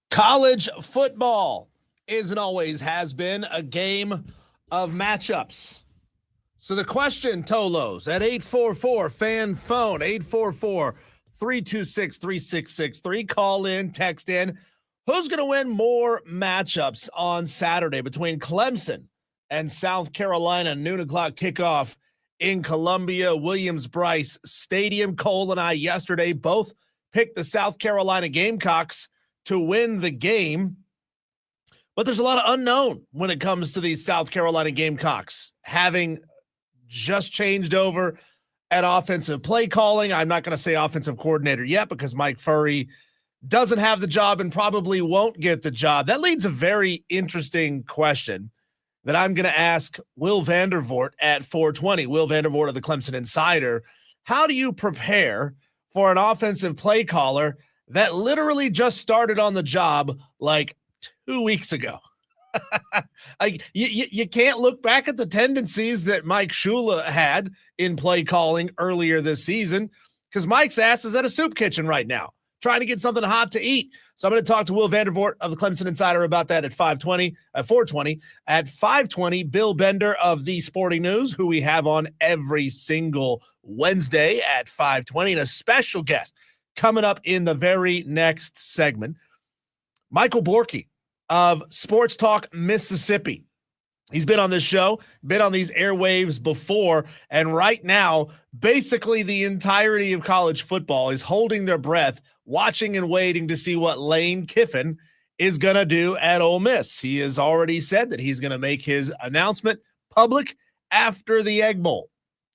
College football is and always has been a game of matchups. So the question, Tolos, at 844-FAN phone, 844-326-3663. Call in, text in. Who's going to win more matchups on Saturday between Clemson and South Carolina? Noon o'clock kickoff in Columbia Williams-Brice Stadium. Cole and I yesterday both picked the South Carolina Gamecocks to win the game. But there's a lot of unknown when it comes to these South Carolina Gamecocks having just changed over at offensive play calling. I'm not going to say offensive coordinator yet because Mike Furry doesn't have the job and probably won't get the job. That leads a very interesting question that I'm going to ask Will Vandervort at 420. Will Vandervort of the Clemson Insider. How do you prepare for an offensive play caller that literally just started on the job like 2 weeks ago? You can't look back at the tendencies that Mike Shula had in play calling earlier this season because Mike's ass is at a soup kitchen right now trying to get something hot to eat. So I'm going to talk to Will Vandervort of the Clemson Insider about that at 420. At 520, Bill Bender of the Sporting News, who we have on every single Wednesday at 520, and a special guest coming up in the very next segment, Michael Borkey of Sports Talk Mississippi. He's been on this show, been on these airwaves before, and right now, basically the entirety of college football is holding their breath, watching and waiting to see what Lane Kiffin is going to do at Ole Miss. He has already said that he's going to make his announcement public after the Egg Bowl.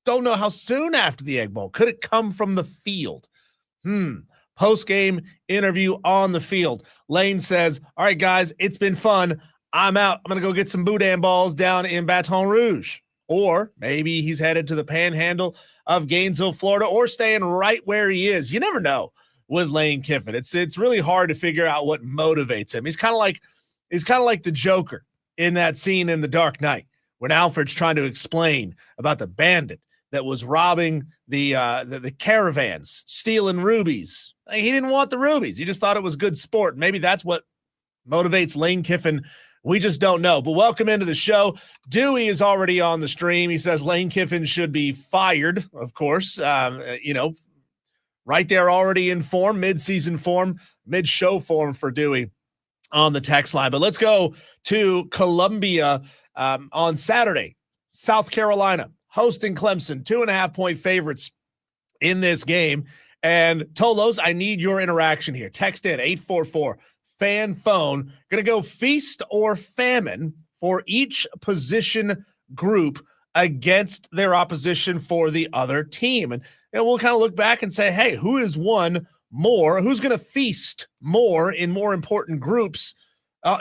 Don't know how soon after the Egg Bowl. Could it come from the field? Post-game interview on the field. Lane says, all right, guys, it's been fun. I'm out. I'm going to go get some boudin balls down in Baton Rouge. Or maybe he's headed to the panhandle of Gainesville, Florida, or staying right where he is. You never know with Lane Kiffin. It's really hard to figure out what motivates him. He's kind of like the Joker in that scene in The Dark Knight when Alfred's trying to explain about the bandit that was robbing the caravans, stealing rubies. He didn't want the rubies. He just thought it was good sport. Maybe that's what motivates Lane Kiffin. We just don't know. But welcome into the show. Dewey is already on the stream. He says Lane Kiffin should be fired, of course. Right there already in form, mid-season form, mid-show form for Dewey on the text line. But let's go to Columbia on Saturday. South Carolina hosting Clemson, 2.5-point favorites in this game. And Tolos, I need your interaction here. Text in 844-FAN phone. Going to go feast or famine for each position group against their opposition for the other team. And we'll kind of look back and say, hey, who has won more? Who's going to feast more in more important groups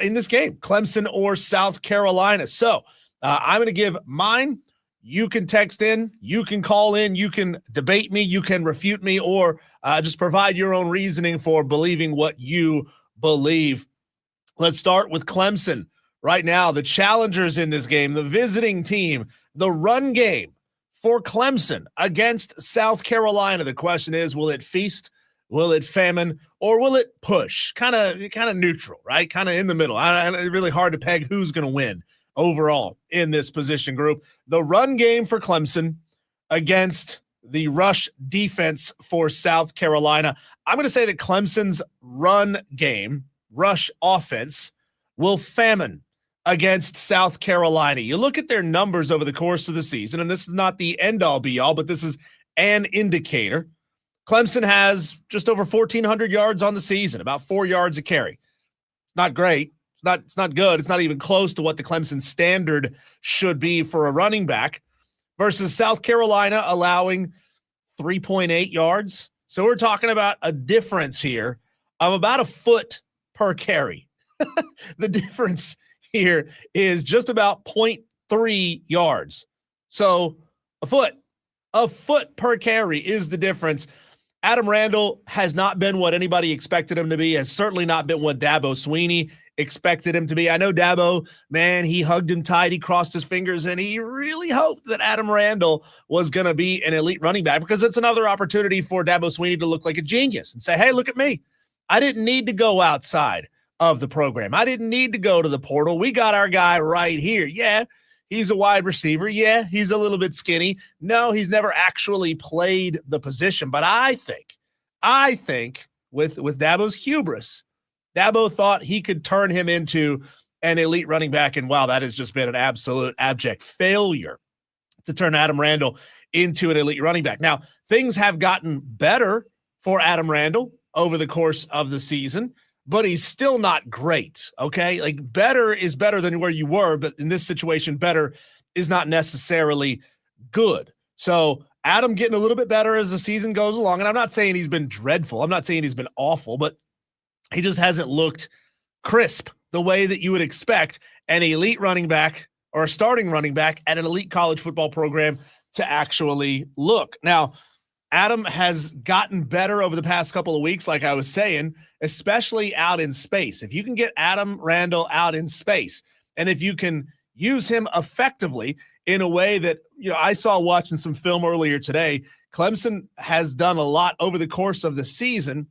in this game, Clemson or South Carolina? So I'm going to give mine. You can text in, you can call in, you can debate me, you can refute me, or just provide your own reasoning for believing what you believe. Let's start with Clemson. Right now, the challengers in this game, the visiting team, the run game for Clemson against South Carolina. The question is, will it feast, will it famine, or will it push? Kind of neutral, right? Kind of in the middle. It's really hard to peg who's going to win overall in this position group. The run game for Clemson against the rush defense for South Carolina. I'm going to say that Clemson's run game, rush offense, will famine against South Carolina. You look at their numbers over the course of the season, and this is not the end-all be-all, but this is an indicator. Clemson has just over 1,400 yards on the season, about 4 yards a carry. Not great. It's not good. It's not even close to what the Clemson standard should be for a running back versus South Carolina allowing 3.8 yards. So we're talking about a difference here of about a foot per carry. The difference here is just about 0.3 yards. So a foot per carry is the difference. Adam Randall has not been what anybody expected him to be, has certainly not been what Dabo Swinney expected him to be. I know Dabo, man, he hugged him tight, he crossed his fingers, and he really hoped that Adam Randall was going to be an elite running back because it's another opportunity for Dabo Swinney to look like a genius and say, hey, look at me. I didn't need to go outside of the program. I didn't need to go to the portal. We got our guy right here. Yeah, he's a wide receiver. Yeah, he's a little bit skinny. No, he's never actually played the position. But I think with Dabo's hubris, Dabo thought he could turn him into an elite running back. And wow, that has just been an absolute abject failure to turn Adam Randall into an elite running back. Now, things have gotten better for Adam Randall over the course of the season, but he's still not great, okay? Like, better is better than where you were, but in this situation, better is not necessarily good. So Adam getting a little bit better as the season goes along, and I'm not saying he's been dreadful. I'm not saying he's been awful, but he just hasn't looked crisp the way that you would expect an elite running back or a starting running back at an elite college football program to actually look. Now, Adam has gotten better over the past couple of weeks, like I was saying, especially out in space. If you can get Adam Randall out in space, and if you can use him effectively in a way that, I saw watching some film earlier today, Clemson has done a lot over the course of the season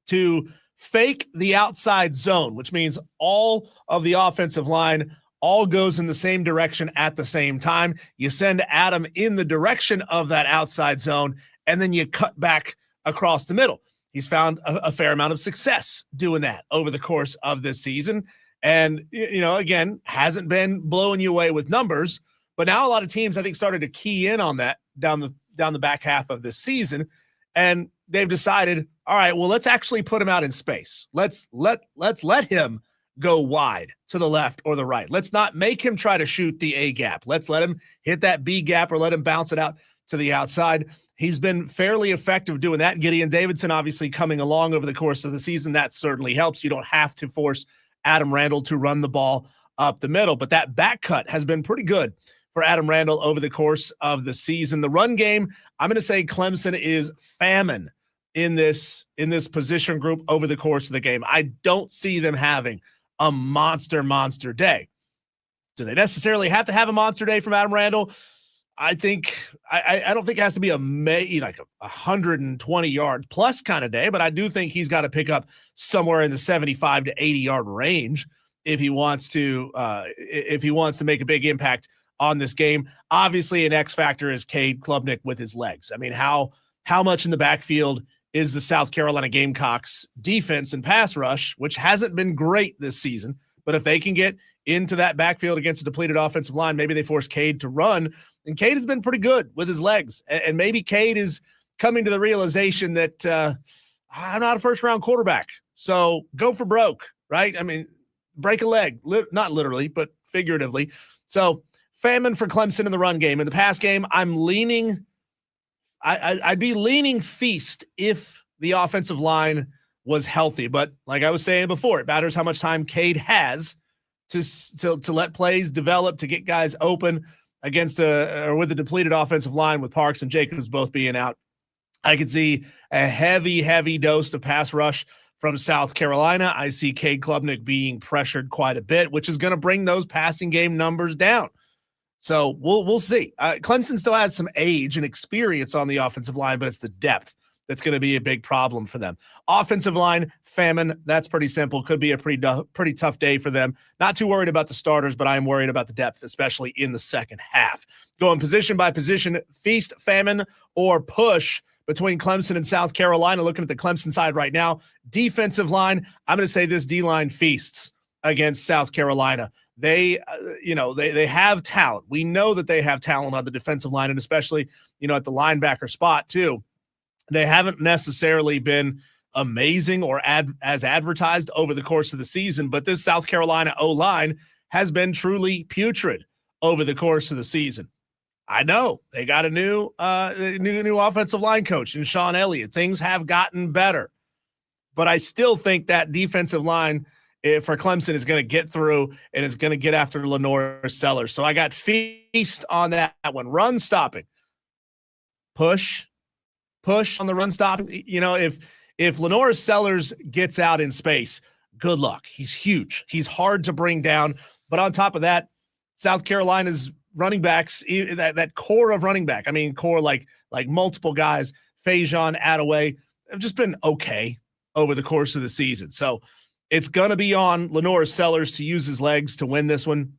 to fake the outside zone, which means all of the offensive line all goes in the same direction at the same time. You send Adam in the direction of that outside zone, and then you cut back across the middle. He's found a fair amount of success doing that over the course of this season. And, again, hasn't been blowing you away with numbers, but now a lot of teams, I think, started to key in on that down the back half of this season. And they've decided, all right, well, let's actually put him out in space. Let's let him go wide to the left or the right. Let's not make him try to shoot the A gap. Let's let him hit that B gap or let him bounce it out to the outside. He's been fairly effective doing that. Gideon Davidson obviously coming along over the course of the season. That certainly helps. You don't have to force Adam Randall to run the ball up the middle, but that back cut has been pretty good for Adam Randall over the course of the season. The run game, I'm going to say Clemson is famine in this position group over the course of the game. I don't see them having a monster day. Do they necessarily have to have a monster day from Adam Randall? I think I don't think it has to be a 120-yard plus kind of day, but I do think he's got to pick up somewhere in the 75 to 80-yard range if he wants to make a big impact on this game. Obviously, an X factor is Cade Klubnik with his legs. I mean, how much in the backfield is the South Carolina Gamecocks defense and pass rush, which hasn't been great this season, but if they can get into that backfield against a depleted offensive line, maybe they force Cade to run. And Cade has been pretty good with his legs. And maybe Cade is coming to the realization that I'm not a first-round quarterback. So go for broke, right? I mean, break a leg, not literally, but figuratively. So famine for Clemson in the run game. In the pass game, I'm leaning – I'd be leaning feast if the offensive line was healthy. But like I was saying before, it matters how much time Cade has to let plays develop, to get guys open against or with a depleted offensive line with Parks and Jacobs both being out. I could see a heavy dose of pass rush from South Carolina. I see Cade Klubnik being pressured quite a bit, which is going to bring those passing game numbers down. So we'll see. Clemson still has some age and experience on the offensive line, but it's the depth that's going to be a big problem for them. Offensive line, famine, that's pretty simple. Could be a pretty tough day for them. Not too worried about the starters, but I'm worried about the depth, especially in the second half. Going position by position, feast, famine, or push between Clemson and South Carolina. Looking at the Clemson side right now, defensive line, I'm going to say this D-line feasts against South Carolina. They have talent. We know that they have talent on the defensive line, and especially, at the linebacker spot too. They haven't necessarily been amazing or as advertised over the course of the season, but this South Carolina O-line has been truly putrid over the course of the season. I know they got a new offensive line coach in Sean Elliott. Things have gotten better, but I still think that defensive line for Clemson is going to get through and is going to get after Lenore Sellers. So I got feast on that one. Run stopping, push on the run stopping. If Lenore Sellers gets out in space, good luck. He's huge. He's hard to bring down. But on top of that, South Carolina's running backs, that core of running back, core like multiple guys, Fajon, Attaway, have just been okay over the course of the season. So It's going to be on Lenore Sellers to use his legs to win this one.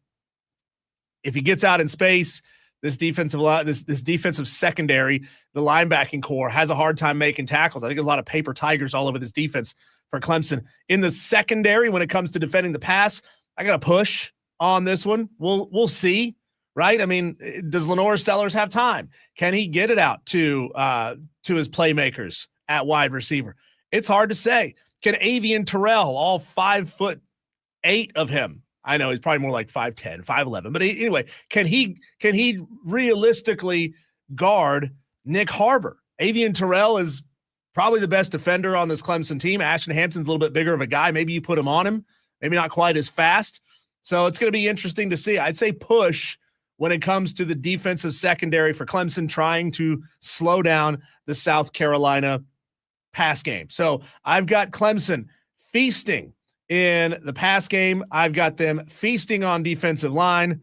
If he gets out in space, this defensive secondary, the linebacking core, has a hard time making tackles. I think there's a lot of paper tigers all over this defense for Clemson. In the secondary, when it comes to defending the pass, I got to push on this one. We'll see, right? I mean, does Lenore Sellers have time? Can he get it out to his playmakers at wide receiver? It's hard to say. Can Avian Terrell, all 5'8" of him? I know he's probably more like 5'10", 5'11", but anyway, can he realistically guard Nick Harbor? Avian Terrell is probably the best defender on this Clemson team. Ashton Hampton's a little bit bigger of a guy. Maybe you put him on him, maybe not quite as fast. So it's going to be interesting to see. I'd say push when it comes to the defensive secondary for Clemson, trying to slow down the South Carolina pass game. So I've got Clemson feasting in the pass game. I've got them feasting on defensive line,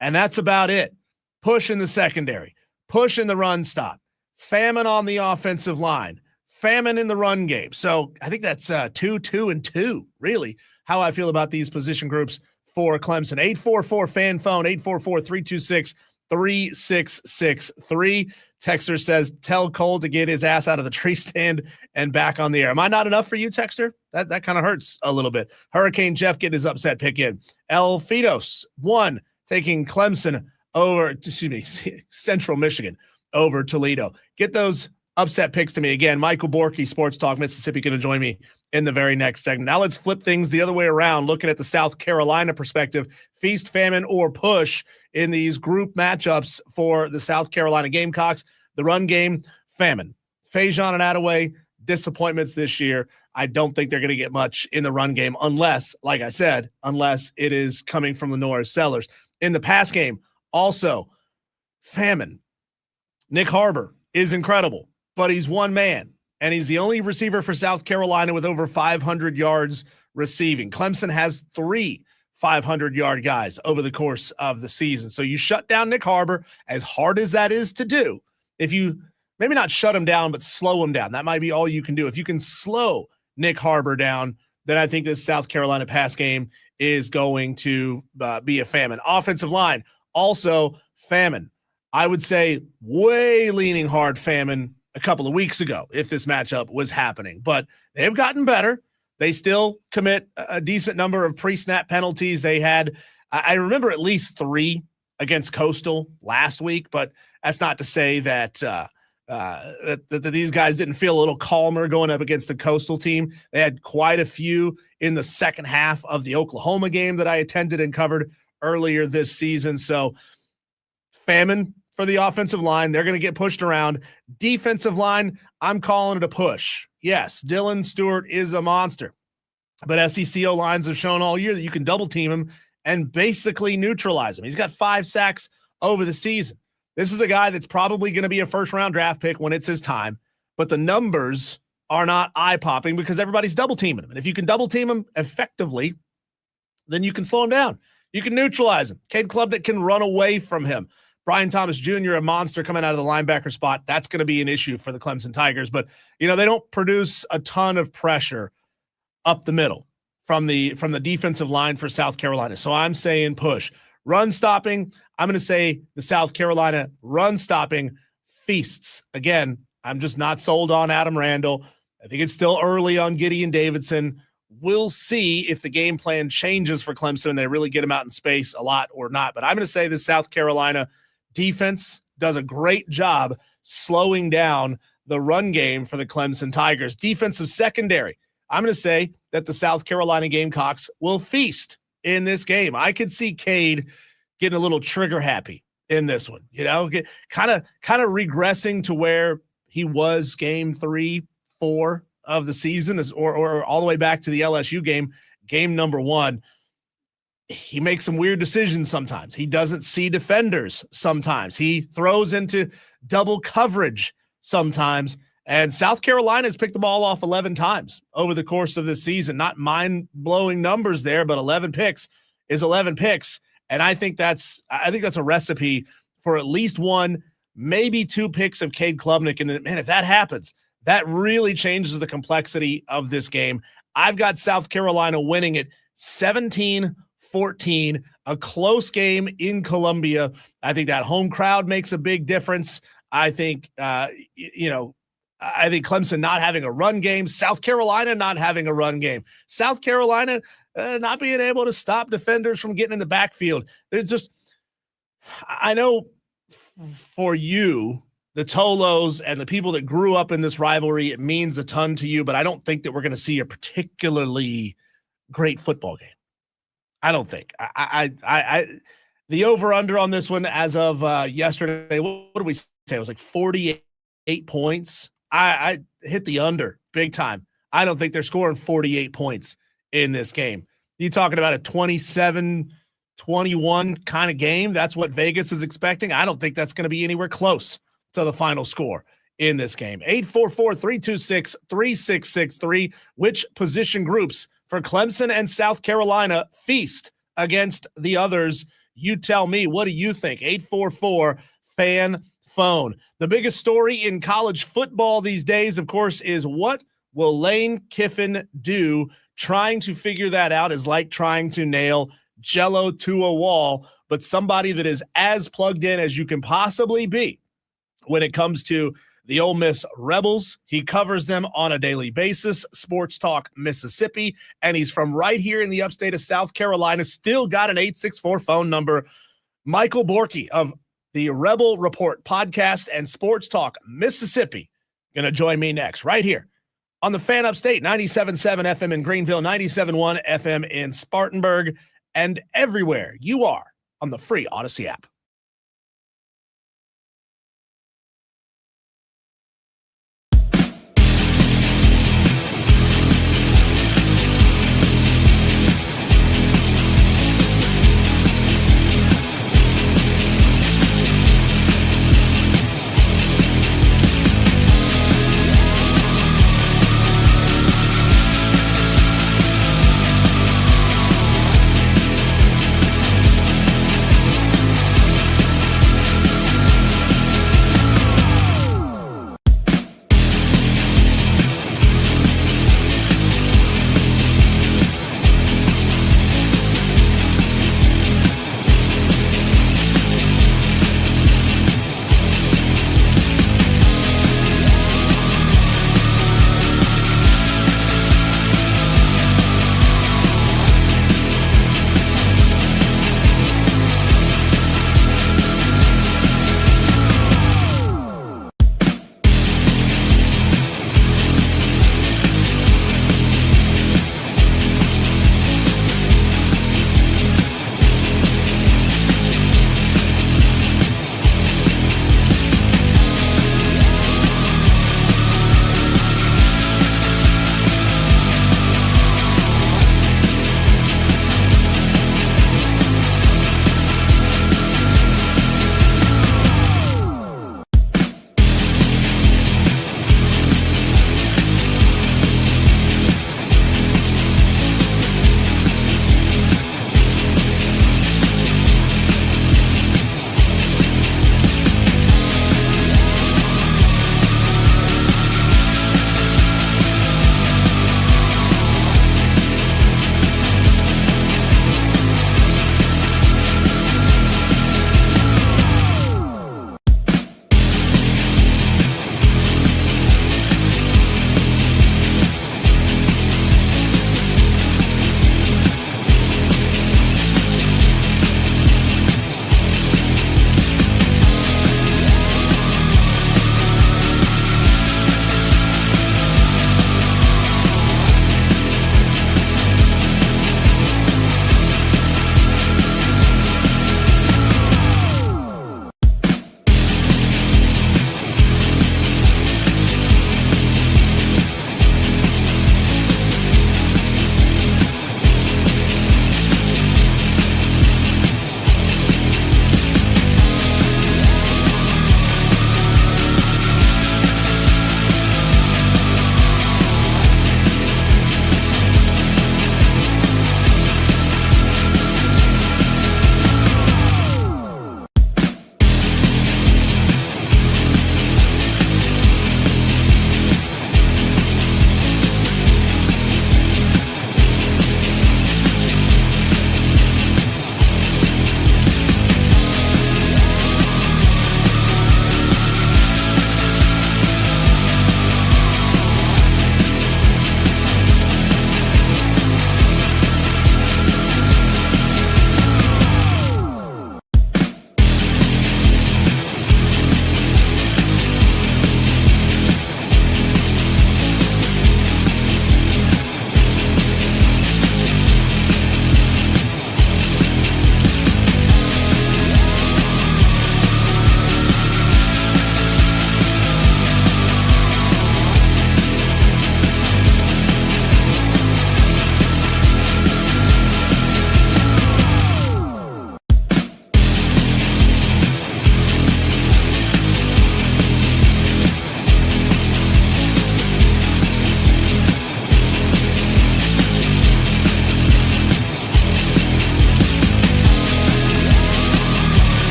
and that's about it. Push in the secondary, push in the run stop, famine on the offensive line, famine in the run game. So I think that's 2-2-2, really, how I feel about these position groups for Clemson. 844-FAN phone, 844-326-3663. Texter says, tell Cole to get his ass out of the tree stand and back on the air. Am I not enough for you, Texter? That kind of hurts a little bit. Hurricane Jeff getting his upset pick in. El Fidos, 1, taking Clemson over, Central Michigan over Toledo. Get those upset picks to me. Again, Michael Borkey, Sports Talk Mississippi, going to join me in the very next segment. Now let's flip things the other way around, looking at the South Carolina perspective. Feast, famine, or push in these group matchups for the South Carolina Gamecocks. The run game, famine. Fajon and Attaway, disappointments this year. I don't think they're going to get much in the run game unless, like I said, unless it is coming from Lenore Sellers. In the pass game, also famine. Nick Harbor is incredible, but he's one man, and he's the only receiver for South Carolina with over 500 yards receiving. Clemson has 3 500-yard guys over the course of the season. So you shut down Nick Harbor, as hard as that is to do. If you maybe not shut him down, but slow him down, that might be all you can do. If you can slow Nick Harbor down, then I think this South Carolina pass game is going to be a famine. Offensive line, also famine. I would say way leaning hard famine a couple of weeks ago if this matchup was happening, but they've gotten better. They still commit a decent number of pre-snap penalties. They had, I remember, at least 3 against Coastal last week, but that's not to say that that these guys didn't feel a little calmer going up against the Coastal team. They had quite a few in the second half of the Oklahoma game that I attended and covered earlier this season. So famine for the offensive line. They're going to get pushed around. Defensive line, I'm calling it a push. Yes, Dylan Stewart is a monster, but SEC O-lines have shown all year that you can double team him and basically neutralize him. He's got 5 sacks over the season. This is a guy that's probably going to be a first-round draft pick when it's his time, but the numbers are not eye-popping because everybody's double teaming him. And if you can double team him effectively, then you can slow him down. You can neutralize him. Cade Klubnik can run away from him. Brian Thomas Jr., a monster coming out of the linebacker spot. That's going to be an issue for the Clemson Tigers. But, they don't produce a ton of pressure up the middle from the defensive line for South Carolina. So I'm saying push. Run stopping, I'm going to say the South Carolina run stopping feasts. Again, I'm just not sold on Adam Randall. I think it's still early on Gideon Davidson. We'll see if the game plan changes for Clemson and they really get him out in space a lot or not. But I'm going to say the South Carolina defense does a great job slowing down the run game for the Clemson Tigers. Defensive secondary, I'm going to say that the South Carolina Gamecocks will feast in this game. I could see Cade getting a little trigger happy in this one, kind of regressing to where he was game 3-4 of the season, or all the way back to the LSU game number 1. He makes some weird decisions sometimes. He doesn't see defenders sometimes. He throws into double coverage sometimes. And South Carolina has picked the ball off 11 times over the course of this season. Not mind-blowing numbers there, but 11 picks is 11 picks. And I think that's a recipe for at least 1, maybe 2 picks of Cade Klubnik. And man, if that happens, that really changes the complexity of this game. I've got South Carolina winning it 17-14, a close game in Columbia. I think that home crowd makes a big difference. I think, I think Clemson not having a run game, South Carolina not having a run game, South Carolina not being able to stop defenders from getting in the backfield. There's just, I know for you, the Tolos and the people that grew up in this rivalry, it means a ton to you, but I don't think that we're going to see a particularly great football game. I don't think. The over-under on this one as of yesterday, what did we say? It was like 48 points. I hit the under big time. I don't think they're scoring 48 points in this game. You talking about a 27-21 kind of game? That's what Vegas is expecting. I don't think that's going to be anywhere close to the final score in this game. 844-326-3663. Which position groups for Clemson and South Carolina feast against the others? You tell me. What do you think? 844-FAN-PHONE. The biggest story in college football these days, of course, is what will Lane Kiffin do? Trying to figure that out is like trying to nail Jell-O to a wall, but somebody that is as plugged in as you can possibly be when it comes to the Ole Miss Rebels. He covers them on a daily basis, Sports Talk Mississippi, and he's from right here in the upstate of South Carolina. Still got an 864 phone number. Michael Borkey of the Rebel Report podcast and Sports Talk Mississippi going to join me next right here on the Fan Upstate, 97.7 FM in Greenville, 97.1 FM in Spartanburg, and everywhere you are on the free Odyssey app.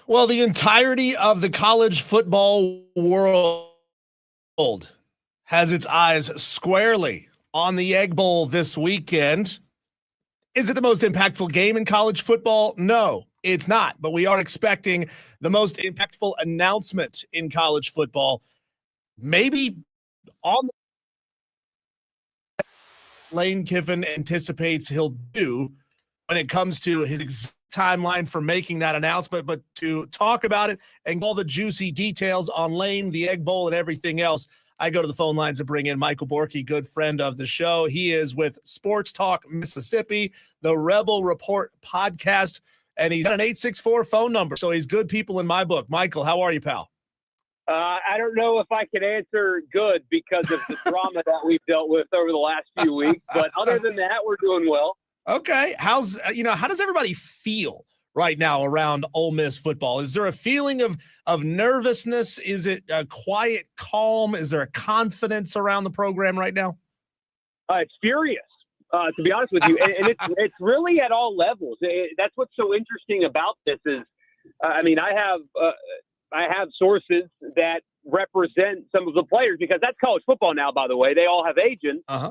Well, the entirety of the college football world has its eyes squarely on the Egg Bowl this weekend. Is it the most impactful game in college football? No, it's not. But we are expecting the most impactful announcement in college football. Maybe on Lane Kiffin anticipates he'll do when it comes to his timeline for making that announcement. But to talk about it and all the juicy details on Lane, the Egg Bowl, and everything else, I go to the phone lines to bring in Michael Borkey, good friend of the show. He is with Sports Talk Mississippi, the Rebel Report podcast, and he's got an 864 phone number. So he's good people in my book. Michael, how are you, pal? I don't know if I can answer good because of the drama that we've dealt with over the last few weeks. But other than that, we're doing well. Okay. How does everybody feel right now around Ole Miss football? Is there a feeling of nervousness? Is it a quiet calm? Is there a confidence around the program right now? It's furious, to be honest with you. And it's really at all levels. That's what's so interesting about this is, I have sources that represent some of the players because that's college football now, by the way. They all have agents. Uh-huh.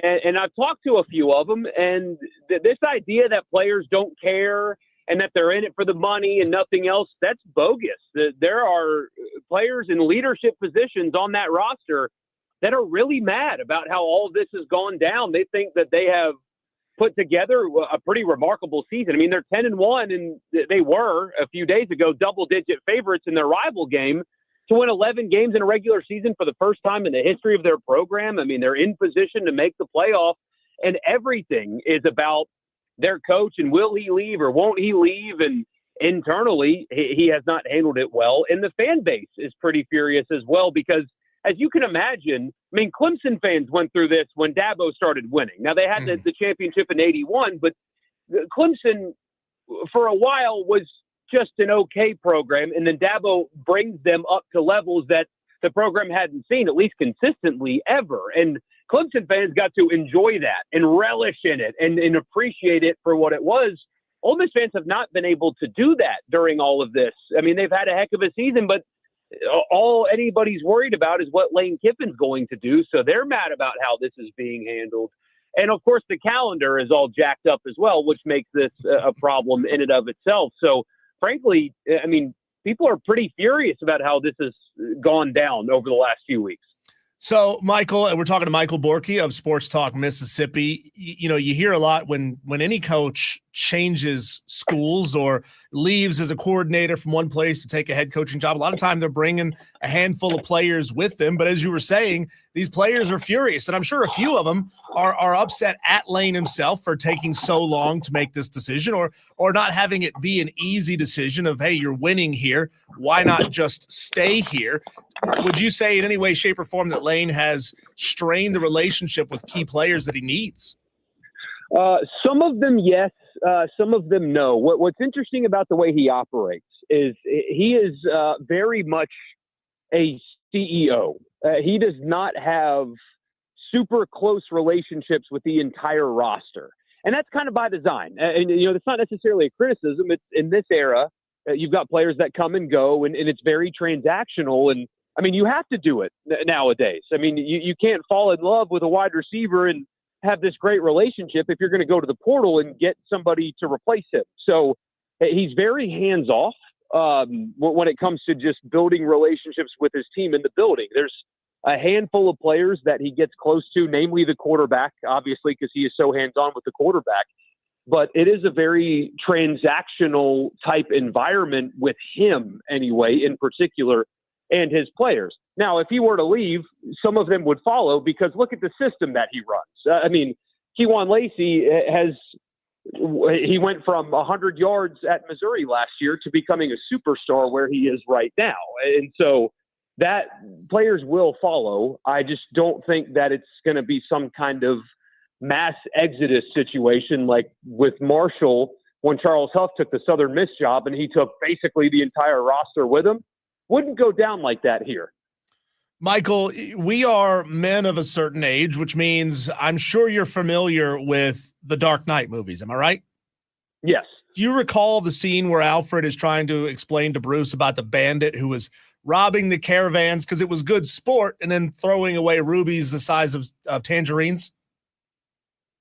And I've talked to a few of them, and this idea that players don't care and that they're in it for the money and nothing else, that's bogus. There are players in leadership positions on that roster that are really mad about how all of this has gone down. They think that they have put together a pretty remarkable season. I mean, they're 10-1, and they were a few days ago double-digit favorites in their rival game to win 11 games in a regular season for the first time in the history of their program. I mean, they're in position to make the playoff, and everything is about their coach and will he leave or won't he leave? And internally, he has not handled it well. And the fan base is pretty furious as well because, as you can imagine, I mean, Clemson fans went through this when Dabo started winning. Now, they had the championship in 81, but Clemson, for a while, was just an okay program, and then Dabo brings them up to levels that the program hadn't seen, at least consistently, ever. And Clemson fans got to enjoy that and relish in it and appreciate it for what it was. Ole Miss fans have not been able to do that during all of this. I mean, they've had a heck of a season, but all anybody's worried about is what Lane Kiffin's going to do. So they're mad about how this is being handled. And, of course, the calendar is all jacked up as well, which makes this a problem in and of itself. So, frankly, I mean, people are pretty furious about how this has gone down over the last few weeks. So, Michael, and we're talking to Michael Borkey of Sports Talk Mississippi. You hear a lot when any coach changes schools or leaves as a coordinator from one place to take a head coaching job. A lot of time they're bringing a handful of players with them. But as you were saying, these players are furious, and I'm sure a few of them are upset at Lane himself for taking so long to make this decision or not having it be an easy decision of, hey, you're winning here. Why not just stay here? Would you say in any way, shape, or form that Lane has strained the relationship with key players that he needs? Some of them, yes. Some of them, no. What's interesting about the way he operates is he is very much a CEO. He does not have super close relationships with the entire roster. And that's kind of by design. And it's not necessarily a criticism. It's in this era, you've got players that come and go, and it's very transactional. And I mean, you have to do it nowadays. I mean, you can't fall in love with a wide receiver and have this great relationship if you're going to go to the portal and get somebody to replace him. So he's very hands-off when it comes to just building relationships with his team in the building. There's a handful of players that he gets close to, namely the quarterback, obviously, because he is so hands-on with the quarterback. But it is a very transactional type environment with him anyway, in particular, and his players. Now, if he were to leave, some of them would follow because look at the system that he runs. I mean, Kewan Lacey he went from 100 yards at Missouri last year to becoming a superstar where he is right now. And so that players will follow. I just don't think that it's going to be some kind of mass exodus situation like with Marshall when Charles Huff took the Southern Miss job and he took basically the entire roster with him. Wouldn't go down like that here. Michael, we are men of a certain age, which means I'm sure you're familiar with the Dark Knight movies. Am I right? Yes. Do you recall the scene where Alfred is trying to explain to Bruce about the bandit who was robbing the caravans because it was good sport and then throwing away rubies the size of tangerines?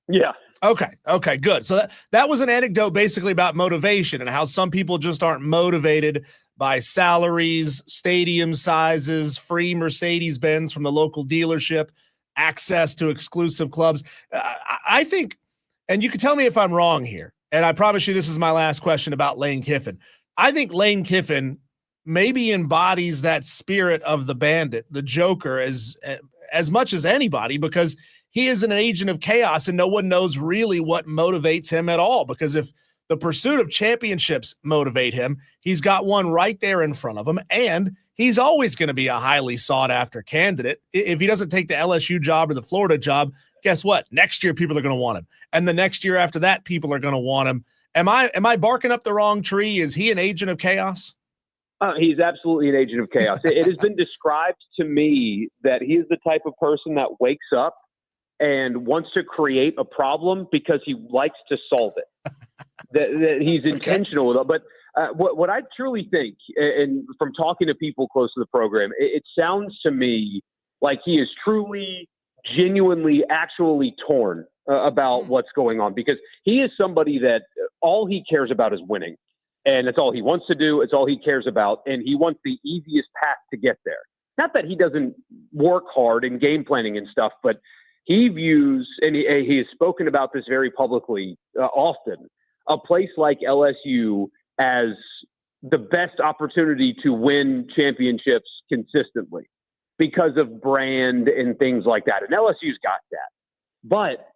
Yeah. Okay, good. So that was an anecdote basically about motivation and how some people just aren't motivated by salaries, stadium sizes, free Mercedes-Benz from the local dealership, access to exclusive clubs. I think, and you can tell me if I'm wrong here, and I promise you this is my last question about Lane Kiffin. I think Lane Kiffin maybe embodies that spirit of the bandit, the Joker, as much as anybody, because he is an agent of chaos and no one knows really what motivates him at all. Because if the pursuit of championships motivate him, he's got one right there in front of him, and he's always going to be a highly sought after candidate. If he doesn't take the LSU job or the Florida job, guess what? Next year, people are going to want him. And the next year after that, people are going to want him. Am I barking up the wrong tree? Is he an agent of chaos? He's absolutely an agent of chaos. It has been described to me that he is the type of person that wakes up and wants to create a problem because he likes to solve it. that he's intentional with it. But what I truly think, and from talking to people close to the program, it sounds to me like he is truly, genuinely, actually torn about what's going on, because he is somebody that all he cares about is winning. And it's all he wants to do. It's all he cares about. And he wants the easiest path to get there. Not that he doesn't work hard in game planning and stuff, but he views, and he has spoken about this very publicly often, a place like LSU as the best opportunity to win championships consistently because of brand and things like that. And LSU's got that. But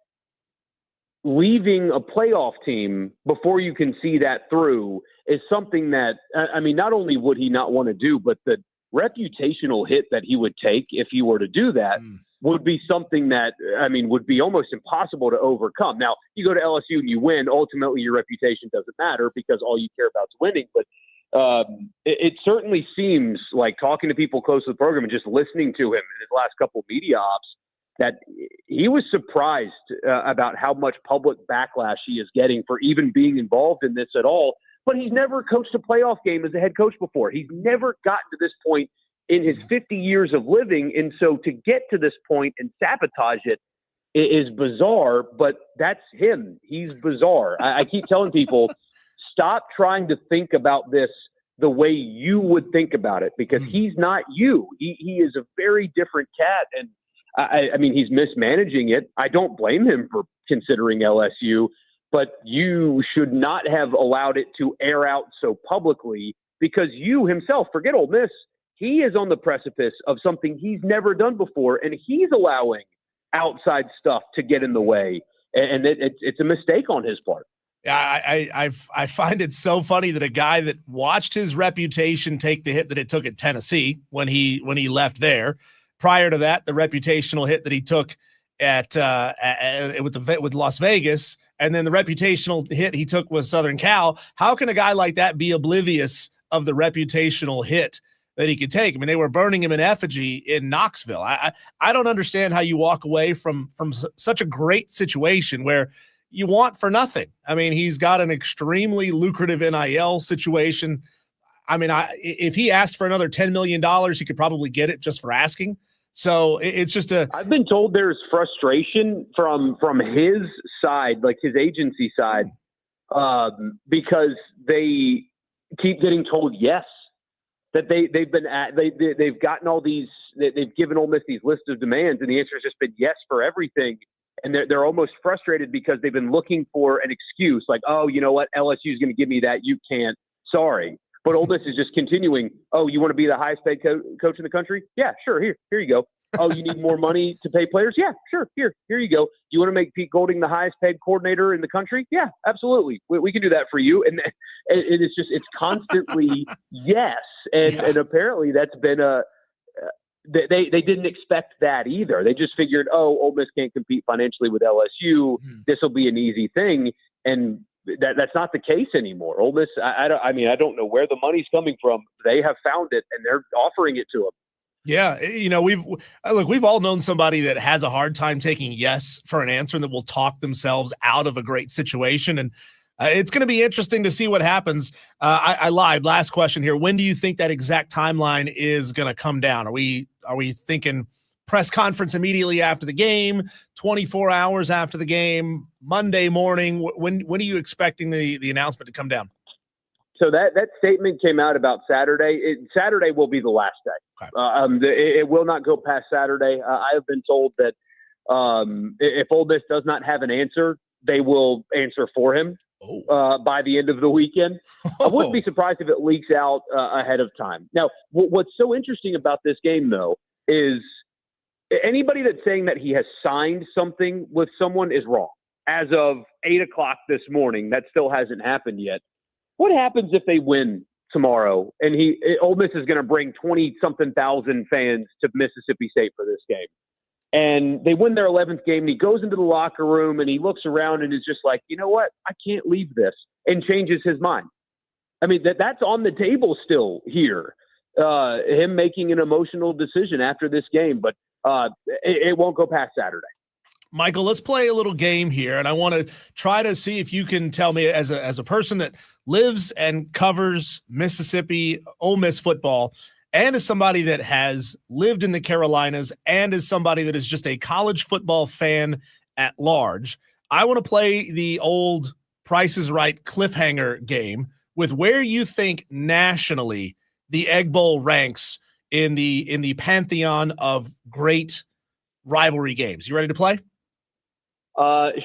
leaving a playoff team before you can see that through is something that, I mean, not only would he not want to do, but the reputational hit that he would take if he were to do that would be something that, I mean, would be almost impossible to overcome. Now, you go to LSU and you win, ultimately your reputation doesn't matter because all you care about is winning. But it certainly seems like, talking to people close to the program and just listening to him in his last couple of media ops, that he was surprised about how much public backlash he is getting for even being involved in this at all. But he's never coached a playoff game as a head coach before. He's never gotten to this point in his 50 years of living. And so to get to this point and sabotage it is bizarre, but that's him. He's bizarre. I keep telling people, stop trying to think about this the way you would think about it, because he's not you. He is a very different cat. And I mean, he's mismanaging it. I don't blame him for considering LSU, but you should not have allowed it to air out so publicly, because you himself, forget Ole Miss, he is on the precipice of something he's never done before, and he's allowing outside stuff to get in the way. And it's a mistake on his part. Yeah, I find it so funny that a guy that watched his reputation take the hit that it took at Tennessee when he left there. Prior to that, the reputational hit that he took with Las Vegas, and then the reputational hit he took with Southern Cal. How can a guy like that be oblivious of the reputational hit that he could take? I mean, they were burning him in effigy in Knoxville. I don't understand how you walk away from such a great situation where you want for nothing. I mean, he's got an extremely lucrative NIL situation. I mean, if he asked for another $10 million, he could probably get it just for asking. So it's just I've been told there's frustration from his side, like his agency side, because they keep getting told yes, that they've gotten all these, they've given Ole Miss these lists of demands, and the answer has just been yes for everything. And they're almost frustrated because they've been looking for an excuse, like, oh, you know what, LSU is going to give me that, you can't, sorry. But Ole Miss is just continuing. Oh, you want to be the highest paid coach in the country? Yeah, sure. Here you go. Oh, you need more money to pay players? Yeah, sure. Here you go. You want to make Pete Golding the highest paid coordinator in the country? Yeah, absolutely. We can do that for you. And it's constantly yes. And apparently that's been they didn't expect that either. They just figured, oh, Ole Miss can't compete financially with LSU. This will be an easy thing. And that's not the case anymore. Ole Miss, I don't know where the money's coming from. They have found it, and they're offering it to them. Yeah, you know, we've all known somebody that has a hard time taking yes for an answer and that will talk themselves out of a great situation. And It's going to be interesting to see what happens. I lied. Last question here. When do you think that exact timeline is going to come down? Are we thinking press conference immediately after the game, 24 hours after the game, Monday morning? When are you expecting the announcement to come down? So that statement came out about Saturday. Saturday will be the last day. Okay. It will not go past Saturday. I have been told that if Ole Miss does not have an answer, they will answer for him by the end of the weekend. I wouldn't be surprised if it leaks out ahead of time. Now, what's so interesting about this game, though, is anybody that's saying that he has signed something with someone is wrong. As of 8 o'clock this morning, that still hasn't happened yet. What happens if they win tomorrow and Ole Miss is going to bring 20-something thousand fans to Mississippi State for this game? And they win their 11th game, and he goes into the locker room, and he looks around and is just like, you know what? I can't leave this, and changes his mind. I mean, that's on the table still here, him making an emotional decision after this game, but it won't go past Saturday. Michael, let's play a little game here, and I want to try to see if you can tell me, as a person that lives and covers Mississippi Ole Miss football, and as somebody that has lived in the Carolinas, and as somebody that is just a college football fan at large, I want to play the old Price is Right cliffhanger game with where you think nationally the Egg Bowl ranks in the pantheon of great rivalry games. You ready to play?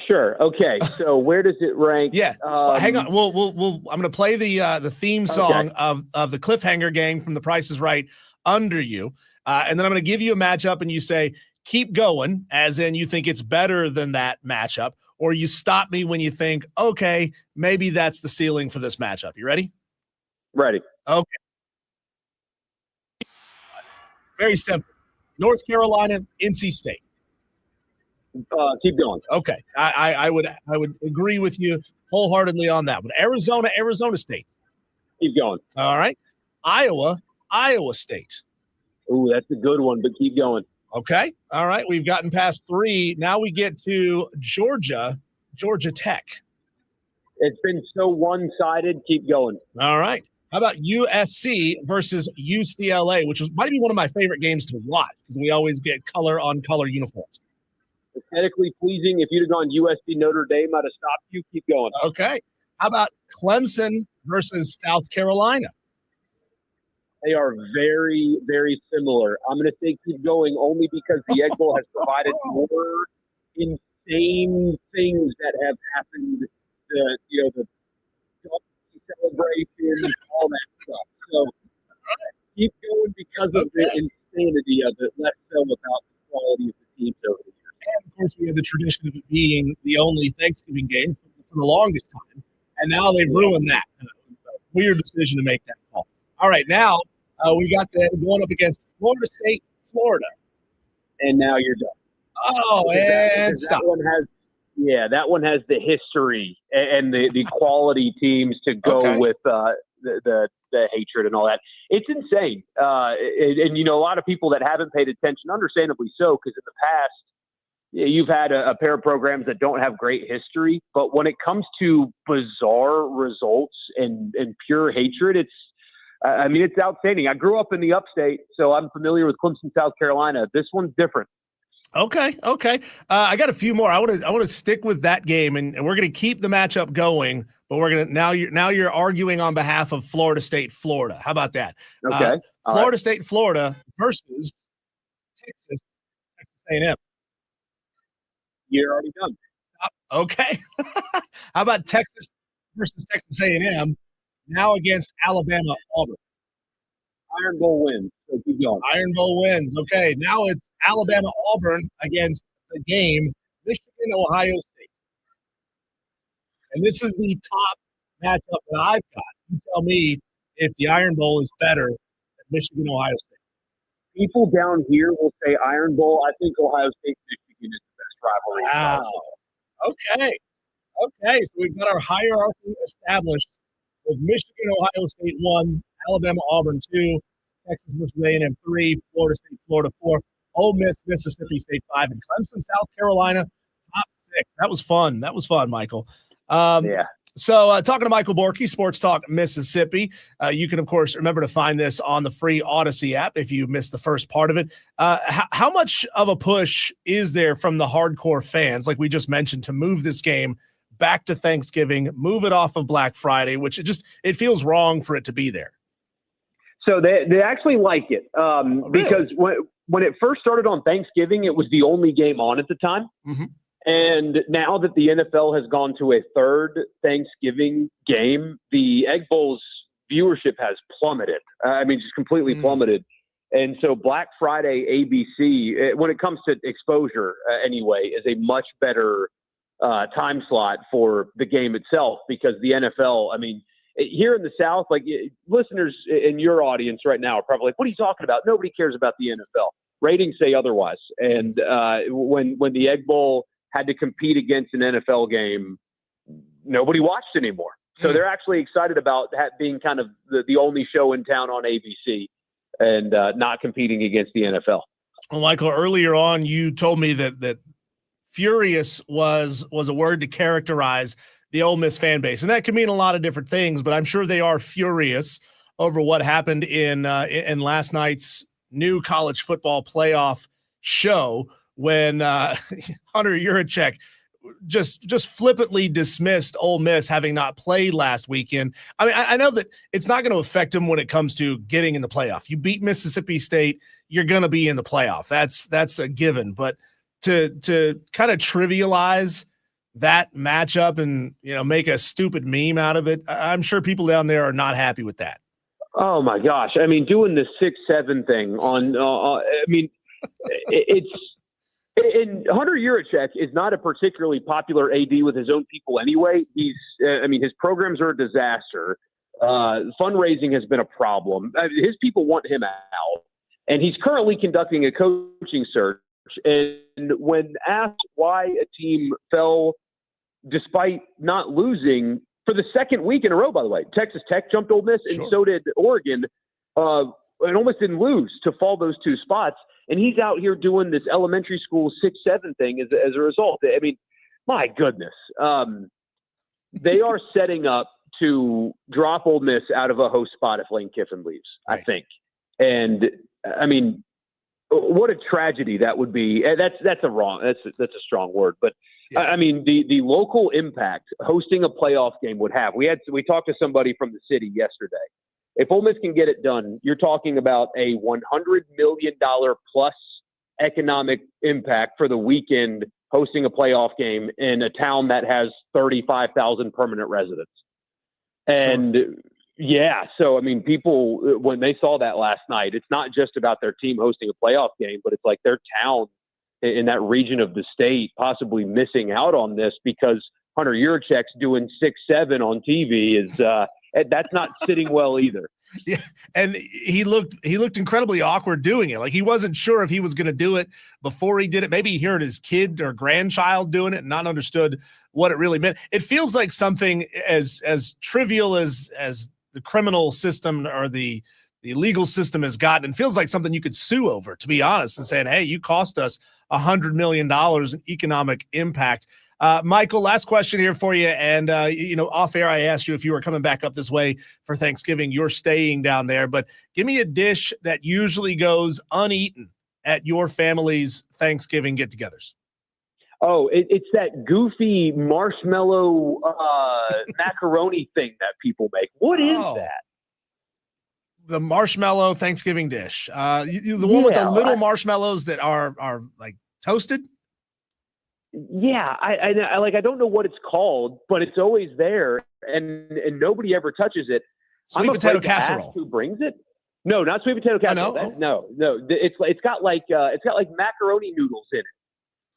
Sure. Okay. So where does it rank? Yeah. Hang on. I'm going to play the theme song of the cliffhanger game from The Price is Right under you. And then I'm going to give you a matchup and you say, keep going, as in you think it's better than that matchup, or you stop me when you think, okay, maybe that's the ceiling for this matchup. You ready? Ready. Okay. Very simple. North Carolina, NC State. Keep going. Okay. I would agree with you wholeheartedly on that. But Arizona State. Keep going. All right. Iowa State. Ooh, that's a good one, but keep going. Okay. All right. We've gotten past 3. Now we get to Georgia Tech. It's been so one-sided. Keep going. All right. How about USC versus UCLA, which might be one of my favorite games to watch because we always get color on color uniforms. Aesthetically pleasing. If you'd have gone USC Notre Dame, I'd have stopped you. Keep going. Okay. How about Clemson versus South Carolina? They are very, very similar. I'm going to say keep going only because the Egg Bowl has provided more insane things that have happened. The celebration, all that stuff. So keep going because of the insanity of it, less so about the quality of the teams over the years. And of course, we have the tradition of it being the only Thanksgiving game for the longest time, and now they've ruined that. Weird decision to make that call. All right, now we got going up against Florida State, Florida, and now you're done. Oh, and stop. That one has the history and the quality teams to go with the hatred and all that. It's insane. And a lot of people that haven't paid attention, understandably so, because in the past, you've had a pair of programs that don't have great history. But when it comes to bizarre results and pure hatred, it's outstanding. I grew up in the upstate, so I'm familiar with Clemson, South Carolina. This one's different. Okay. I got a few more. I want to stick with that game, and we're going to keep the matchup going. But we're going to now you're arguing on behalf of Florida State, Florida. How about that? Okay. Florida State, Florida versus Texas A&M. You're already done. Okay. How about Texas versus Texas A&M now against Alabama, Auburn? Iron Bowl wins. So keep going. Iron Bowl wins. Okay. Now it's Alabama, Auburn against the game Michigan, Ohio State. And this is the top matchup that I've got. You tell me if the Iron Bowl is better than Michigan, Ohio State. People down here will say Iron Bowl. I think Ohio State Michigan is the best rivalry. Wow. Okay. So we've got our hierarchy established with Michigan, Ohio State 1, Alabama, Auburn 2, Texas, Michigan A&M 3, Florida State, Florida 4, Ole Miss, Mississippi State 5, and Clemson, South Carolina top 6. That was fun, Michael. So talking to Michael Borkey, Sports Talk Mississippi. You can, of course, remember to find this on the free Odyssey app if you missed the first part of it. How much of a push is there from the hardcore fans, like we just mentioned, to move this game back to Thanksgiving, move it off of Black Friday, which it feels wrong for it to be there? So they actually like it because when it first started on Thanksgiving, it was the only game on at the time. Mm-hmm. And now that the NFL has gone to a third Thanksgiving game, the Egg Bowl's viewership has plummeted. Just completely plummeted. And so Black Friday ABC, when it comes to exposure anyway, is a much better time slot for the game itself, because the NFL, here in the South, like listeners in your audience right now are probably like, what are you talking about? Nobody cares about the NFL. Ratings say otherwise. And when the Egg Bowl had to compete against an NFL game, nobody watched anymore. So they're actually excited about that being kind of the only show in town on ABC and not competing against the NFL. Well, Michael, earlier on, you told me that furious was a word to characterize the Ole Miss fan base. And that can mean a lot of different things, but I'm sure they are furious over what happened in last night's new college football playoff show, when Hunter Yurachek just flippantly dismissed Ole Miss having not played last weekend. I know that it's not going to affect him when it comes to getting in the playoff. You beat Mississippi State, you're going to be in the playoff. That's a given. But to kind of trivialize that matchup and make a stupid meme out of it, I'm sure people down there are not happy with that. Oh my gosh! Doing the 6-7 thing on, it's. And Hunter Yurachek is not a particularly popular AD with his own people anyway. His programs are a disaster. Fundraising has been a problem. His people want him out, and he's currently conducting a coaching search. And when asked why a team fell despite not losing for the second week in a row, by the way, Texas Tech jumped Ole Miss, and so did Oregon, and almost didn't lose to fall those two spots. And he's out here doing this elementary school 6-7 thing as a result. My goodness. They are setting up to drop Ole Miss out of a host spot if Lane Kiffin leaves, I think. And, what a tragedy that would be. That's a strong word. But, yeah. The local impact hosting a playoff game would have. We talked to somebody from the city yesterday. If Ole Miss can get it done, you're talking about a $100 million plus economic impact for the weekend hosting a playoff game in a town that has 35,000 permanent residents. And people, when they saw that last night, it's not just about their team hosting a playoff game, but it's like their town in that region of the state possibly missing out on this because Hunter Yurachek's doing 6-7 on TV is that's not sitting well either. Yeah, and he looked incredibly awkward doing it. Like he wasn't sure if he was going to do it before he did it. Maybe he heard his kid or grandchild doing it and not understood what it really meant. It feels like something as trivial as the criminal system or the legal system has gotten. It feels like something you could sue over, to be honest, and saying, hey, you cost us $100 million in economic impact. Michael, last question here for you. And, off air, I asked you if you were coming back up this way for Thanksgiving. You're staying down there, but give me a dish that usually goes uneaten at your family's Thanksgiving get-togethers. Oh, it's that goofy marshmallow macaroni thing that people make. What is that? The marshmallow Thanksgiving dish. The one with the little marshmallows that are like toasted? Yeah, I don't know what it's called, but it's always there, and nobody ever touches it. Sweet potato casserole. Who brings it? No, not sweet potato casserole. No. It's got like macaroni noodles in it.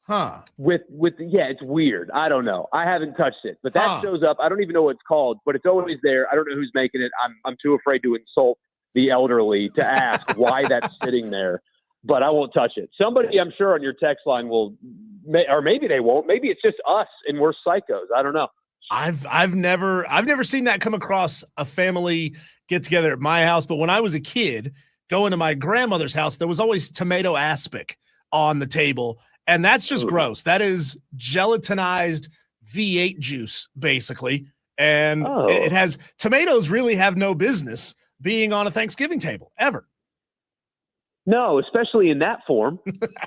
Huh. It's weird. I don't know. I haven't touched it, but that shows up. I don't even know what it's called, but it's always there. I don't know who's making it. I'm too afraid to insult the elderly to ask why that's sitting there. But I won't touch it. Somebody, I'm sure, on your text line will, or maybe they won't. Maybe it's just us and we're psychos. I don't know. I've never seen that come across a family get together at my house. But when I was a kid, going to my grandmother's house, there was always tomato aspic on the table, and that's just gross. That is gelatinized V8 juice, basically. And it has tomatoes really have no business being on a Thanksgiving table ever. No, especially in that form.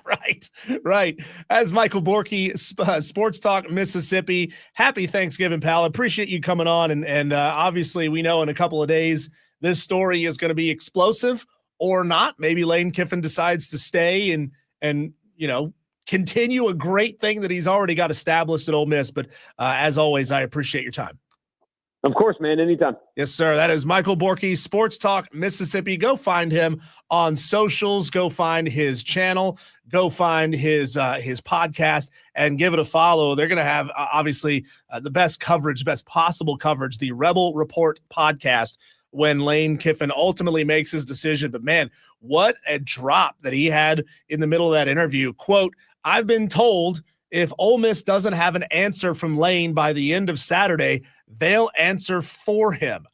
Right. As Michael Borkey, Sports Talk Mississippi. Happy Thanksgiving, pal. Appreciate you coming on. And obviously, we know in a couple of days this story is going to be explosive or not. Maybe Lane Kiffin decides to stay and continue a great thing that he's already got established at Ole Miss. But as always, I appreciate your time. Of course, man. Anytime. Yes, sir. That is Michael Borkey, Sports Talk Mississippi. Go find him on socials. Go find his channel. Go find his podcast and give it a follow. They're going to have obviously the best coverage, best possible coverage, the Rebel Report podcast when Lane Kiffin ultimately makes his decision. But man, what a drop that he had in the middle of that interview. Quote, "I've been told if Ole Miss doesn't have an answer from Lane by the end of Saturday, they'll answer for him."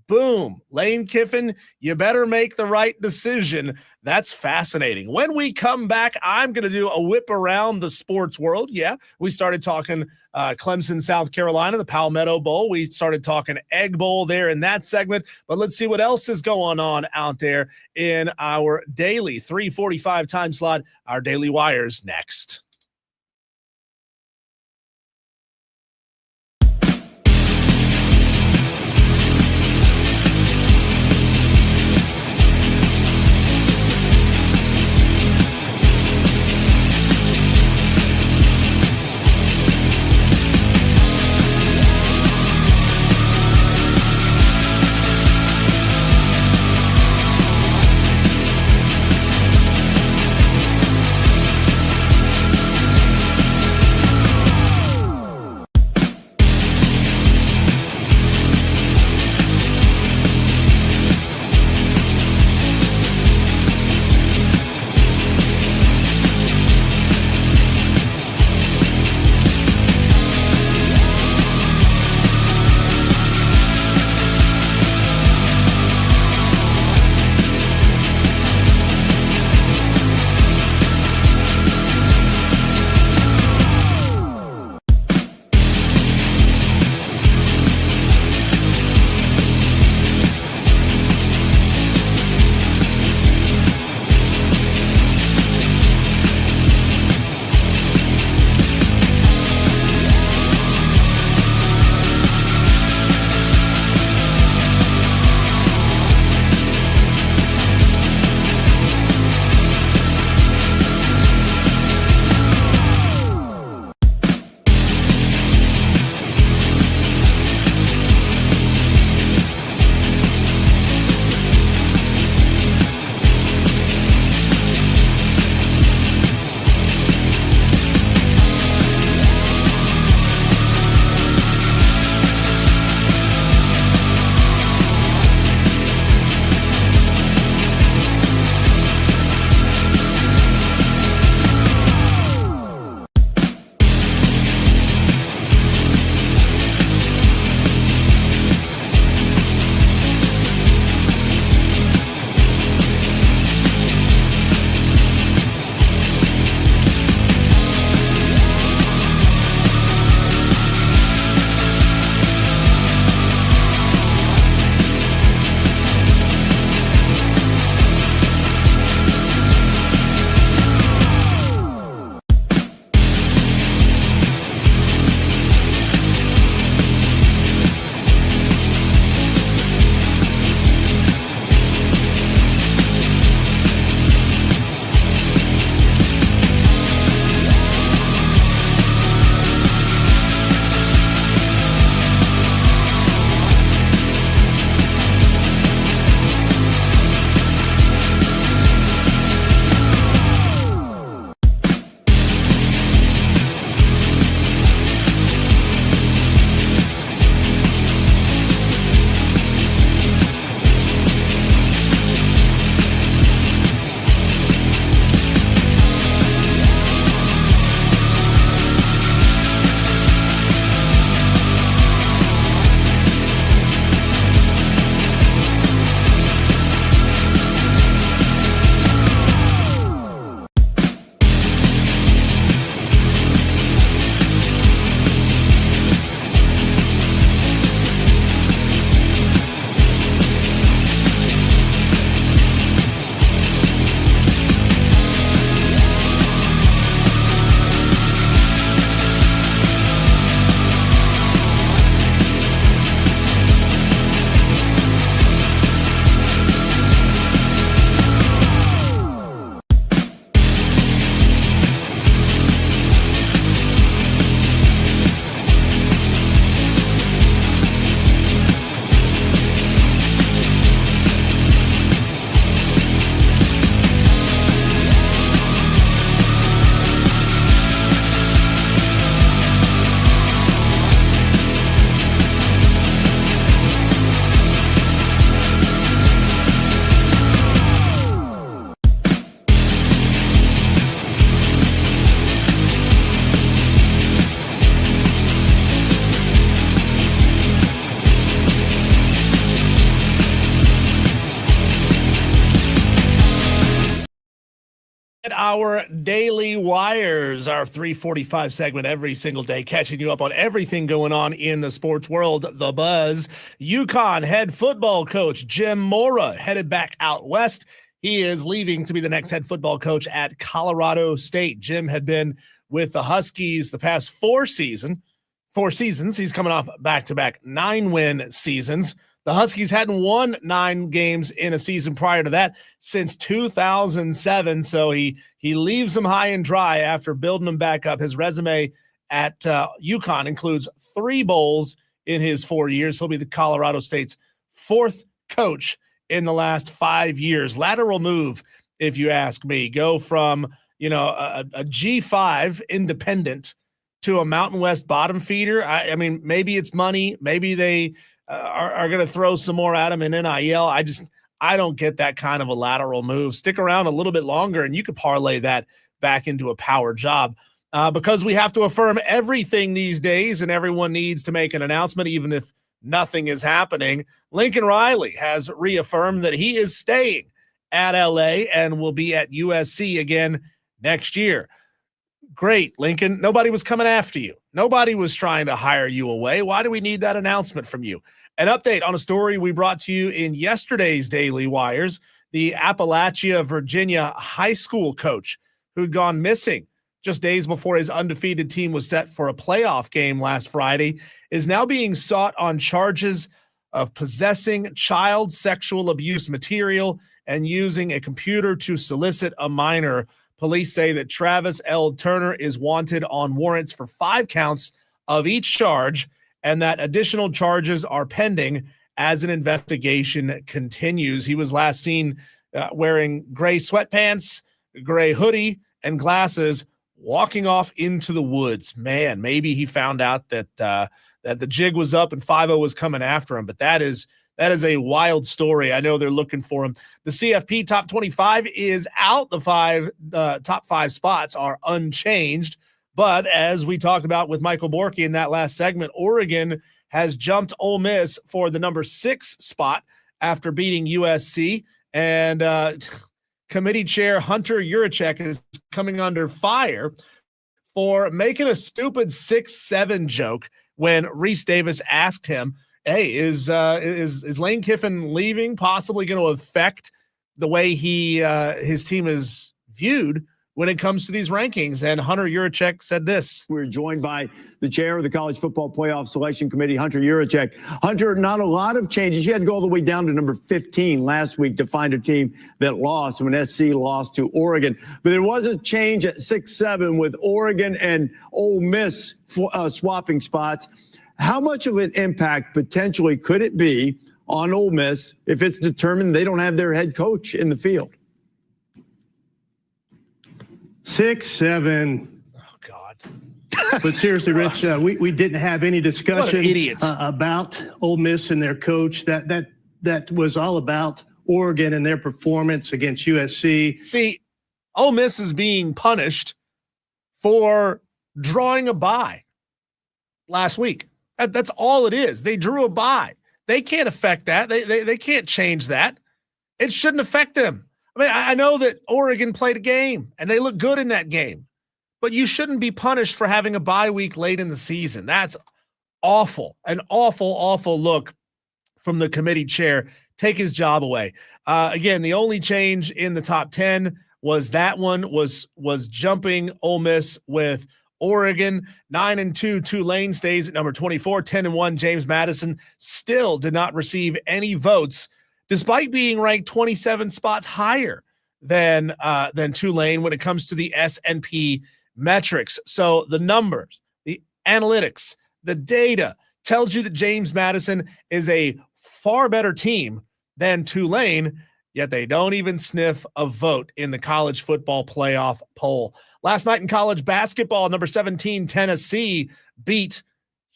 Boom. Lane Kiffin, you better make the right decision. That's fascinating. When we come back, I'm going to do a whip around the sports world. Yeah, we started talking Clemson, South Carolina, the Palmetto Bowl. We started talking Egg Bowl there in that segment. But let's see what else is going on out there in our daily 3:45 time slot. Our Daily Wires next. our Daily Wires, our 3:45 segment every single day, catching you up on everything going on in the sports world. The Buzz. UConn head football coach Jim Mora headed back out west. He is leaving to be the next head football coach at Colorado State. Jim had been with the Huskies the past four seasons. He's coming off back-to-back 9-win seasons. The Huskies hadn't won 9 games in a season prior to that since 2007, so he leaves them high and dry after building them back up. His resume at UConn includes 3 bowls in his 4 years. He'll be the Colorado State's 4th coach in the last 5 years. Lateral move, if you ask me. Go from a G5 independent to a Mountain West bottom feeder. I mean, maybe it's money. Maybe they are going to throw some more at him in NIL. I don't get that kind of a lateral move. Stick around a little bit longer, and you could parlay that back into a power job. Because we have to affirm everything these days, and everyone needs to make an announcement, even if nothing is happening. Lincoln Riley has reaffirmed that he is staying at LA and will be at USC again next year. Great, Lincoln. Nobody was coming after you. Nobody was trying to hire you away. Why do we need that announcement from you? An update on a story we brought to you in yesterday's Daily Wires. The Appalachia, Virginia high school coach who'd gone missing just days before his undefeated team was set for a playoff game last Friday is now being sought on charges of possessing child sexual abuse material and using a computer to solicit a minor. Police say that Travis L. Turner is wanted on warrants for 5 counts of each charge, and that additional charges are pending as an investigation continues. He was last seen wearing gray sweatpants, gray hoodie, and glasses, walking off into the woods. Man, maybe he found out that the jig was up and 5-0 was coming after him, but that is a wild story. I know they're looking for him. The CFP top 25 is out. The top 5 spots are unchanged. But as we talked about with Michael Borkey in that last segment, Oregon has jumped Ole Miss for the number 6 spot after beating USC. And committee chair Hunter Yurachek is coming under fire for making a stupid 6-7 joke when Reese Davis asked him, hey, is Lane Kiffin leaving possibly going to affect the way his team is viewed when it comes to these rankings? And Hunter Yurachek said this. We're joined by the chair of the College Football Playoff Selection Committee, Hunter Yurachek. Hunter, not a lot of changes. You had to go all the way down to number 15 last week to find a team that lost when SC lost to Oregon. But there was a change at 6-7 with Oregon and Ole Miss swapping spots. How much of an impact potentially could it be on Ole Miss if it's determined they don't have their head coach in the field? 6-7. Oh, God. But seriously, Rich, we didn't have any discussion idiots. About Ole Miss and their coach. That was all about Oregon and their performance against USC. See, Ole Miss is being punished for drawing a bye last week. That's all it is. They drew a bye. They can't affect that. They can't change that. It shouldn't affect them. I mean, I know that Oregon played a game and they look good in that game, but you shouldn't be punished for having a bye week late in the season. That's awful. An awful, awful look from the committee chair. Take his job away. Again, the only change in the top 10 was that one was jumping Ole Miss with Oregon. 9-2, Tulane stays at number 24. 10-1, James Madison still did not receive any votes, despite being ranked 27 spots higher than Tulane when it comes to the S&P metrics. So the numbers, the analytics, the data tells you that James Madison is a far better team than Tulane, yet they don't even sniff a vote in the college football playoff poll. Last night in college basketball, number 17 Tennessee beat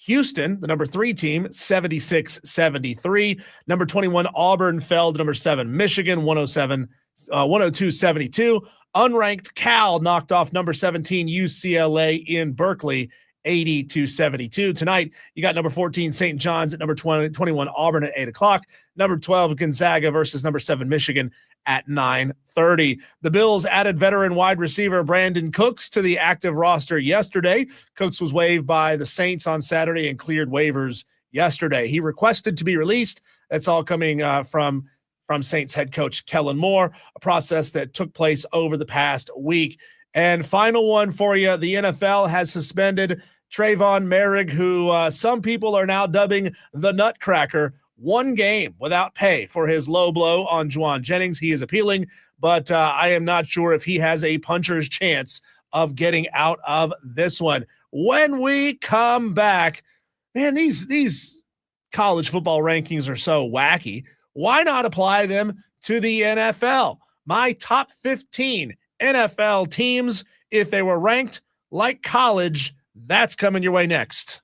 Houston, the number 3 team, 76-73. Number 21 Auburn fell to number 7 Michigan, 102-72. Unranked Cal knocked off number 17 UCLA in Berkeley, 80-72. Tonight, you got number 14 St. John's at number 21 Auburn at 8 o'clock. Number 12 Gonzaga versus number 7 Michigan at 9:30. The Bills added veteran wide receiver Brandon Cooks to the active roster yesterday. Cooks was waived by the Saints on Saturday and cleared waivers yesterday. He requested to be released. That's all coming from Saints head coach Kellen Moore, a process that took place over the past week. And final one for you, the NFL has suspended Trayvon Merrick, who some people are now dubbing the Nutcracker, 1 game without pay for his low blow on Juwan Jennings. He is appealing, but I am not sure if he has a puncher's chance of getting out of this one. When we come back, man, these college football rankings are so wacky. Why not apply them to the NFL? My top 15 NFL teams, if they were ranked like college, that's coming your way next.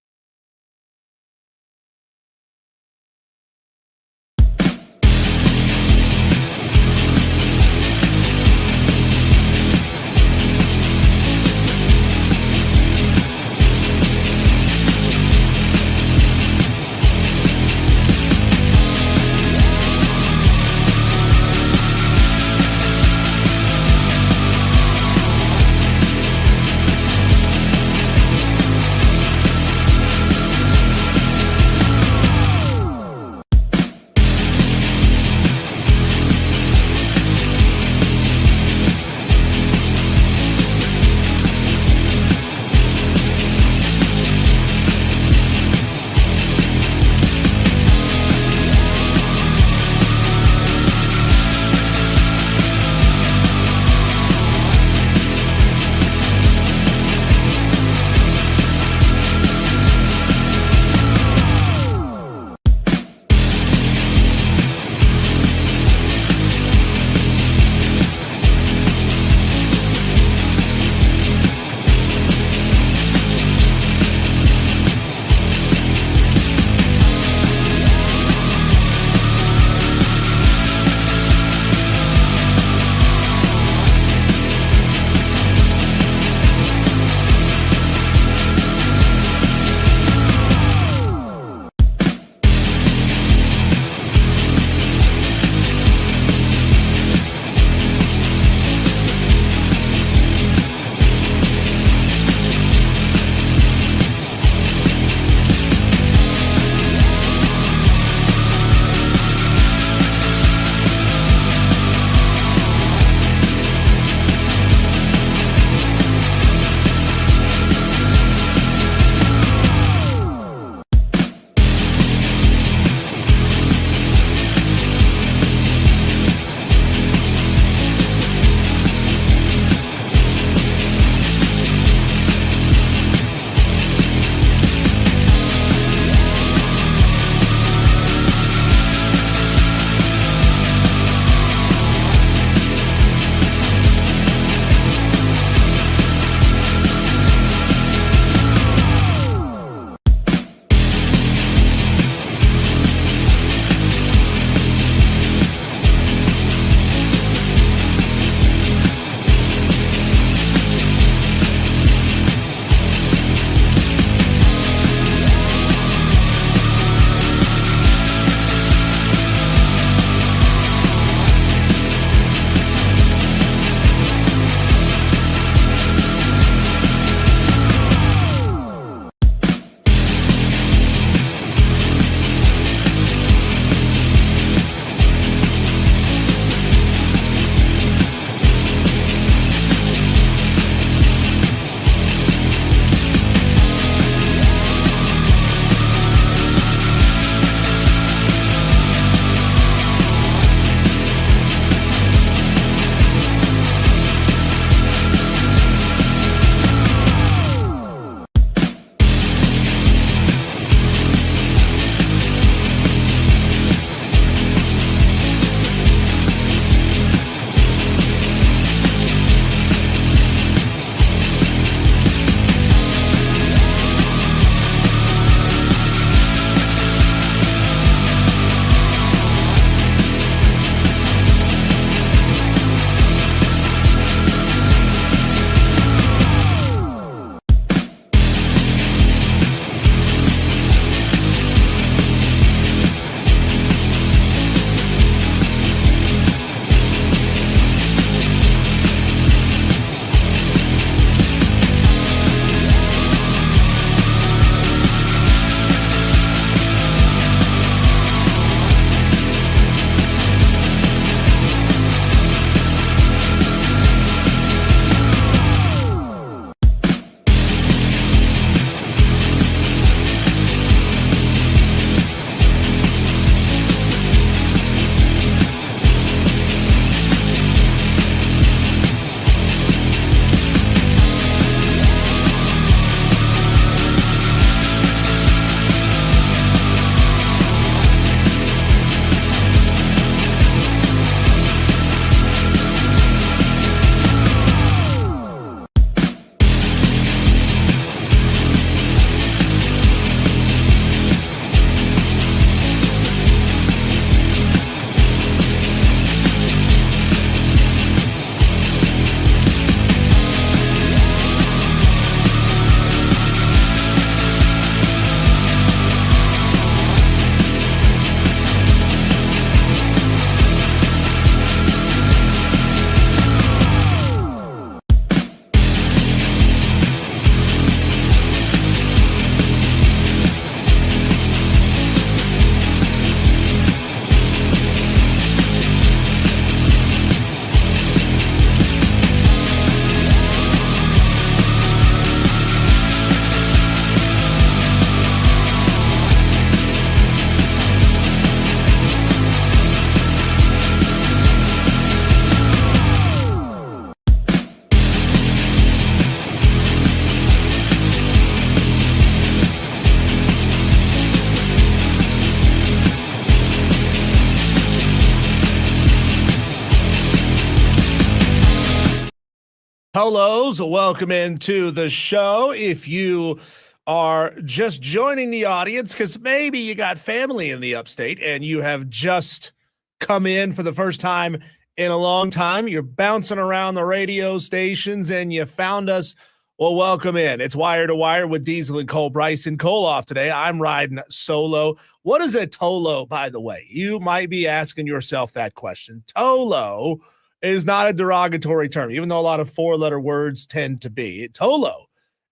Tolos, welcome into the show. If you are just joining the audience, because maybe you got family in the upstate and you have just come in for the first time in a long time, you're bouncing around the radio stations and you found us, well, welcome in. It's Wire to Wire with Diesel and Cole. Bryson Cole off today. I'm riding solo. What is a Tolo, by the way? You might be asking yourself that question. Tolo is not a derogatory term, even though a lot of four-letter words tend to be. Tolo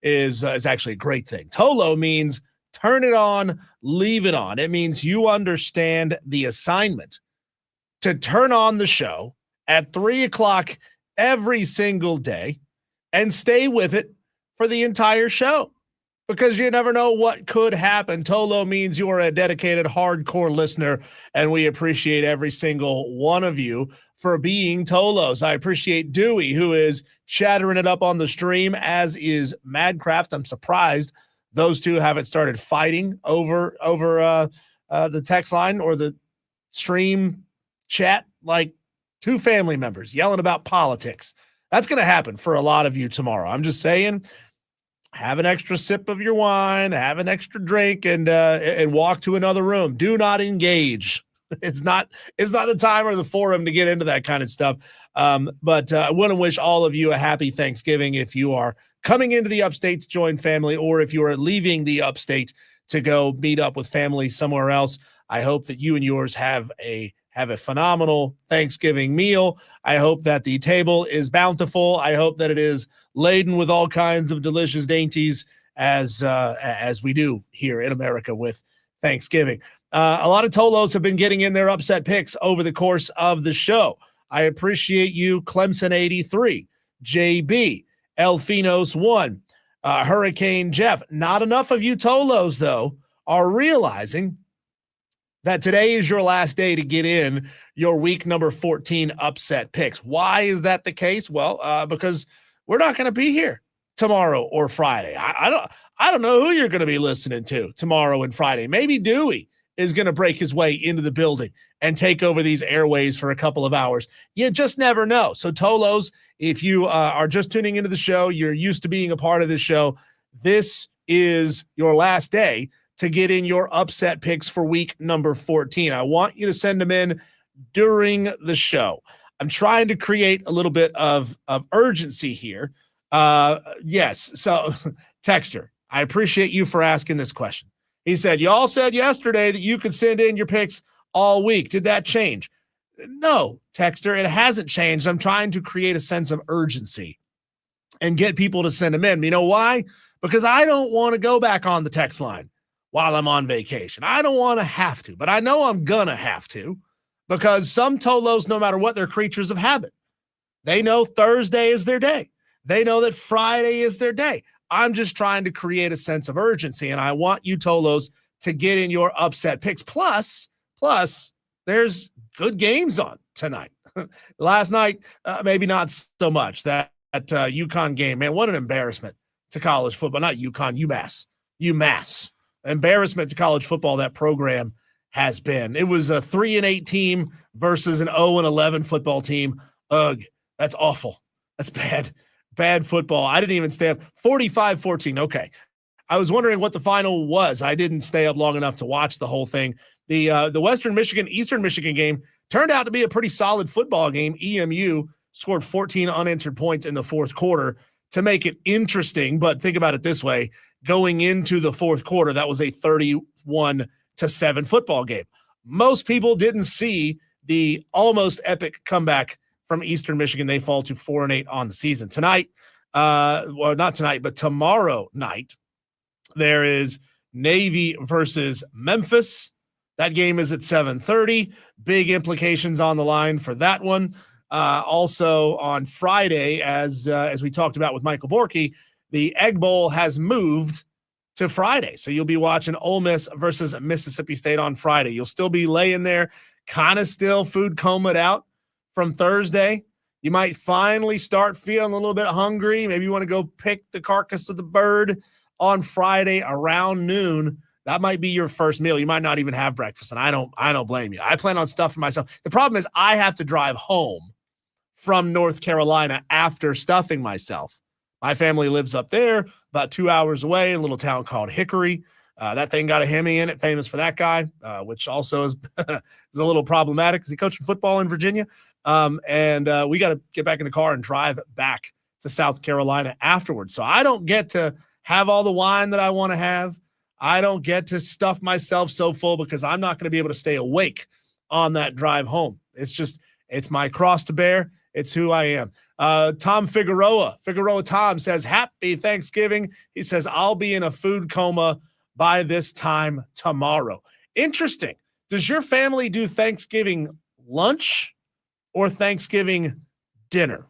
is actually a great thing. Tolo means turn it on, leave it on. It means you understand the assignment to turn on the show at 3 o'clock every single day and stay with it for the entire show, because you never know what could happen. Tolo means you are a dedicated, hardcore listener, and we appreciate every single one of you for being Tolos. I appreciate Dewey, who is chattering it up on the stream, as is Madcraft. I'm surprised those two haven't started fighting over the text line or the stream chat, like two family members yelling about politics. That's going to happen for a lot of you tomorrow. I'm just saying, have an extra sip of your wine, have an extra drink, and walk to another room. Do not engage. It's not the time or the forum to get into that kind of stuff. But I want to wish all of you a happy Thanksgiving if you are coming into the upstate to join family, or if you are leaving the upstate to go meet up with family somewhere else. I hope that you and yours have a phenomenal Thanksgiving meal. I hope that the table is bountiful. I hope that it is laden with all kinds of delicious dainties, as we do here in America with Thanksgiving. A lot of Tolos have been getting in their upset picks over the course of the show. I appreciate you, Clemson 83, JB, Elfinos 1, Hurricane Jeff. Not enough of you Tolos, though, are realizing that today is your last day to get in your week number 14 upset picks. Why is that the case? Well, because we're not going to be here tomorrow or Friday. I don't know who you're going to be listening to tomorrow and Friday. Maybe Dewey is going to break his way into the building and take over these airwaves for a couple of hours. You just never know. So Tolos, if you are just tuning into the show, you're used to being a part of this show, this is your last day to get in your upset picks for week number 14. I want you to send them in during the show. I'm trying to create a little bit of urgency here. Yes. So Texter, I appreciate you for asking this question. He said, y'all said yesterday that you could send in your picks all week. Did that change? No, Texter, it hasn't changed. I'm trying to create a sense of urgency and get people to send them in. You know why? Because I don't want to go back on the text line while I'm on vacation. I don't want to have to, but I know I'm going to have to, because some Tolos, no matter what, they're creatures of habit. They know Thursday is their day. They know that Friday is their day. I'm just trying to create a sense of urgency, and I want you Tolos to get in your upset picks. Plus, there's good games on tonight. Last night, maybe not so much. That UConn game, man, what an embarrassment to college football. Not UConn, UMass. Embarrassment to college football that program has been. It was a 3-8 team versus an 0-11 football team. Ugh, that's awful. That's bad football. I didn't even stay up. 45-14. Okay. I was wondering what the final was. I didn't stay up long enough to watch the whole thing. The Western Michigan, Eastern Michigan game turned out to be a pretty solid football game. EMU scored 14 unanswered points in the fourth quarter to make it interesting. But think about it this way. Going into the fourth quarter, that was a 31-7 football game. Most people didn't see the almost epic comeback from Eastern Michigan. They fall to 4-8 on the season. Tonight, well, not tonight, but tomorrow night, there is Navy versus Memphis. That game is at 7:30. Big implications on the line for that one. Also on Friday, as we talked about with Michael Borkey, the Egg Bowl has moved to Friday. So you'll be watching Ole Miss versus Mississippi State on Friday. You'll still be laying there, kind of still food comaed out from Thursday. You might finally start feeling a little bit hungry. Maybe you want to go pick the carcass of the bird on Friday around noon. That might be your first meal. You might not even have breakfast, and I don't blame you. I plan on stuffing myself. The problem is I have to drive home from North Carolina after stuffing myself. My family lives up there, about 2 hours away, in a little town called Hickory. That thing got a Hemi in it, famous for that guy, which also is is a little problematic because he coached football in Virginia. We got to get back in the car and drive back to South Carolina afterwards. So I don't get to have all the wine that I want to have. I don't get to stuff myself so full because I'm not going to be able to stay awake on that drive home. It's my cross to bear. It's who I am. Tom Figueroa Tom says, happy Thanksgiving. He says, I'll be in a food coma by this time tomorrow. Interesting. Does your family do Thanksgiving lunch or Thanksgiving dinner?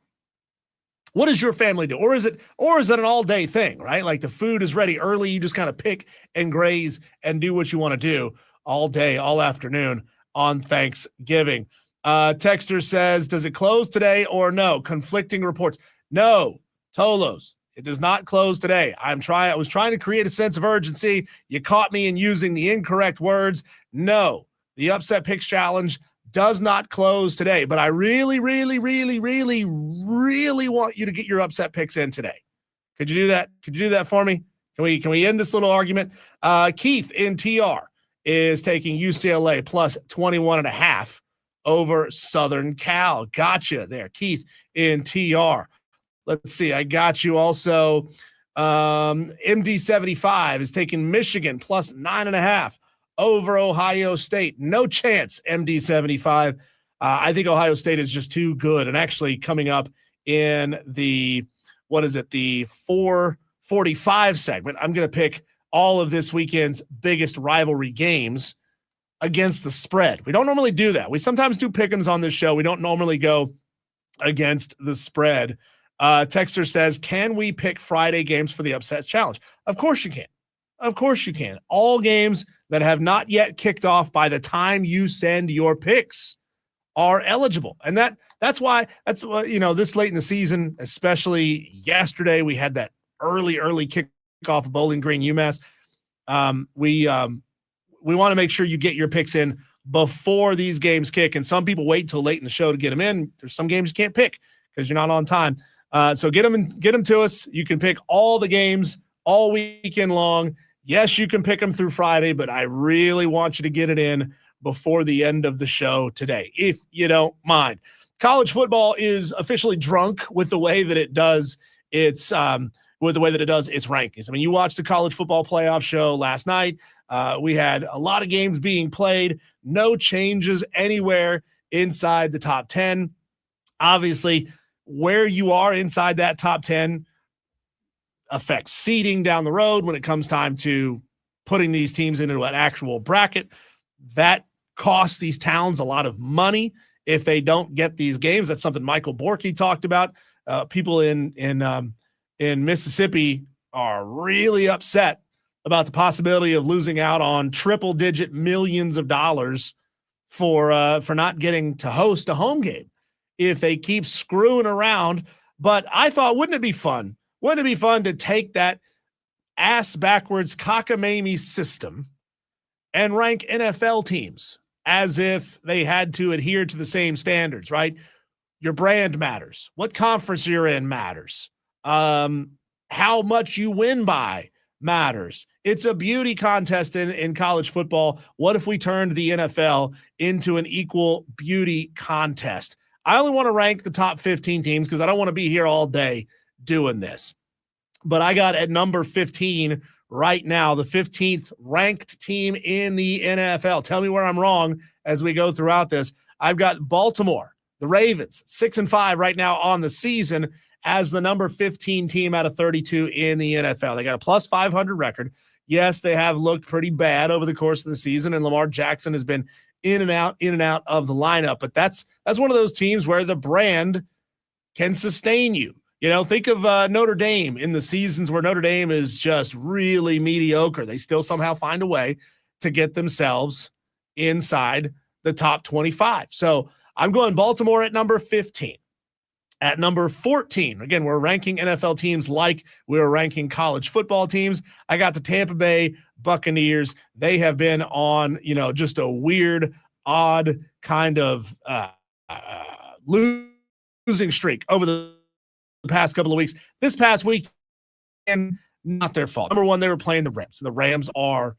What does your family do? Or is it an all-day thing, right? Like the food is ready early. You just kind of pick and graze and do what you want to do all day, all afternoon on Thanksgiving. Texter says, does it close today or no? Conflicting reports. No, Tolos, it does not close today. I was trying to create a sense of urgency. You caught me in using the incorrect words. No, the Upset Picks Challenge does not close today, but I really, really, really, really, really want you to get your upset picks in today. Could you do that? Could you do that for me? Can we end this little argument? Keith in TR is taking UCLA plus 21.5 over Southern Cal. Gotcha there, Keith in TR. Let's see. I got you also. MD75 is taking Michigan plus 9.5 over Ohio State. No chance, MD75. I think Ohio State is just too good. And actually coming up in the 4:45 segment, I'm going to pick all of this weekend's biggest rivalry games against the spread. We don't normally do that. We sometimes do pick'ems on this show. We don't normally go against the spread. Texter says, can we pick Friday games for the Upsets Challenge? Of course you can. Of course you can. All games that have not yet kicked off by the time you send your picks are eligible. And that's why this late in the season, especially yesterday, we had that early kickoff of Bowling Green UMass. We want to make sure you get your picks in before these games kick. And some people wait till late in the show to get them in. There's some games you can't pick because you're not on time. So get them to us. You can pick all the games all weekend long. Yes, you can pick them through Friday, but I really want you to get it in before the end of the show today, if you don't mind. College football is officially drunk with the way that it does its rankings. I mean, you watched the college football playoff show last night. We had a lot of games being played, no changes anywhere inside the top 10. Obviously, where you are inside that top 10 affects seeding down the road when it comes time to putting these teams into an actual bracket. That costs these towns a lot of money if they don't get these games. That's something Michael Borkey talked about. People in Mississippi are really upset about the possibility of losing out on triple-digit millions of dollars for not getting to host a home game if they keep screwing around. But I thought, wouldn't it be fun? Wouldn't it be fun to take that ass-backwards cockamamie system and rank NFL teams as if they had to adhere to the same standards, right? Your brand matters. What conference you're in matters. How much you win by matters. It's a beauty contest in college football. What if we turned the NFL into an equal beauty contest? I only want to rank the top 15 teams because I don't want to be here all day doing this. But I got at number 15 right now, the 15th ranked team in the NFL. Tell me where I'm wrong as we go throughout this. I've got Baltimore, the Ravens, 6-5 right now on the season as the number 15 team out of 32 in the NFL. They got a plus 500 record. Yes, they have looked pretty bad over the course of the season, and Lamar Jackson has been in and out of the lineup. But that's one of those teams where the brand can sustain you. You know, think of Notre Dame in the seasons where Notre Dame is just really mediocre. They still somehow find a way to get themselves inside the top 25. So I'm going Baltimore at number 15. At number 14, again, we're ranking NFL teams like we were ranking college football teams. I got the Tampa Bay Buccaneers. They have been on, just a weird, odd kind of losing losing streak over the past couple of weeks. This past week, and not their fault. Number one, they were playing the Rams, and the Rams are,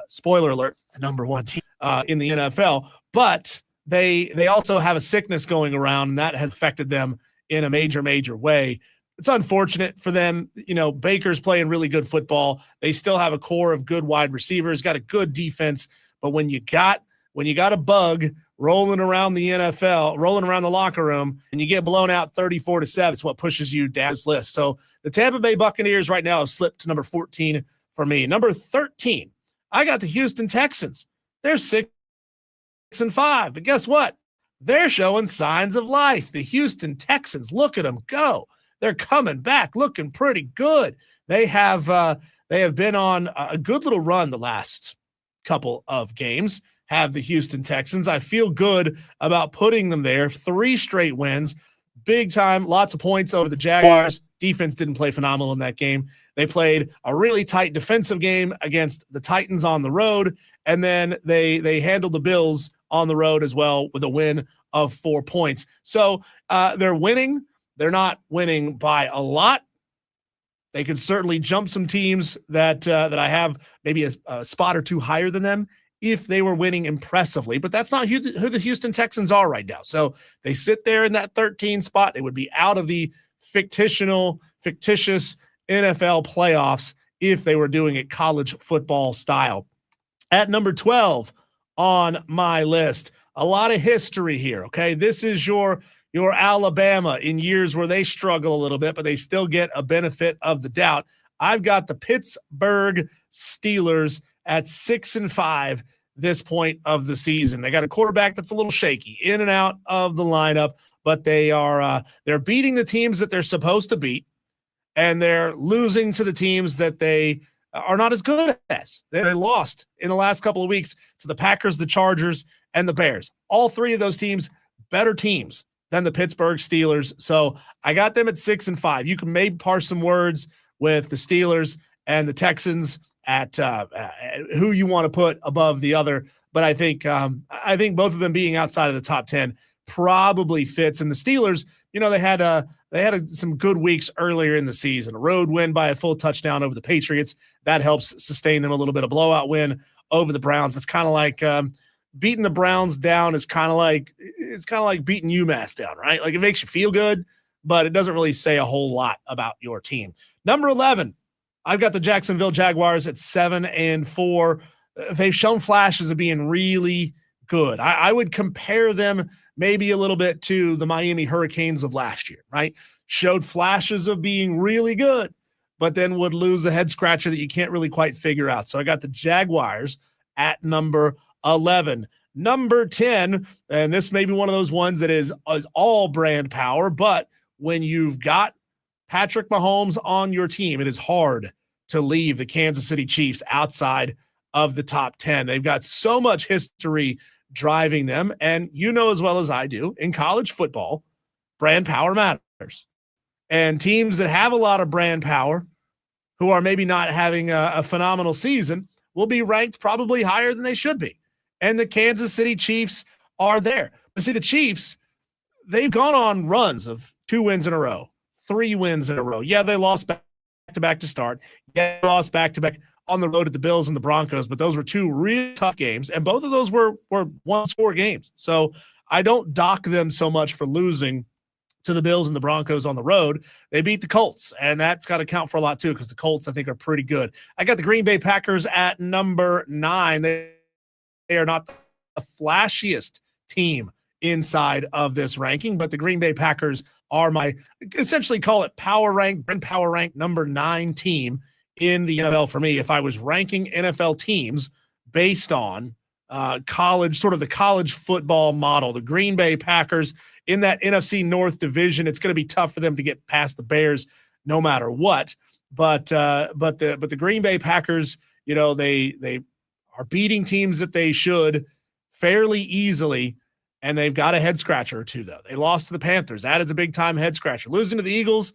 spoiler alert, the number one team in the NFL. But they also have a sickness going around, and that has affected them in a major, major way. It's unfortunate for them. You know, Baker's playing really good football. They still have a core of good wide receivers, got a good defense. But when you got a bug rolling around the NFL, rolling around the locker room, and you get blown out 34-7, it's what pushes you down this list. So the Tampa Bay Buccaneers right now have slipped to number 14 for me. Number 13, I got the Houston Texans. They're 6-5, but guess what? They're showing signs of life. The Houston Texans, look at them go. They're coming back, looking pretty good. They have been on a good little run the last couple of games. Have the Houston Texans. I feel good about putting them there. 3 straight wins, big time, lots of points over the Jaguars. Defense didn't play phenomenal in that game. They played a really tight defensive game against the Titans on the road, and then they handled the Bills on the road as well with a win of 4 points. So they're winning. They're not winning by a lot. They could certainly jump some teams that I have maybe a spot or two higher than them if they were winning impressively, but that's not who the Houston Texans are right now. So they sit there in that 13 spot. They would be out of the fictitious NFL playoffs if they were doing it college football style. At number 12 on my list, a lot of history here, okay? This is your Alabama in years where they struggle a little bit, but they still get a benefit of the doubt. I've got the Pittsburgh Steelers at 6-5 this point of the season. They got a quarterback that's a little shaky, in and out of the lineup, but they're beating the teams that they're supposed to beat, and they're losing to the teams that they are not as good as. They lost in the last couple of weeks to the Packers, the Chargers, and the Bears. All 3 of those teams, better teams than the Pittsburgh Steelers. So I got them at 6-5. You can maybe parse some words with the Steelers and the Texans at who you want to put above the other. But I think both of them being outside of the top 10 probably fits. And the Steelers, you know, they had some good weeks earlier in the season. A road win by a full touchdown over the Patriots. That helps sustain them a little bit. A blowout win over the Browns. It's kind of like beating the Browns down is kind of like beating UMass down, right? Like it makes you feel good, but it doesn't really say a whole lot about your team. Number 11, I've got the Jacksonville Jaguars at 7-4. They've shown flashes of being really good. I would compare them maybe a little bit to the Miami Hurricanes of last year, right? Showed flashes of being really good, but then would lose a head scratcher that you can't really quite figure out. So I got the Jaguars at number 11. Number 10, and this may be one of those ones that is all brand power, but when you've got Patrick Mahomes on your team, it is hard to leave the Kansas City Chiefs outside of the top 10. They've got so much history driving them, and you know as well as I do, in college football, brand power matters. And teams that have a lot of brand power, who are maybe not having a phenomenal season, will be ranked probably higher than they should be. And the Kansas City Chiefs are there. But see, the Chiefs, they've gone on runs of 2 wins in a row, 3 wins in a row. Yeah, they lost back-to-back to start. Yeah, they lost back-to-back on the road at the Bills and the Broncos, but those were 2 really tough games, and both of those were one-score games. So I don't dock them so much for losing to the Bills and the Broncos on the road. They beat the Colts, and that's got to count for a lot too, because the Colts, I think, are pretty good. I got the Green Bay Packers at number 9. They are not the flashiest team inside of this ranking, but the Green Bay Packers are my, essentially call it power rank number 9 team in the NFL for me. If I was ranking NFL teams based on college, sort of the college football model, the Green Bay Packers in that NFC North division, it's going to be tough for them to get past the Bears no matter what. But the Green Bay Packers, you know, they are beating teams that they should fairly easily, and they've got a head scratcher or two, though. They lost to the Panthers. That is a big-time head scratcher. Losing to the Eagles,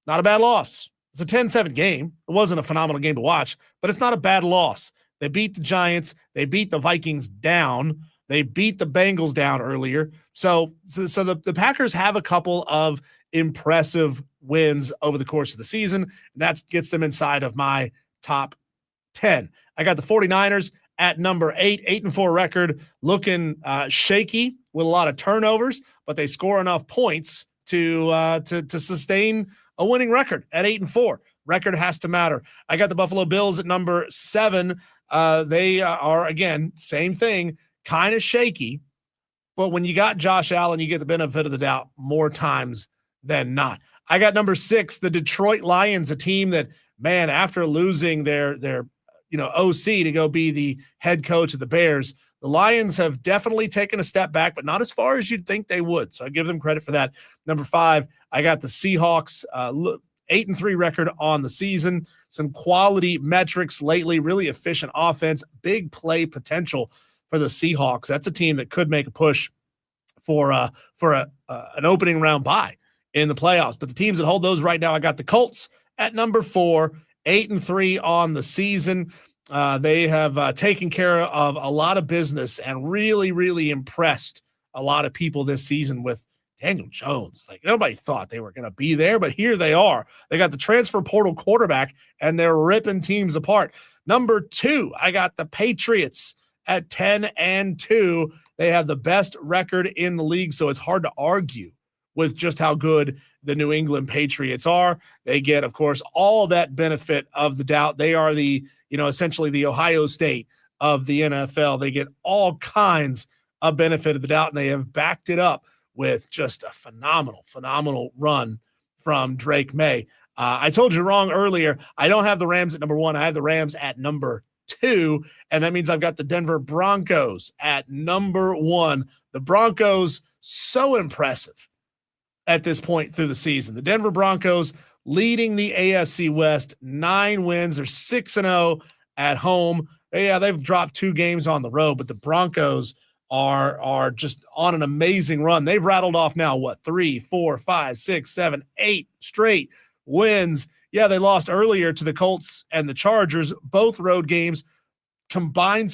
not a bad loss. It's a 10-7 game. It wasn't a phenomenal game to watch, but it's not a bad loss. They beat the Giants. They beat the Vikings down. They beat the Bengals down earlier. So the Packers have a couple of impressive wins over the course of the season. And that gets them inside of my top 10. I got the 49ers at number 8, 8-4 record, looking shaky with a lot of turnovers, but they score enough points to sustain a winning record at 8-4. Record has to matter. I got the Buffalo Bills at number 7. They are, again, same thing, kind of shaky, but when you got Josh Allen, you get the benefit of the doubt more times than not. I got number 6, the Detroit Lions, a team that, man, after losing their OC to go be the head coach of the Bears, the Lions have definitely taken a step back, but not as far as you'd think they would. So I give them credit for that. Number 5, I got the Seahawks, 8-3 record on the season. Some quality metrics lately, really efficient offense, big play potential for the Seahawks. That's a team that could make a push for an opening round bye in the playoffs. But the teams that hold those right now, I got the Colts at number 4, 8-3 on the season. They have taken care of a lot of business and really, really impressed a lot of people this season with Daniel Jones. Like, nobody thought they were going to be there, but here they are. They got the transfer portal quarterback, and they're ripping teams apart. Number 2, I got the Patriots at 10-2. They have the best record in the league, so it's hard to argue with just how good the New England Patriots are. They get, of course, all that benefit of the doubt. They are essentially the Ohio State of the NFL. They get all kinds of benefit of the doubt, and they have backed it up with just a phenomenal run from Drake May. I told you wrong earlier. I don't have the Rams at number 1. I have the Rams at number 2, and that means I've got the Denver Broncos at number 1. The Broncos, so impressive at this point through the season. The Denver Broncos leading the AFC West, 9 wins. They're 6-0 at home. Yeah, they've dropped 2 games on the road, but the Broncos are just on an amazing run. They've rattled off now, 3, 4, 5, 6, 7, 8 straight wins. Yeah, they lost earlier to the Colts and the Chargers, both road games, combined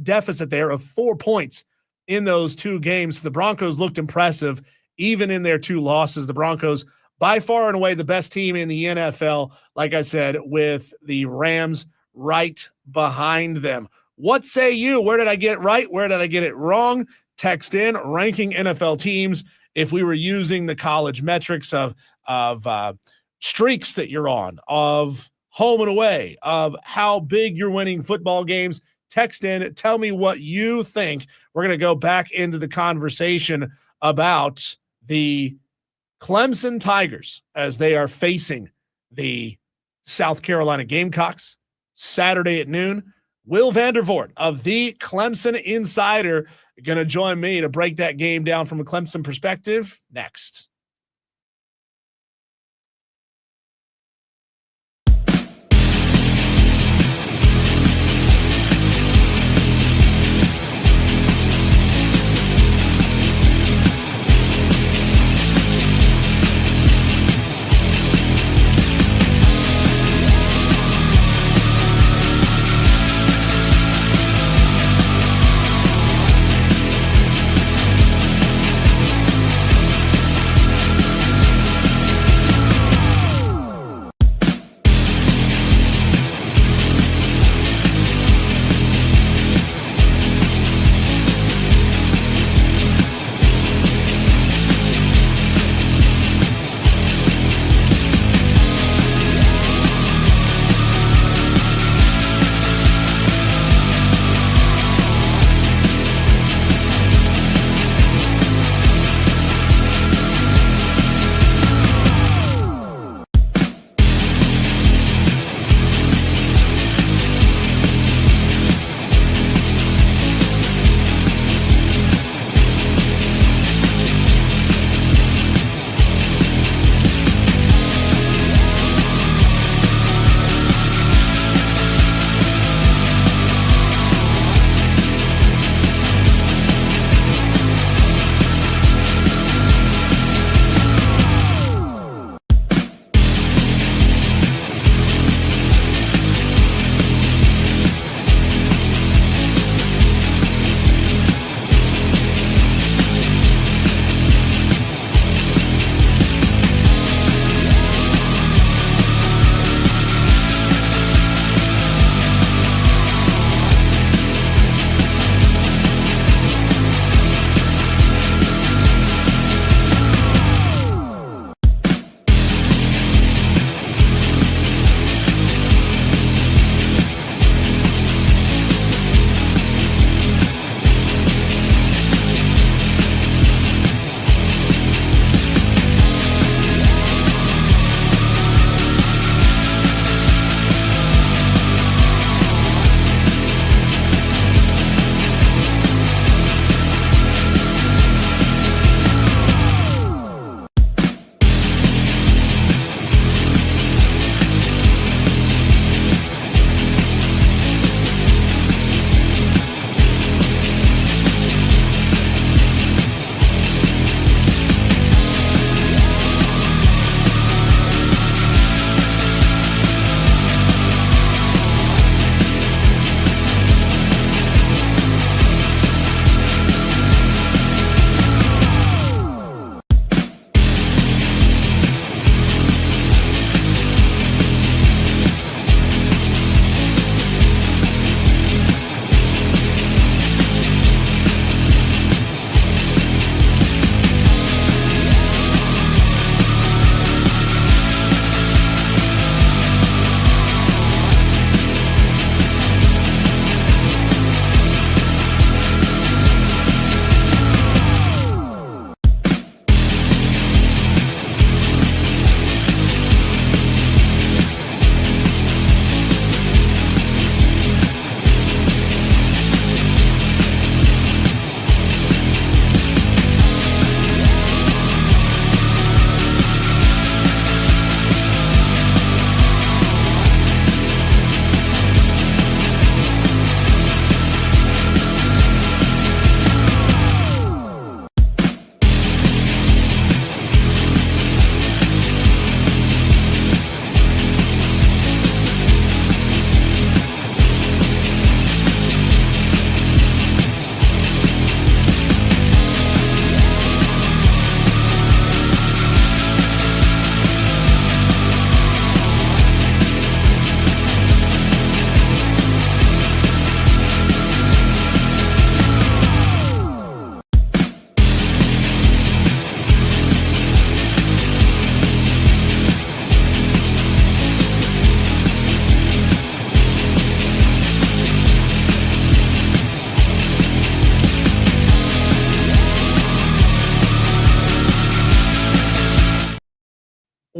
deficit there of 4 points in those 2 games. The Broncos looked impressive even in their 2 losses. The Broncos, by far and away, the best team in the NFL, like I said, with the Rams right behind them. What say you? Where did I get it right? Where did I get it wrong? Text in ranking NFL teams. If we were using the college metrics of streaks that you're on, of home and away, of how big you're winning football games, text in. Tell me what you think. We're going to go back into the conversation about the Clemson Tigers as they are facing the South Carolina Gamecocks Saturday at noon. Will Vandervort of the Clemson Insider going to join me to break that game down from a Clemson perspective next.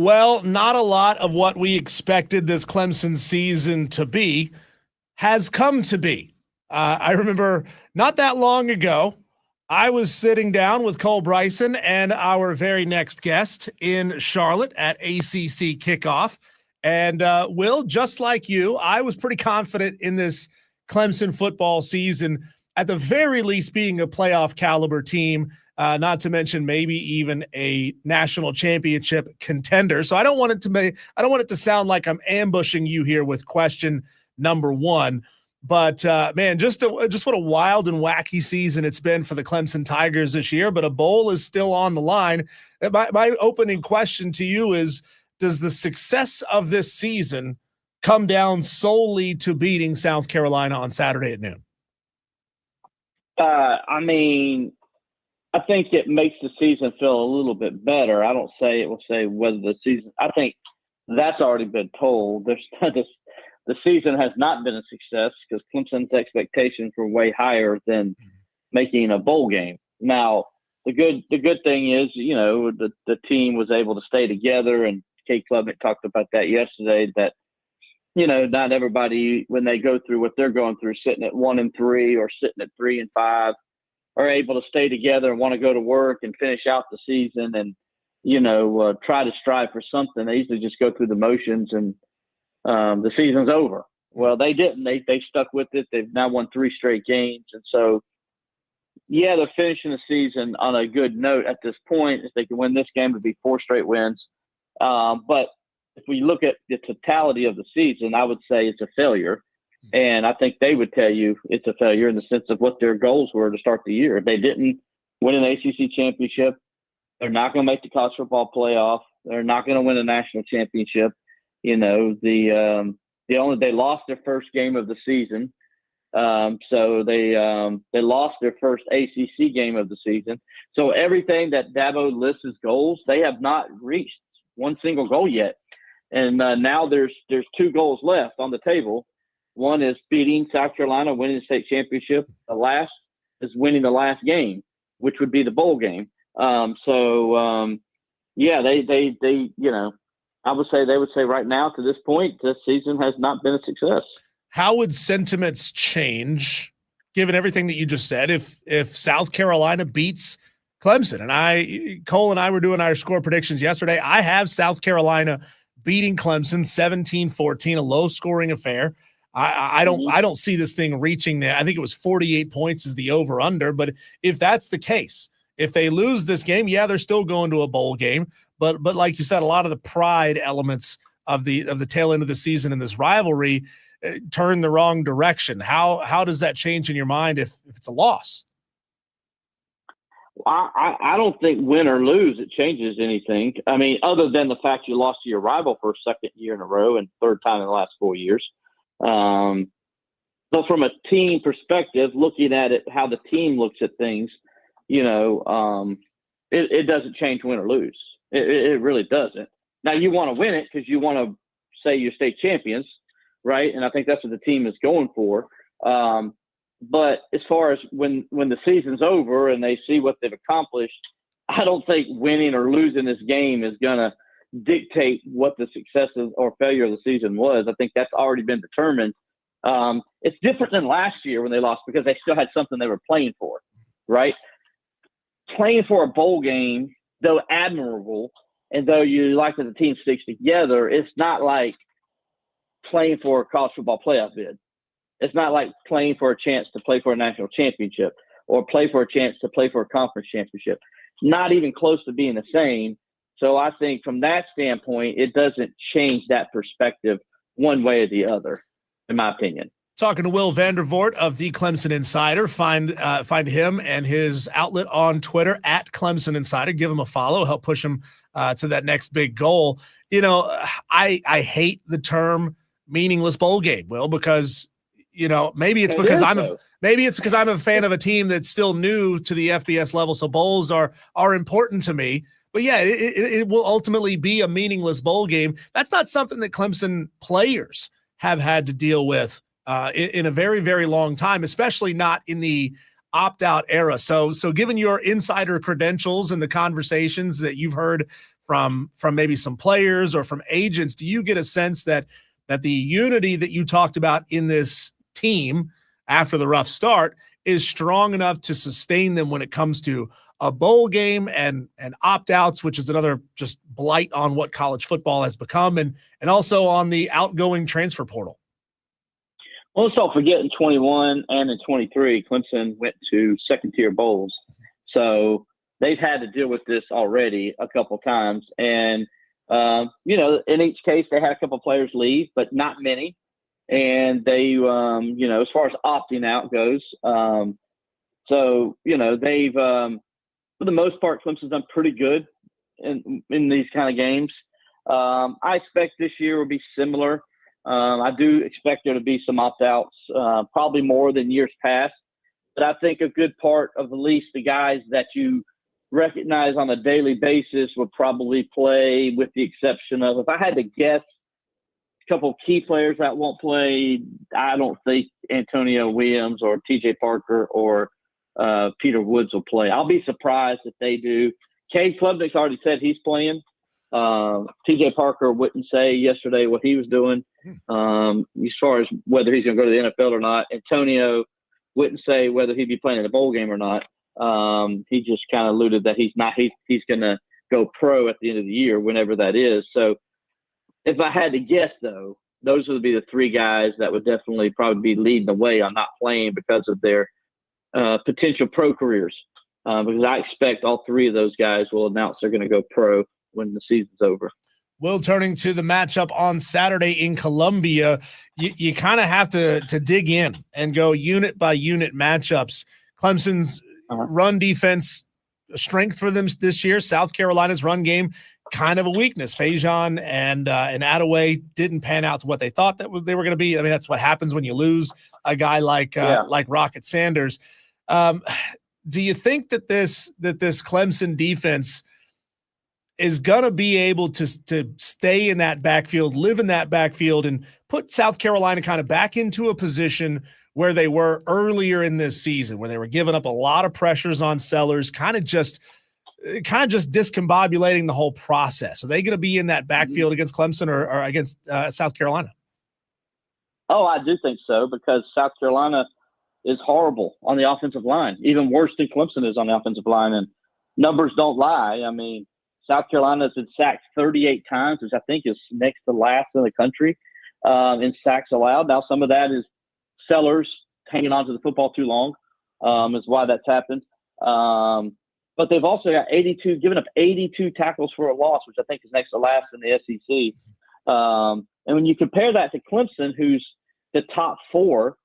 Well, not a lot of what we expected this Clemson season to be has come to be. I remember not that long ago, I was sitting down with Cole Bryson and our very next guest in Charlotte at ACC kickoff. And Will, just like you, I was pretty confident in this Clemson football season, at the very least being a playoff caliber team, not to mention maybe even a national championship contender. So I don't want it to sound like I'm ambushing you here with question number one. But man, just what a wild and wacky season it's been for the Clemson Tigers this year. But a bowl is still on the line. My opening question to you is, does the success of this season come down solely to beating South Carolina on Saturday at noon? I mean, I think it makes the season feel a little bit better. I don't say it will say whether the season – I think that's already been told. The season has not been a success because Clemson's expectations were way higher than making a bowl game. Now, the good thing is, you know, the team was able to stay together, and Kate Klubnik talked about that yesterday, that, you know, not everybody, when they go through what they're going through, sitting at 1-3 or sitting at 3-5, are able to stay together and want to go to work and finish out the season and, you know, try to strive for something. They usually just go through the motions and the season's over. Well, they didn't. They stuck with it. They've now won 3 straight games. And so, yeah, they're finishing the season on a good note at this point. If they can win this game, it would be 4 straight wins. But if we look at the totality of the season, I would say it's a failure. And I think they would tell you it's a failure in the sense of what their goals were to start the year. If they didn't win an ACC championship, they're not going to make the college football playoff. They're not going to win a national championship. You know, they lost their first game of the season. So they lost their first ACC game of the season. So everything that Dabo lists as goals, they have not reached one single goal yet. And now there's 2 goals left on the table. One is beating South Carolina, winning the state championship. The last is winning the last game, which would be the bowl game. Yeah, they you know, I would say they would say right now to this point, this season has not been a success. How would sentiments change, given everything that you just said, if South Carolina beats Clemson? And Cole and I were doing our score predictions yesterday. I have South Carolina beating Clemson 17-14, a low-scoring affair. I don't see this thing reaching there. I think it was 48 points is the over-under. But if that's the case, if they lose this game, yeah, they're still going to a bowl game. But like you said, a lot of the pride elements of the tail end of the season in this rivalry turn the wrong direction. How does that change in your mind if it's a loss? I don't think win or lose it changes anything. I mean, other than the fact you lost to your rival for a second year in a row and third time in the last 4 years. So from a team perspective, looking at it, how the team looks at things, you know, it doesn't change win or lose. It really doesn't. Now you want to win it because you want to say you're state champions, right? And I think that's what the team is going for. But as far as when the season's over and they see what they've accomplished, I don't think winning or losing this game is going to dictate what the success or failure of the season was. I think that's already been determined. It's different than last year when they lost because they still had something they were playing for, right? Playing for a bowl game, though admirable, and though you like that the team sticks together, it's not like playing for a college football playoff bid. It's not like playing for a chance to play for a national championship or play for a chance to play for a conference championship. Not even close to being the same. So I think from that standpoint, it doesn't change that perspective one way or the other, in my opinion. Talking to Will Vandervort of the Clemson Insider. Find him and his outlet on Twitter at Clemson Insider. Give him a follow. Help push him to that next big goal. You know, I hate the term meaningless bowl game, Will, because you know maybe it's because I'm a fan of a team that's still new to the FBS level. So bowls are important to me. But yeah, it will ultimately be a meaningless bowl game. That's not something that Clemson players have had to deal with in a very, very long time, especially not in the opt-out era. So given your insider credentials and the conversations that you've heard from maybe some players or from agents? Do you get a sense that the unity that you talked about in this team after the rough start is strong enough to sustain them when it comes to a bowl game and opt-outs, which is another just blight on what college football has become, and also on the outgoing transfer portal? Well, let's not forget in 21 and in 23, Clemson went to second-tier bowls. So they've had to deal with this already a couple times. And, in each case, they had a couple players leave, but not many. And they, as far as opting out goes, they've for the most part, Clemson's done pretty good in these kind of games. I expect this year will be similar. I do expect there to be some opt-outs, probably more than years past. But I think a good part of at least the guys that you recognize on a daily basis will probably play, with the exception of, if I had to guess, a couple of key players that won't play. I don't think Antonio Williams or TJ Parker or Peter Woods will play. I'll be surprised if they do. Cade Klubnik's already said he's playing. TJ Parker wouldn't say yesterday what he was doing as far as whether he's going to go to the NFL or not. Antonio wouldn't say whether he'd be playing in a bowl game or not. He just kind of alluded that he's not. He's going to go pro at the end of the year, whenever that is. So if I had to guess, though, those would be the three guys that would definitely probably be leading the way on not playing because of their potential pro careers. Because I expect all three of those guys will announce they're going to go pro when the season's over. Will, turning to the matchup on Saturday in Columbia, you kind of have to dig in and go unit by unit matchups. Clemson's run defense, a strength for them this year. South Carolina's run game, kind of a weakness. Fajon and Attaway didn't pan out to what they thought they were going to be. I mean, that's what happens when you lose a guy like Rocket Sanders. Do you think that this Clemson defense is going to be able to stay in that backfield, live in that backfield, and put South Carolina kind of back into a position where they were earlier in this season, where they were giving up a lot of pressures on Sellers, kind of just discombobulating the whole process? Are they going to be in that backfield against Clemson or against South Carolina? Oh, I do think so, because South Carolina is horrible on the offensive line, even worse than Clemson is on the offensive line, and numbers don't lie. I mean, South Carolina has been sacked 38 times, which I think is next to last in the country in sacks allowed. Now, some of that is Sellers hanging on to the football too long is why that's happened. But they've also got given up 82 tackles for a loss, which I think is next to last in the SEC. And when you compare that to Clemson, who's the top four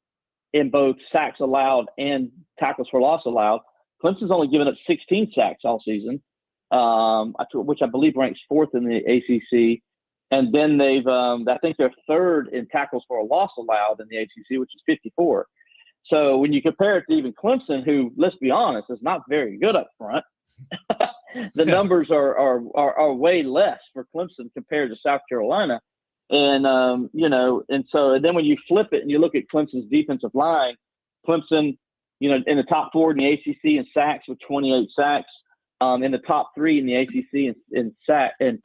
in both sacks allowed and tackles for loss allowed, Clemson's only given up 16 sacks all season, which I believe ranks fourth in the ACC. And then I think they're third in tackles for a loss allowed in the ACC, which is 54. So when you compare it to even Clemson, who, let's be honest, is not very good up front, the numbers are way less for Clemson compared to South Carolina. And, and then when you flip it and you look at Clemson's defensive line, Clemson, in the top four in the ACC in sacks with 28 sacks, in the top three in the ACC in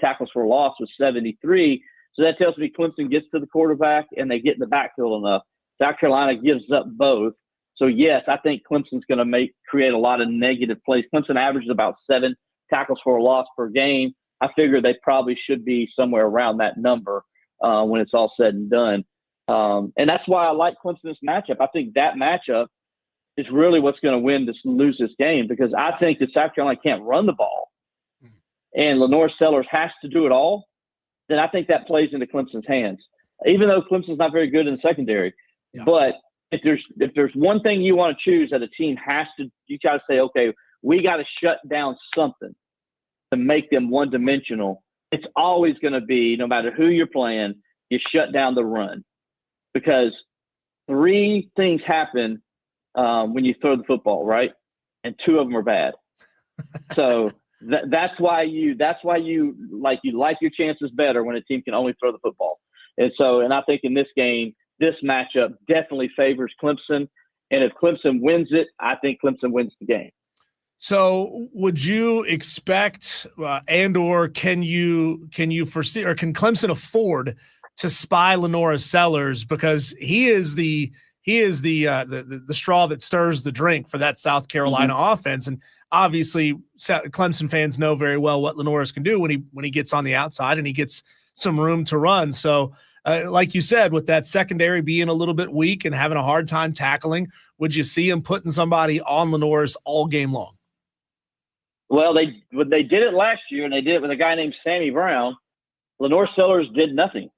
tackles for loss with 73. So that tells me Clemson gets to the quarterback and they get in the backfield enough. South Carolina gives up both. So, yes, I think Clemson's going to create a lot of negative plays. Clemson averages about 7 tackles for a loss per game. I figure they probably should be somewhere around that number when it's all said and done. And that's why I like Clemson's matchup. I think that matchup is really what's going to lose this game, because I think that South Carolina can't run the ball and Lenore Sellers has to do it all. Then I think that plays into Clemson's hands, even though Clemson's not very good in the secondary. Yeah. But if there's one thing you want to choose that a team has to, you got to say, okay, we got to shut down something to make them one-dimensional. It's always going to be, no matter who you're playing, you shut down the run, because 3 things happen when you throw the football, right? And 2 of them are bad. So that's why you like your chances better when a team can only throw the football. And I think in this game, this matchup definitely favors Clemson. And if Clemson wins it, I think Clemson wins the game. So would you expect and/or can you foresee, or can Clemson afford to spy Lenoir Sellers, because he is the straw that stirs the drink for that South Carolina offense? And obviously Clemson fans know very well what Lenoir can do when he gets on the outside and he gets some room to run. So like you said, with that secondary being a little bit weak and having a hard time tackling, would you see him putting somebody on Lenoir's all game long? Well, they did it last year, and they did it with a guy named Sammy Brown. Lenoir Sellers did nothing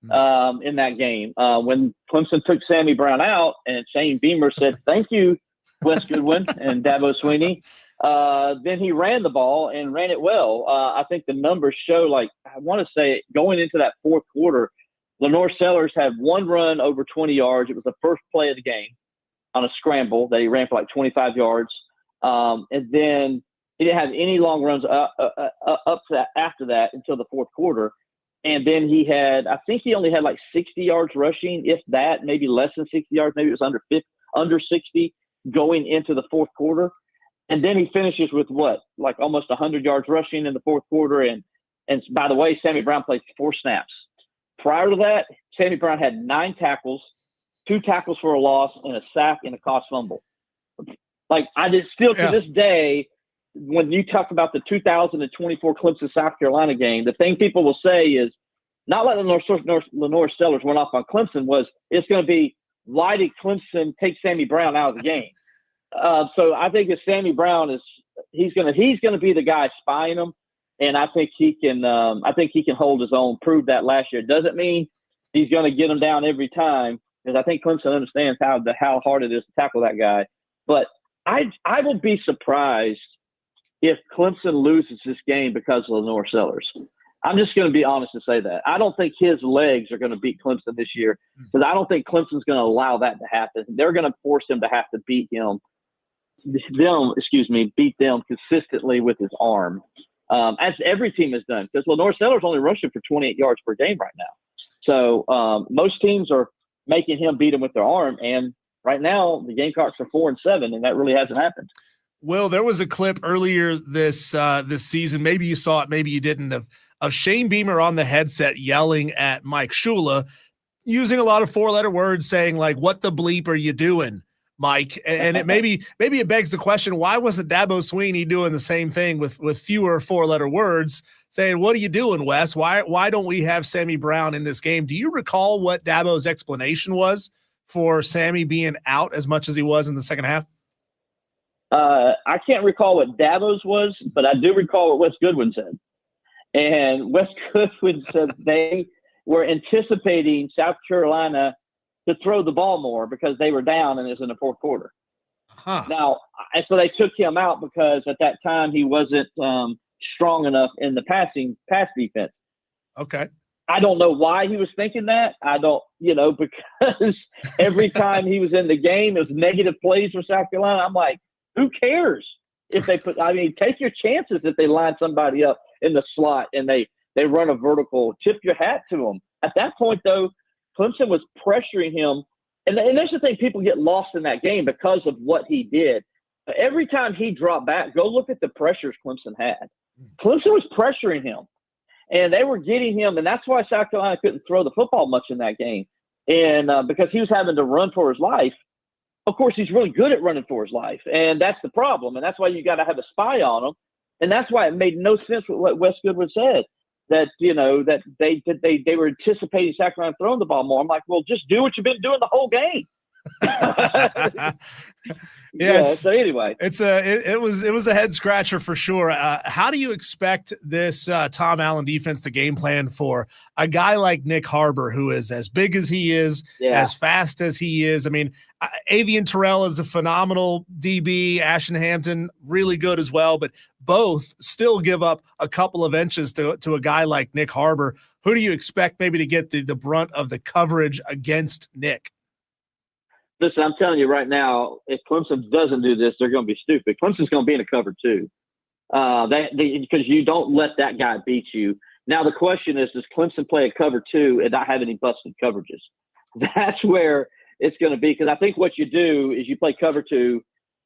in that game. When Clemson took Sammy Brown out, and Shane Beamer said, "Thank you, Wes Goodwin and Dabo Swinney," then he ran the ball and ran it well. I think the numbers show, like, I want to say, going into that fourth quarter, Lenoir Sellers had one run over 20 yards. It was the first play of the game on a scramble that he ran for like 25 yards. And then he didn't have any long runs up to that, after that, until the fourth quarter. And then I think he only had like 60 yards rushing, if that, maybe less than 60 yards. Maybe it was under 60 going into the fourth quarter. And then he finishes with like almost 100 yards rushing in the fourth quarter. And by the way, Sammy Brown played 4 snaps. Prior to that, Sammy Brown had 9 tackles, 2 tackles for a loss, and a sack and a cost fumble. Like, I just still to this day, when you talk about the 2024 Clemson South Carolina game, the thing people will say is not like Lenoir Sellers went off on Clemson, it's going to be, why did Clemson take Sammy Brown out of the game? So I think that Sammy Brown he's going to be the guy spying him, and I think he can hold his own. Proved that last year. Doesn't mean he's going to get him down every time, because I think Clemson understands how hard it is to tackle that guy. But I will be surprised if Clemson loses this game because of Lenoir Sellers. I'm just going to be honest and say that. I don't think his legs are going to beat Clemson this year, because I don't think Clemson's going to allow that to happen. They're going to force him to have to beat them consistently with his arm, as every team has done, because Lenoir Sellers only rushing for 28 yards per game right now. So most teams are making him beat them with their arm, and right now the Gamecocks are 4-7, and that really hasn't happened. Will, there was a clip earlier this season, maybe you saw it, maybe you didn't, of Shane Beamer on the headset yelling at Mike Shula, using a lot of 4-letter words, saying like, "What the bleep are you doing, Mike?" And it maybe it begs the question, why wasn't Dabo Swinney doing the same thing with fewer 4-letter words, saying, "What are you doing, Wes? Why don't we have Sammy Brown in this game?" Do you recall what Dabo's explanation was for Sammy being out as much as he was in the second half? I can't recall what Dabo's was, but I do recall what Wes Goodwin said. And Wes Goodwin said they were anticipating South Carolina to throw the ball more because they were down and it was in the fourth quarter. Now, so they took him out because at that time he wasn't strong enough in the pass defense. Okay. I don't know why he was thinking that. Because every time he was in the game, it was negative plays for South Carolina. I'm like, who cares if they take your chances if they line somebody up in the slot and they run a vertical, tip your hat to them. At that point, though, Clemson was pressuring him. And that's the thing, people get lost in that game because of what he did. Every time he dropped back, go look at the pressures Clemson had. Clemson was pressuring him, and they were getting him, and that's why South Carolina couldn't throw the football much in that game. And because he was having to run for his life. Of course, he's really good at running for his life, and that's the problem. And that's why you got to have a spy on him. And that's why it made no sense with what Wes Goodwin said, that they were anticipating South Carolina throwing the ball more. I'm like, well, just do what you've been doing the whole game. So anyway, it was a head scratcher for sure. How do you expect this Tom Allen defense to game plan for a guy like Nick Harbor, who is as big as he is, as fast as he is? I mean, Avian Terrell is a phenomenal DB. Ashton Hampton, really good as well, but both still give up a couple of inches to a guy like Nick Harbor. Who do you expect maybe to get the brunt of the coverage against Nick? Listen, I'm telling you right now, if Clemson doesn't do this, they're going to be stupid. Clemson's going to be in a cover two, because you don't let that guy beat you. Now the question is, does Clemson play a cover two and not have any busted coverages? That's where it's going to be, because I think what you do is you play cover two,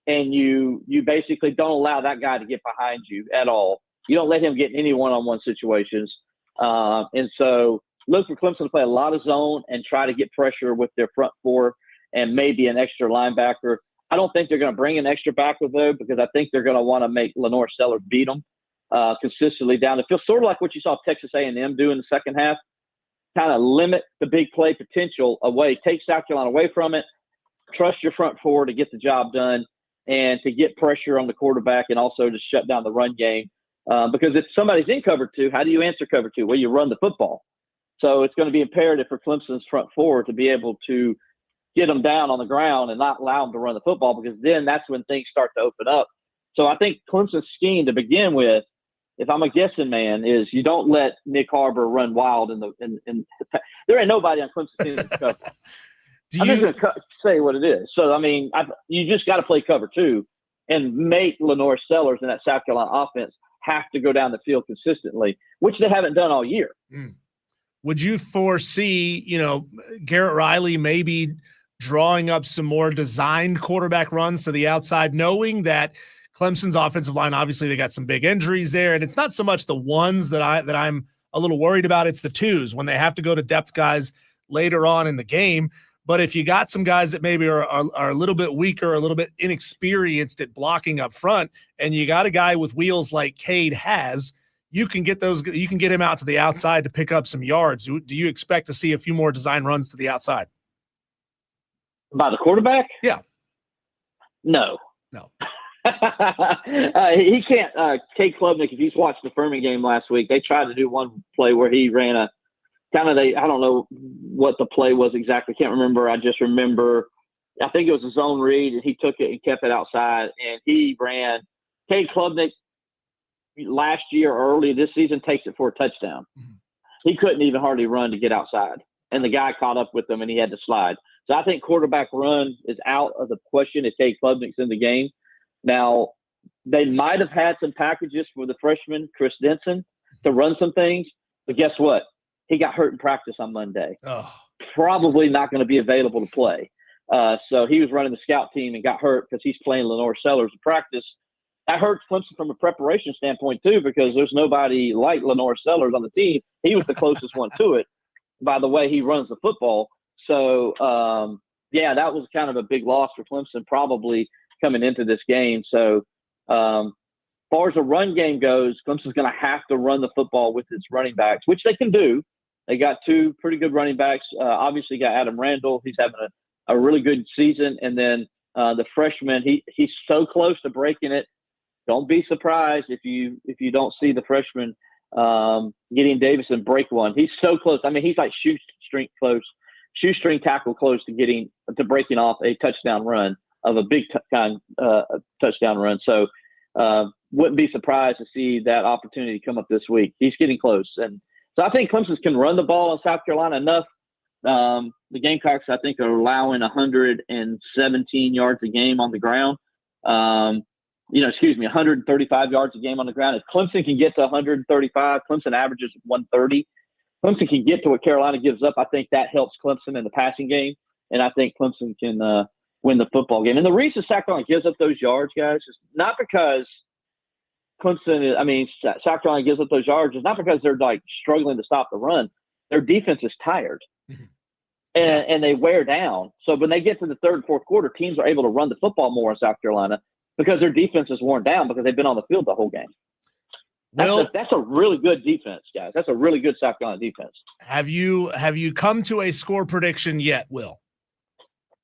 and you basically don't allow that guy to get behind you at all. You don't let him get in any one-on-one situations. And so look for Clemson to play a lot of zone and try to get pressure with their front four and maybe an extra linebacker. I don't think they're going to bring an extra backer, though, because I think they're going to want to make Lenore Sellers beat them consistently down the field, sort of like what you saw Texas A&M do in the second half, kind of limit the big play potential away, take South Carolina away from it, trust your front four to get the job done and to get pressure on the quarterback and also to shut down the run game. Because if somebody's in cover two, how do you answer cover two? Well, you run the football. So it's going to be imperative for Clemson's front four to be able to get them down on the ground and not allow them to run the football, because then that's when things start to open up. So I think Clemson's scheme to begin with, if I'm a guessing man, is you don't let Nick Harbor run wild in there ain't nobody on Clemson's team that's cover. I'm just going to say what it is. So, I mean, you just got to play cover two and make Lenore Sellers and that South Carolina offense have to go down the field consistently, which they haven't done all year. Would you foresee, Garrett Riley maybe drawing up some more designed quarterback runs to the outside, knowing that Clemson's offensive line, obviously they got some big injuries there, and it's not so much the ones that I'm a little worried about, it's the twos when they have to go to depth guys later on in the game. But if you got some guys that maybe are a little bit weaker, a little bit inexperienced at blocking up front, and you got a guy with wheels like Cade has, you can get him out to the outside to pick up some yards. Do you expect to see a few more design runs to the outside? By the quarterback? Yeah. No. He can't. Cade Klubnik, if he's watched the Furman game last week, they tried to do one play where he ran a kind of I don't know what the play was exactly. Can't remember. I just remember I think it was a zone read, and he took it and kept it outside, and he ran. Cade Klubnik last year or early this season takes it for a touchdown. He couldn't even hardly run to get outside, and the guy caught up with him, and he had to slide. So I think quarterback run is out of the question if Cade Klubnik's in the game. Now, they might have had some packages for the freshman, Chris Denson, to run some things, but guess what? He got hurt in practice on Monday. Oh. Probably not going to be available to play. So he was running the scout team and got hurt because he's playing Lenore Sellers in practice. That hurts Clemson from a preparation standpoint, too, because there's nobody like Lenore Sellers on the team. He was the closest one to it by the way he runs the football. So, that was kind of a big loss for Clemson probably coming into this game. So, as far as the run game goes, Clemson's going to have to run the football with its running backs, which they can do. They got two pretty good running backs. Obviously, got Adam Randall. He's having a really good season. And then the freshman, he's so close to breaking it. Don't be surprised if you don't see the freshman Gideon Davison break one. He's so close. I mean, he's like shoestring tackle close to breaking off a touchdown run of a big touchdown run. So wouldn't be surprised to see that opportunity come up this week. He's getting close. And so I think Clemson can run the ball in South Carolina enough. The Gamecocks, I think, are allowing 117 yards a game on the ground. 135 yards a game on the ground. If Clemson can get to 135, Clemson averages 130. Clemson can get to what Carolina gives up. I think that helps Clemson in the passing game, and I think Clemson can win the football game. And the reason South Carolina gives up those yards, guys, is not because South Carolina gives up those yards. It's not because they're like struggling to stop the run. Their defense is tired, and they wear down. So when they get to the third and fourth quarter, teams are able to run the football more in South Carolina because their defense is worn down because they've been on the field the whole game. That's a really good defense, guys. That's a really good South Carolina defense. Have you come to a score prediction yet, Will?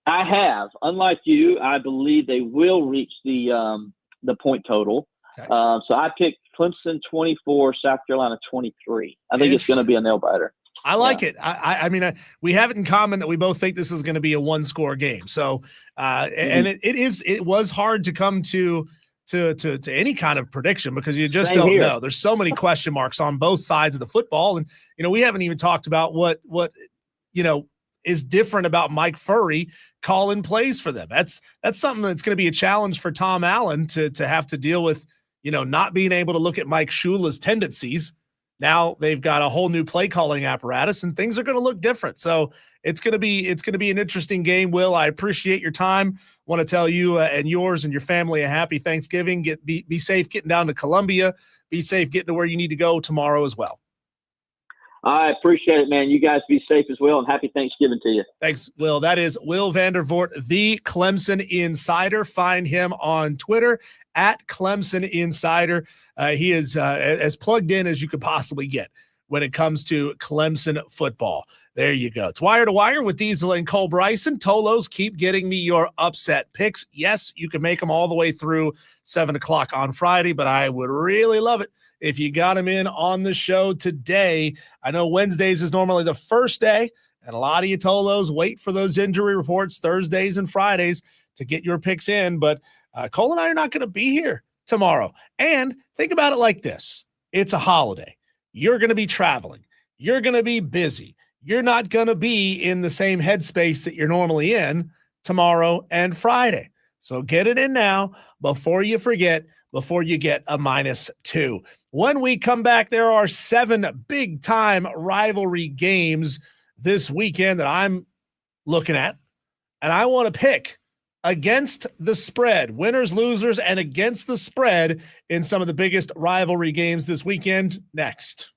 I have. Unlike you, I believe they will reach the point total. Okay. So I picked Clemson 24, South Carolina 23. I think it's going to be a nail biter. I like it. I mean, we have it in common that we both think this is going to be a one-score game. So, and it was hard to come to any kind of prediction because you just don't know. There's so many question marks on both sides of the football, and we haven't even talked about what is different about Mike Furry calling plays for them. That's something that's going to be a challenge for Tom Allen to have to deal with. Not being able to look at Mike Shula's tendencies. Now they've got a whole new play calling apparatus, and things are going to look different. So it's going to be an interesting game. Will, I appreciate your time. Want to tell you and yours and your family a happy Thanksgiving. Be safe getting down to Columbia. Be safe getting to where you need to go tomorrow as well. I appreciate it, man. You guys be safe as well, and happy Thanksgiving to you. Thanks, Will. That is Will Vandervort, the Clemson Insider. Find him on Twitter at Clemson Insider. He is as plugged in as you could possibly get when it comes to Clemson football. There you go. It's Wire to Wire with Diesel and Cole Bryson. Tolos, keep getting me your upset picks. Yes, you can make them all the way through 7 o'clock on Friday, but I would really love it if you got him in on the show today. I know Wednesdays is normally the first day, and a lot of you Tolos wait for those injury reports Thursdays and Fridays to get your picks in, but Cole and I are not going to be here tomorrow. And think about it like this. It's a holiday. You're going to be traveling. You're going to be busy. You're not going to be in the same headspace that you're normally in tomorrow and Friday. So get it in now before you forget, before you get a -2. When we come back, there are 7 big-time rivalry games this weekend that I'm looking at, and I want to pick against the spread, winners, losers, and against the spread in some of the biggest rivalry games this weekend. Next.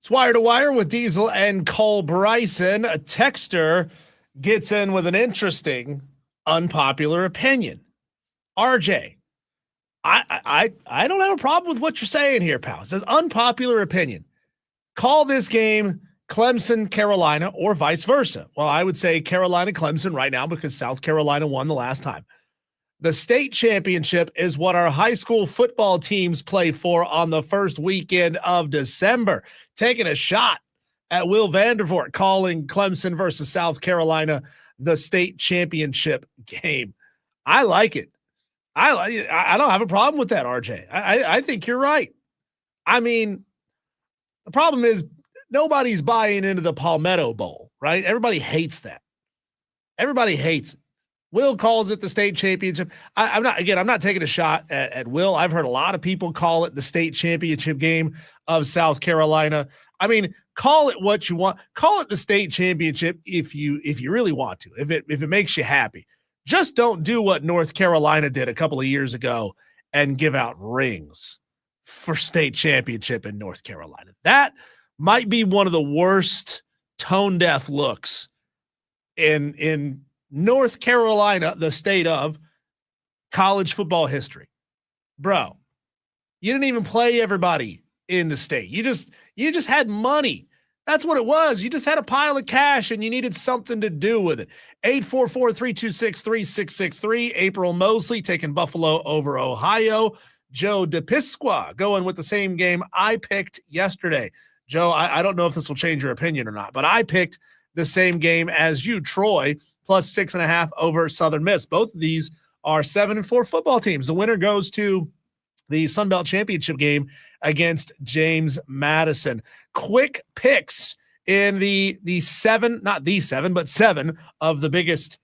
It's Wire to Wire with Diesel and Cole Bryson. A texter gets in with an interesting, unpopular opinion. RJ, I don't have a problem with what you're saying here, pal. It says unpopular opinion. Call this game Clemson, Carolina, or vice versa. Well, I would say Carolina, Clemson right now because South Carolina won the last time. The state championship is what our high school football teams play for on the first weekend of December. Taking a shot at Will Vandervort calling Clemson versus South Carolina the state championship game. I like it. I don't have a problem with that, RJ. I think you're right. I mean, the problem is nobody's buying into the Palmetto Bowl, right? Everybody hates that. Everybody hates it. Will calls it the state championship. I'm not taking a shot at Will. I've heard a lot of people call it the state championship game of South Carolina. I mean, call it what you want. Call it the state championship if you really want to, if it makes you happy. Just don't do what North Carolina did a couple of years ago and give out rings for state championship in North Carolina. That might be one of the worst tone deaf looks in North Carolina, the state of college football history. Bro, you didn't even play everybody in the state. You just had money. That's what it was. You just had a pile of cash and you needed something to do with it. 844-326-3663. April Mosley taking Buffalo over Ohio. Joe DePisqua going with the same game I picked yesterday. Joe, I don't know if this will change your opinion or not, but I picked the same game as you, Troy, plus 6.5 over Southern Miss. Both of these are 7-4 football teams. The winner goes to the Sun Belt Championship game against James Madison. Quick picks in the seven, not the seven, but 7 of the biggest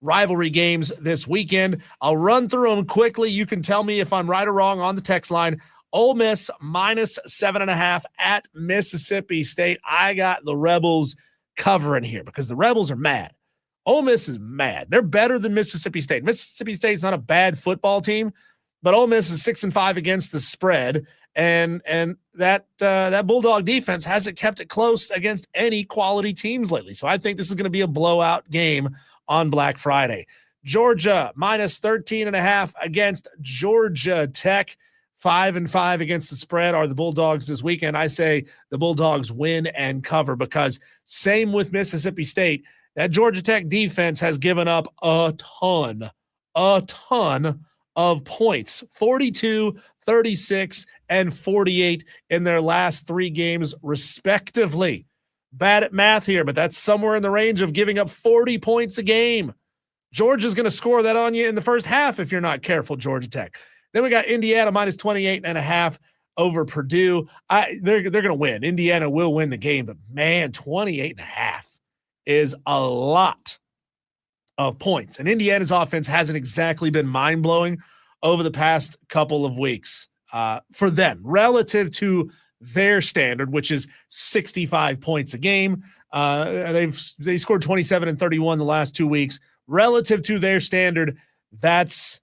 rivalry games this weekend. I'll run through them quickly. You can tell me if I'm right or wrong on the text line. Ole Miss minus 7.5 at Mississippi State. I got the Rebels covering here because the Rebels are mad. Ole Miss is mad. They're better than Mississippi State. Mississippi State's not a bad football team, but Ole Miss is 6-5 against the spread, and that Bulldog defense hasn't kept it close against any quality teams lately. So I think this is going to be a blowout game on Black Friday. Georgia minus 13.5 against Georgia Tech. 5-5 against the spread are the Bulldogs this weekend. I say the Bulldogs win and cover because same with Mississippi State. That Georgia Tech defense has given up a ton of points, 42, 36, and 48 in their last 3 games, respectively. Bad at math here, but that's somewhere in the range of giving up 40 points a game. Georgia's going to score that on you in the first half if you're not careful, Georgia Tech. Then we got Indiana minus 28.5 over Purdue. They're going to win. Indiana will win the game, but man, 28.5 is a lot of points. And Indiana's offense hasn't exactly been mind-blowing over the past couple of weeks for them relative to their standard, which is 65 points a game. They scored 27 and 31 the last 2 weeks. Relative to their standard, that's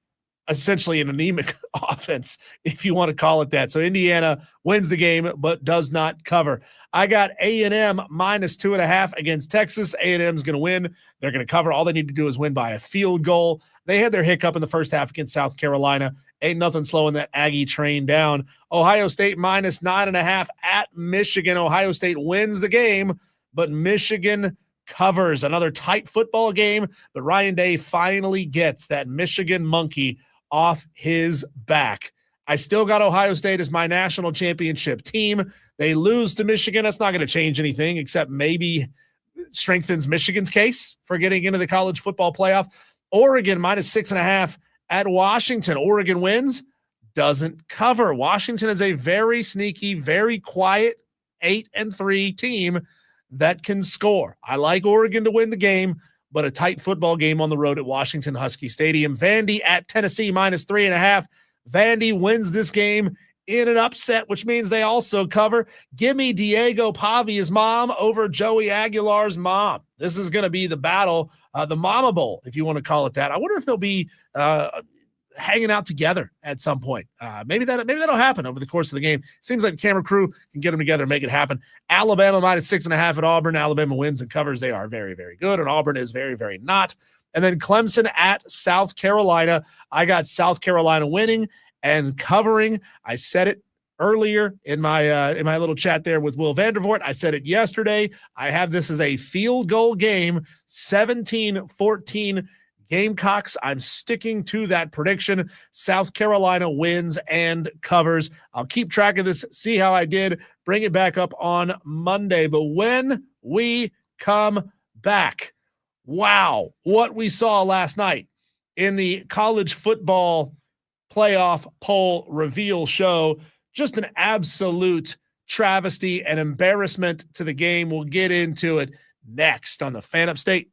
essentially an anemic offense, if you want to call it that. So Indiana wins the game, but does not cover. I got A&M minus 2.5 against Texas. A&M's going to win. They're going to cover. All they need to do is win by a field goal. They had their hiccup in the first half against South Carolina. Ain't nothing slowing that Aggie train down. Ohio State minus 9.5 at Michigan. Ohio State wins the game, but Michigan covers. Another tight football game, but Ryan Day finally gets that Michigan monkey off his back. I still got Ohio State as my national championship team. They lose to Michigan. That's not going to change anything except maybe strengthens Michigan's case for getting into the college football playoff. Oregon minus 6.5 at Washington. Oregon wins, doesn't cover. Washington is a very sneaky, very quiet 8-3 team that can score. I like Oregon to win the game, but a tight football game on the road at Washington Husky Stadium. Vandy at Tennessee minus 3.5. Vandy wins this game in an upset, which means they also cover. Give me Diego Pavia's mom over Joey Aguilar's mom. This is going to be the battle, the Mama Bowl, if you want to call it that. I wonder if there'll be hanging out together at some point. Maybe that'll happen over the course of the game. Seems like the camera crew can get them together and make it happen. Alabama -6.5 at Auburn. Alabama wins and covers. They are very, very good, and Auburn is very, very not. And then Clemson at South Carolina. I got South Carolina winning and covering. I said it earlier in my little chat there with Will Vandervort. I said it yesterday. I have this as a field goal game, 17-14 Gamecocks. I'm sticking to that prediction. South Carolina wins and covers. I'll keep track of this, see how I did, bring it back up on Monday. But when we come back, wow, what we saw last night in the college football playoff poll reveal show, just an absolute travesty and embarrassment to the game. We'll get into it next on the Fan Upstate.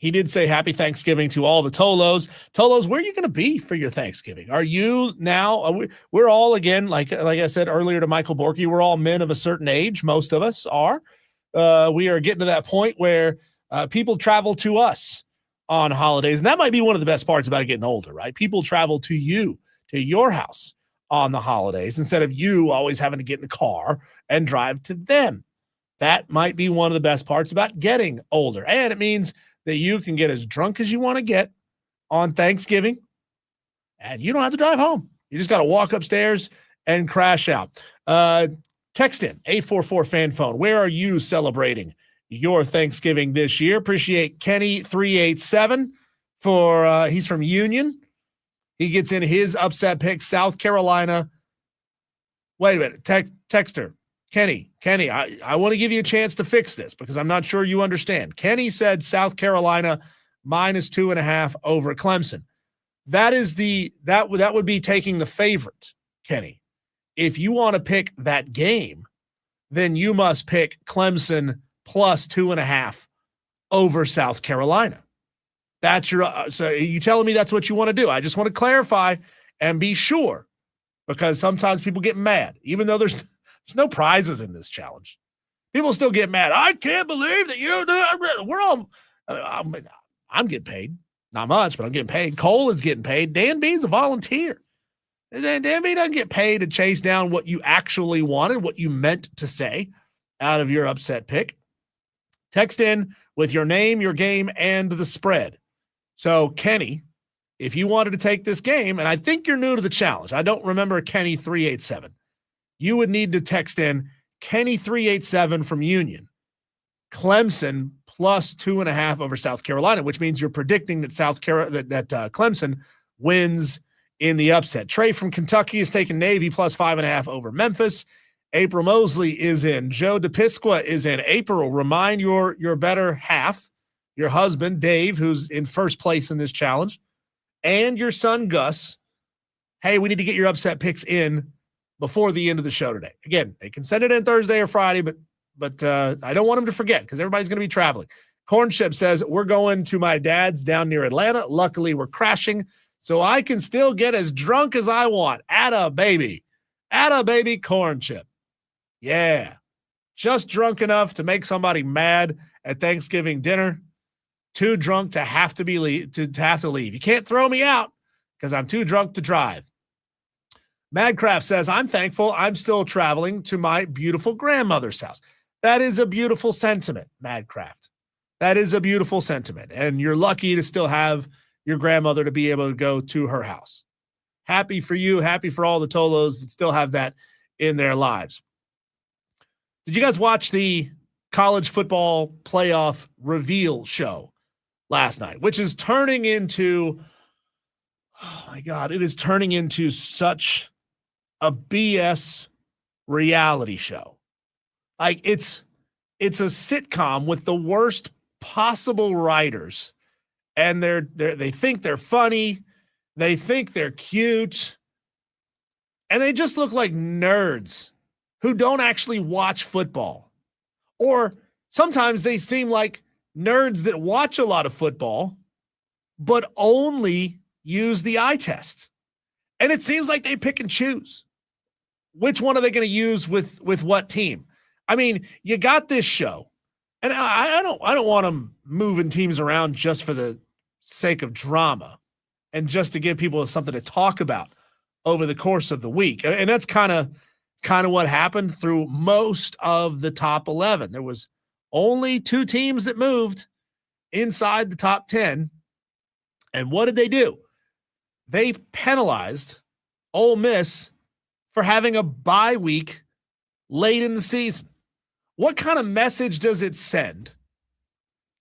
He did say happy Thanksgiving to all the Tolos. Tolos, where are you going to be for your Thanksgiving? Are you now, we're all, again, like I said earlier to Michael Borkey, we're all men of a certain age. Most of us are. We are getting to that point where people travel to us on holidays. And that might be one of the best parts about getting older, right? People travel to you, to your house on the holidays, instead of you always having to get in a car and drive to them. That might be one of the best parts about getting older. And it means that you can get as drunk as you want to get on Thanksgiving, and you don't have to drive home. You just got to walk upstairs and crash out. Text in 844-FAN phone. Where are you celebrating your Thanksgiving this year? Appreciate Kenny 387 for he's from Union. He gets in his upset pick, South Carolina. Wait a minute, texter. Kenny, I want to give you a chance to fix this because I'm not sure you understand. Kenny said South Carolina -2.5 over Clemson. That would be taking the favorite, Kenny. If you want to pick that game, then you must pick Clemson +2.5 over South Carolina. That's your so are you telling me that's what you want to do? I just want to clarify and be sure, because sometimes people get mad, even though there's no prizes in this challenge. People still get mad. I can't believe that you do. We're all, I'm getting paid. Not much, but I'm getting paid. Cole is getting paid. Dan Bean's a volunteer. Dan Bean doesn't get paid to chase down what you actually wanted, what you meant to say out of your upset pick. Text in with your name, your game, and the spread. So, Kenny, if you wanted to take this game, and I think you're new to the challenge. I don't remember Kenny 387. You would need to text in Kenny 387 from Union, Clemson +2.5 over South Carolina, which means you're predicting that Clemson wins in the upset. Trey from Kentucky is taking Navy +5.5 over Memphis. April Mosley is in. Joe DePisqua is in. April, remind your better half, your husband, Dave, who's in first place in this challenge, and your son, Gus, hey, we need to get your upset picks in before the end of the show today. Again, they can send it in Thursday or Friday, but I don't want them to forget because everybody's going to be traveling. Cornship says, we're going to my dad's down near Atlanta. Luckily, we're crashing, so I can still get as drunk as I want. Atta baby, Cornship. Yeah, just drunk enough to make somebody mad at Thanksgiving dinner. Too drunk to have to leave. You can't throw me out because I'm too drunk to drive. Madcraft says, I'm thankful I'm still traveling to my beautiful grandmother's house. That is a beautiful sentiment, Madcraft. That is a beautiful sentiment. And you're lucky to still have your grandmother to be able to go to her house. Happy for you. Happy for all the Tolos that still have that in their lives. Did you guys watch the college football playoff reveal show last night, which is turning into, oh my God, it is turning into such a BS reality show. Like it's a sitcom with the worst possible writers, and they think they're funny, they think they're cute, and they just look like nerds who don't actually watch football. Or sometimes they seem like nerds that watch a lot of football, but only use the eye test. And it seems like they pick and choose. Which one are they going to use with what team? I mean, you got this show, and I don't want them moving teams around just for the sake of drama and just to give people something to talk about over the course of the week. And that's kind of what happened through most of the top 11. There was only 2 teams that moved inside the top 10. And what did they do? They penalized Ole Miss for having a bye week late in the season. What kind of message does it send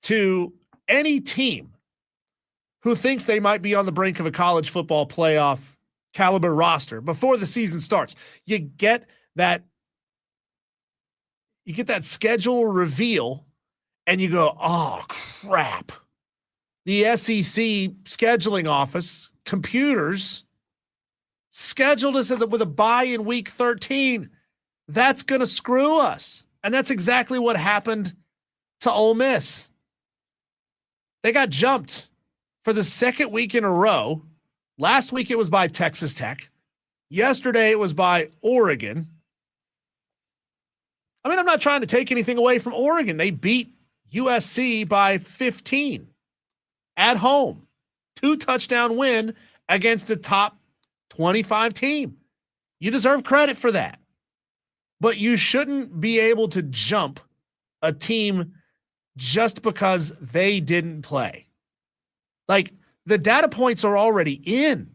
to any team who thinks they might be on the brink of a college football playoff caliber roster before the season starts? You get that schedule reveal and you go, oh crap. The SEC scheduling office, computers, scheduled us with a bye in week 13. That's going to screw us. And that's exactly what happened to Ole Miss. They got jumped for the second week in a row. Last week it was by Texas Tech. Yesterday it was by Oregon. I mean, I'm not trying to take anything away from Oregon. They beat USC by 15 at home. 2-touchdown win against the top 25 team. You deserve credit for that. But you shouldn't be able to jump a team just because they didn't play. Like, the data points are already in.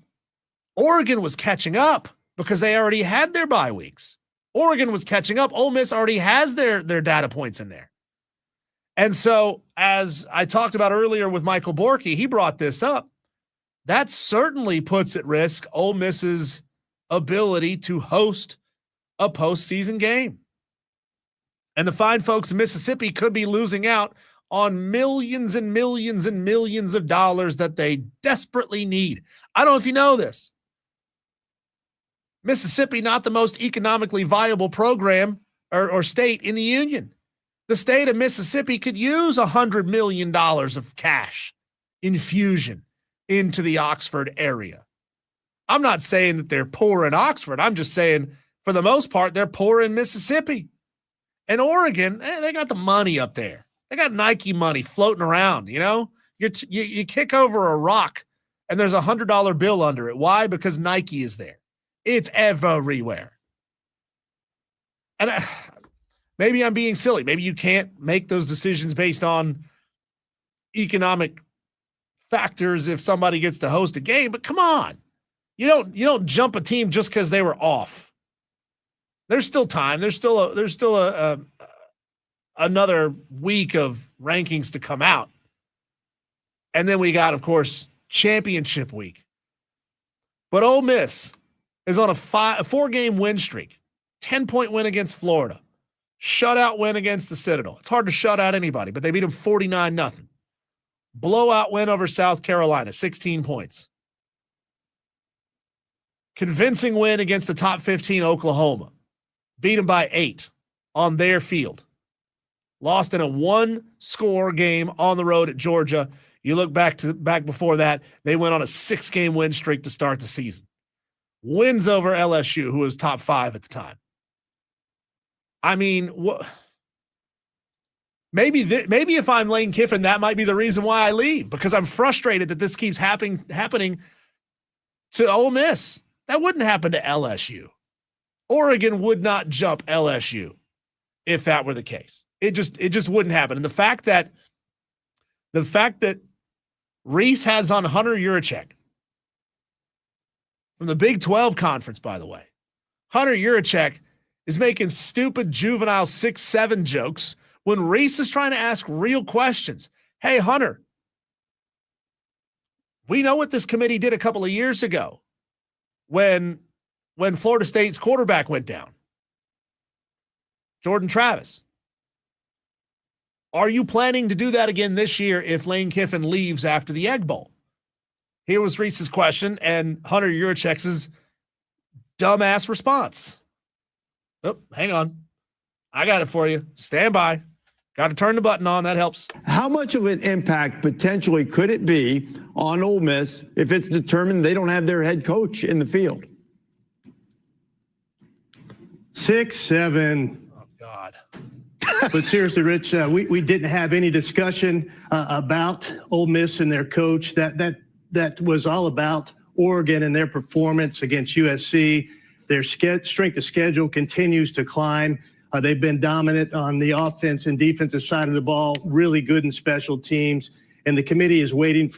Oregon was catching up because they already had their bye weeks. Oregon was catching up. Ole Miss already has their data points in there. And so, as I talked about earlier with Michael Borkey, he brought this up. That certainly puts at risk Ole Miss's ability to host a postseason game. And the fine folks in Mississippi could be losing out on millions and millions and millions of dollars that they desperately need. I don't know if you know this. Mississippi, not the most economically viable program or state in the union. The state of Mississippi could use $100 million of cash infusion into the Oxford area. I'm not saying that they're poor in Oxford. I'm just saying, for the most part, they're poor in Mississippi. And Oregon, they got the money up there. They got Nike money floating around, you know? You kick over a rock, and there's a $100 bill under it. Why? Because Nike is there. It's everywhere. And maybe I'm being silly. Maybe you can't make those decisions based on economic factors if somebody gets to host a game, but come on. You don't jump a team just because they were off. There's still time. There's still another week of rankings to come out. And then we got, of course, championship week. But Ole Miss is on a 4-game win streak. 10-point win against Florida. Shutout win against the Citadel. It's hard to shut out anybody, but they beat them 49-0. Blowout win over South Carolina, 16 points. Convincing win against the top 15 Oklahoma. Beat them by 8 on their field. Lost in a 1-score game on the road at Georgia. You look back before that, they went on a 6-game win streak to start the season. Wins over LSU, who was top 5 at the time. I mean, maybe if I'm Lane Kiffin, that might be the reason why I leave, because I'm frustrated that this keeps happening to Ole Miss. That wouldn't happen to LSU. Oregon would not jump LSU if that were the case. It just wouldn't happen. And the fact that Reese has on Hunter Yurachek from the Big 12 conference, by the way. Hunter Yurachek is making stupid juvenile 6'7" jokes when Reese is trying to ask real questions. Hey, Hunter, we know what this committee did a couple of years ago when Florida State's quarterback went down. Jordan Travis. Are you planning to do that again this year if Lane Kiffin leaves after the Egg Bowl? Here was Reese's question and Hunter Yurachek's dumbass response. Oh, hang on. I got it for you. Stand by. Got to turn the button on. That helps. How much of an impact potentially could it be on Ole Miss if it's determined they don't have their head coach in the field? 6, 7. Oh, God. But seriously, Rich, we didn't have any discussion about Ole Miss and their coach. That was all about Oregon and their performance against USC. Their strength of schedule continues to climb. They've been dominant on the offense and defensive side of the ball, really good in special teams. And the committee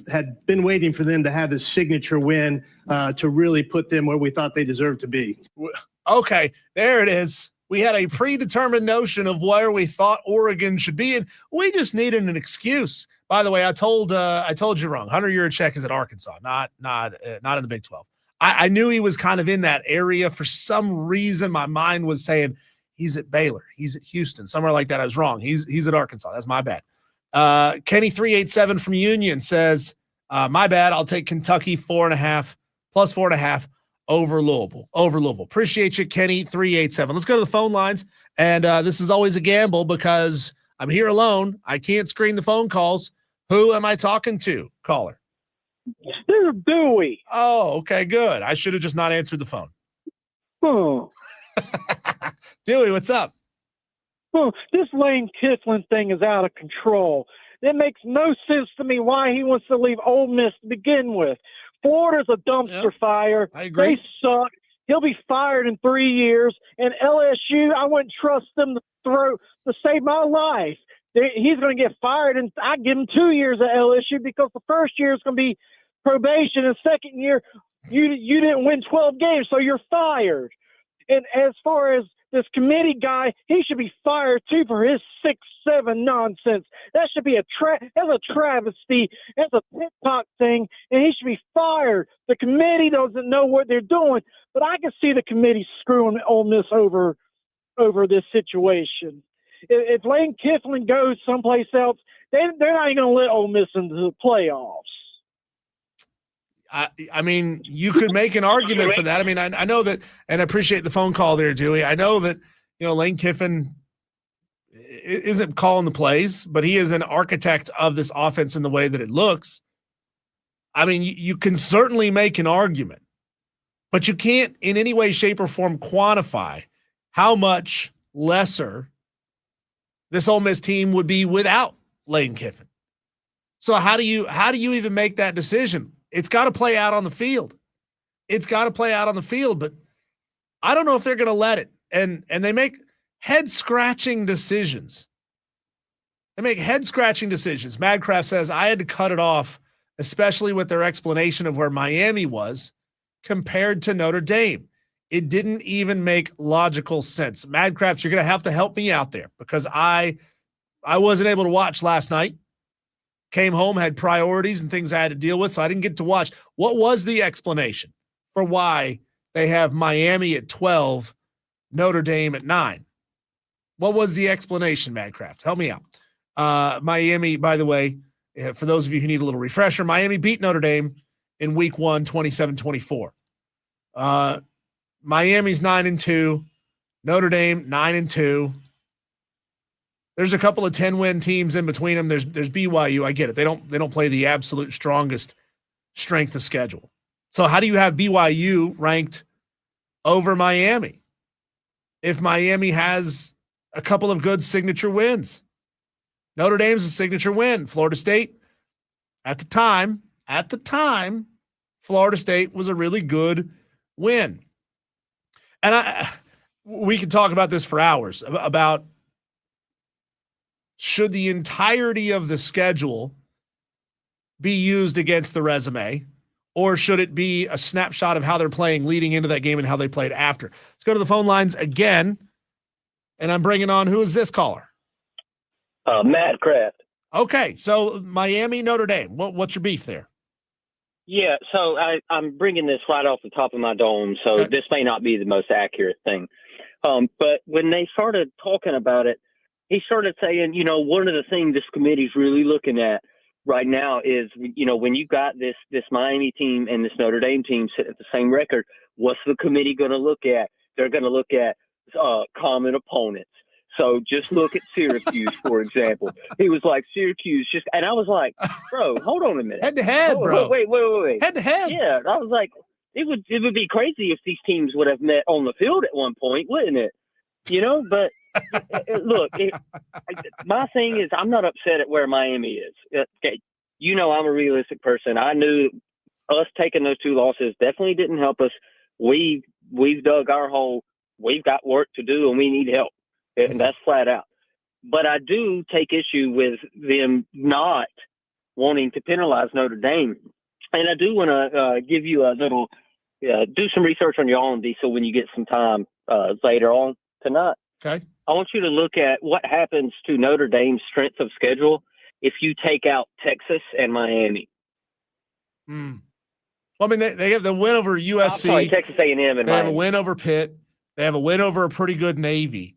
had been waiting for them to have a signature win to really put them where we thought they deserved to be. Okay, there it is. We had a predetermined notion of where we thought Oregon should be, and we just needed an excuse. By the way, I told you wrong. Hunter Yurachek is at Arkansas, not in the Big 12. I knew he was kind of in that area. For some reason, my mind was saying he's at Baylor, he's at Houston, somewhere like that. I was wrong. He's at Arkansas. That's my bad. Kenny 387 from Union says, my bad. I'll take Kentucky 4.5 plus 4.5 over Louisville. Appreciate you, Kenny 387. Let's go to the phone lines. And this is always a gamble because I'm here alone. I can't screen the phone calls. Who am I talking to, caller? This is Dewey. Oh, okay, good. I should have just not answered the phone. Oh, Dewey, what's up? this Lane Kiffin thing is out of control. It makes no sense to me why he wants to leave Ole Miss to begin with. Florida's a dumpster fire. I agree. They suck. He'll be fired in 3 years. And LSU, I wouldn't trust them to save my life. He's going to get fired, and I give him 2 years at LSU because the first year is going to be probation, and second year you didn't win 12 games, so you're fired. And as far as this committee guy, he should be fired too for his 6'7" nonsense. That should be that's a travesty. That's a TikTok thing, and he should be fired. The committee doesn't know what they're doing, but I can see the committee screwing Ole Miss over this situation. If Lane Kiffin goes someplace else, they're not even going to let Ole Miss into the playoffs. I mean, you could make an argument for that. I mean, I know that, and I appreciate the phone call there, Dewey. I know that, Lane Kiffin isn't calling the plays, but he is an architect of this offense in the way that it looks. I mean, you can certainly make an argument, but you can't in any way, shape, or form quantify how much lesser this Ole Miss team would be without Lane Kiffin. So how do you even make that decision? It's got to play out on the field. But I don't know if they're going to let it. And they make head-scratching decisions. Madcraft says, I had to cut it off, especially with their explanation of where Miami was compared to Notre Dame. It didn't even make logical sense. Madcraft, you're going to have to help me out there because I wasn't able to watch last night. Came home, had priorities and things I had to deal with, so I didn't get to watch. What was the explanation for why they have Miami at 12, Notre Dame at 9? What was the explanation, Madcraft? Help me out. Miami, by the way, for those of you who need a little refresher, Miami beat Notre Dame in week 1, 27-24. Miami's 9-2, Notre Dame 9-2. There's a couple of 10-win teams in between them. There's BYU. I get it. They don't play the absolute strongest strength of schedule. So how do you have BYU ranked over Miami if Miami has a couple of good signature wins? Notre Dame's a signature win. Florida State, at the time, Florida State was a really good win. And we could talk about this for hours about should the entirety of the schedule be used against the resume, or should it be a snapshot of how they're playing leading into that game and how they played after? Let's go to the phone lines again, and I'm bringing on, who is this caller? Matt Kraft. Okay, so Miami, Notre Dame. What's your beef there? Yeah, so I'm bringing this right off the top of my dome, so Okay. this may not be the most accurate thing. But when they started talking about it, he started saying, one of the things this committee's really looking at right now is, when you got this Miami team and this Notre Dame team sitting at the same record, what's the committee going to look at? They're going to look at common opponents. So just look at Syracuse, for example. He was like, Syracuse, and I was like, bro, hold on a minute. Head to head, bro. Wait. Head to head. Yeah, I was like, it would be crazy if these teams would have met on the field at one point, wouldn't it? But look, my thing is I'm not upset at where Miami is. Okay, I'm a realistic person. I knew us taking those 2 losses definitely didn't help us. We've dug our hole. We've got work to do, and we need help. And that's flat out. But I do take issue with them not wanting to penalize Notre Dame. And I do want to give you a little do some research on your own, Diesel, when you get some time later on tonight. Okay. I want you to look at what happens to Notre Dame's strength of schedule if you take out Texas and Miami. Well, I mean, they have the win over USC. I'm sorry, Texas A&M and They Miami. have a win over Pitt. They have a win over a pretty good Navy.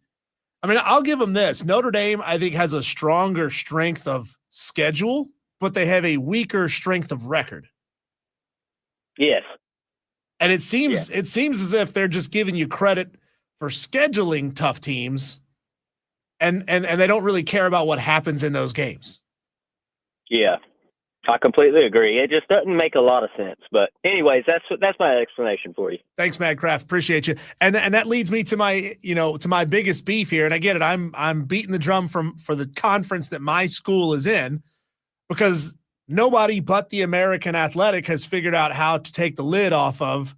I mean, I'll give them this. Notre Dame, I think, has a stronger strength of schedule, but they have a weaker strength of record. Yes. And it seems as if they're just giving you credit for scheduling tough teams, and they don't really care about what happens in those games. Yeah, I completely agree. It just doesn't make a lot of sense. But anyways, that's my explanation for you. Thanks, Madcraft. Appreciate you. And that leads me to my biggest beef here. And I get it. I'm beating the drum for the conference that my school is in, because nobody but the American Athletic has figured out how to take the lid off of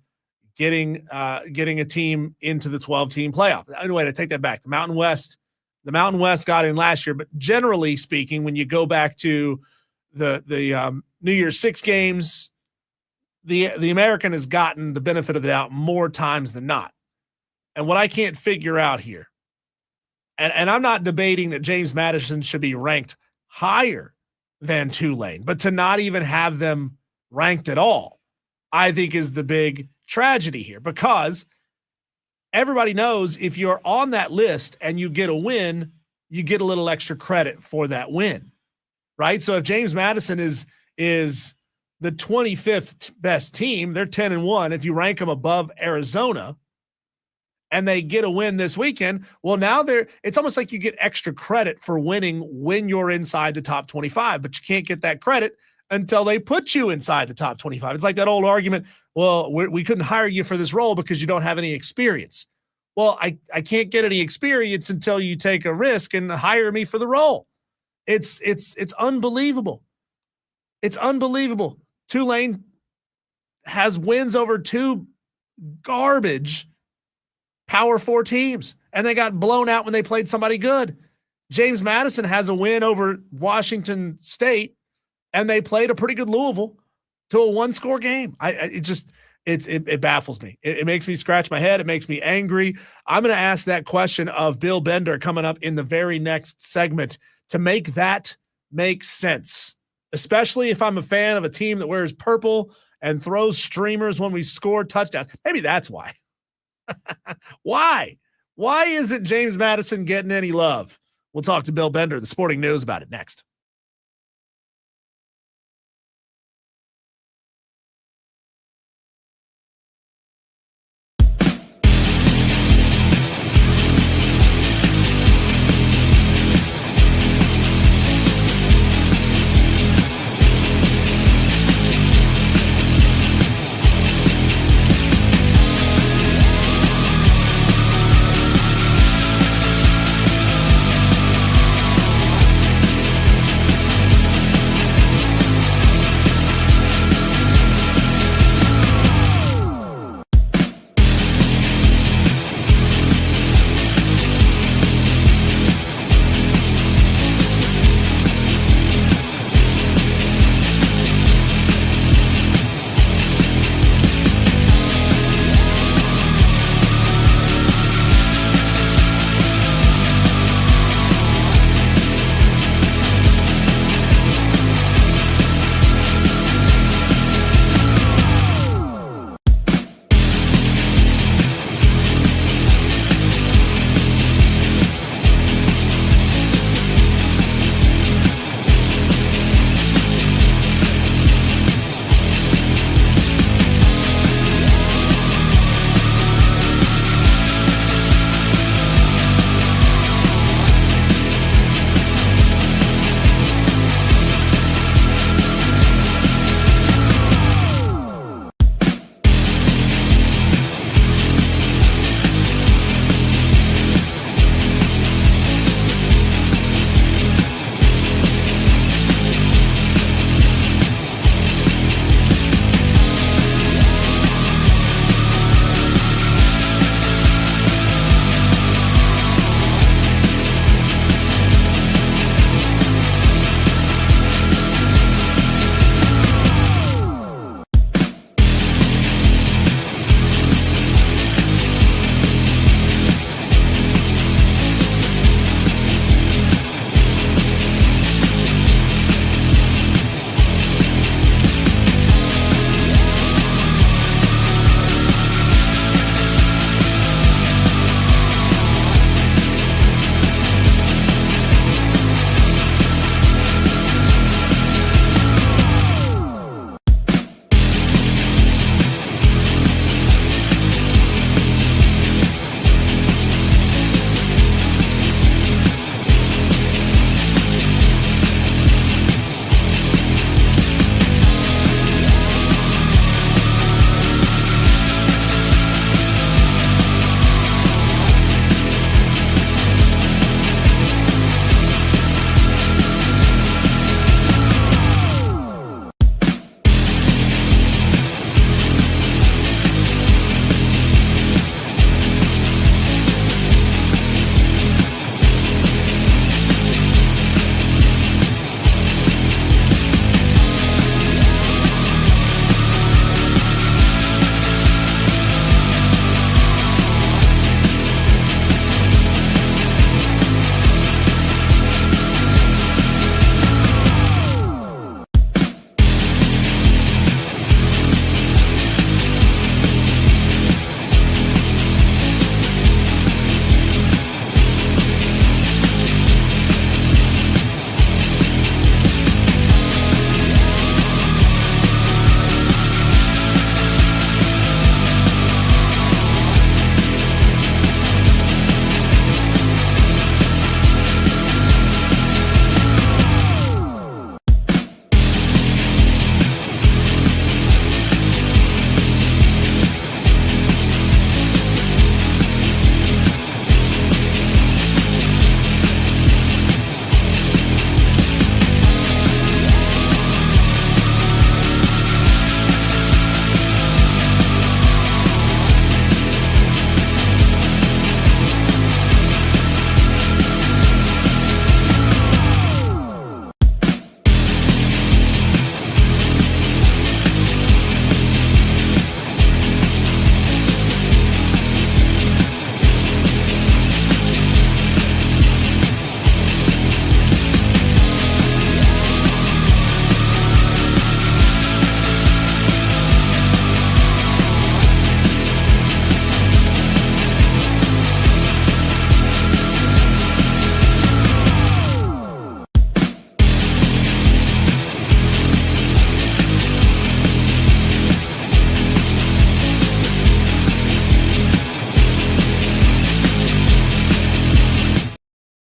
getting a team into the 12-team playoff. Anyway, I take that back. The Mountain West got in last year, but generally speaking, when you go back to the New Year's Six games, the American has gotten the benefit of the doubt more times than not. And what I can't figure out here, and I'm not debating that James Madison should be ranked higher than Tulane, but to not even have them ranked at all, I think is the big tragedy here, because everybody knows if you're on that list and you get a win, you get a little extra credit for that win, right? So if James Madison is the 25th best team, they're 10-1. If you rank them above Arizona and they get a win this weekend, well, now it's almost like you get extra credit for winning when you're inside the top 25, but you can't get that credit until they put you inside the top 25. It's like that old argument, well, we couldn't hire you for this role because you don't have any experience. Well, I can't get any experience until you take a risk and hire me for the role. It's unbelievable. It's unbelievable. Tulane has wins over two garbage Power 4 teams, and they got blown out when they played somebody good. James Madison has a win over Washington State, and they played a pretty good Louisville to a one-score game. It baffles me. It makes me scratch my head. It makes me angry. I'm going to ask that question of Bill Bender coming up in the very next segment to make that make sense, especially if I'm a fan of a team that wears purple and throws streamers when we score touchdowns. Maybe that's why. Why? Why isn't James Madison getting any love? We'll talk to Bill Bender, the Sporting News, about it next.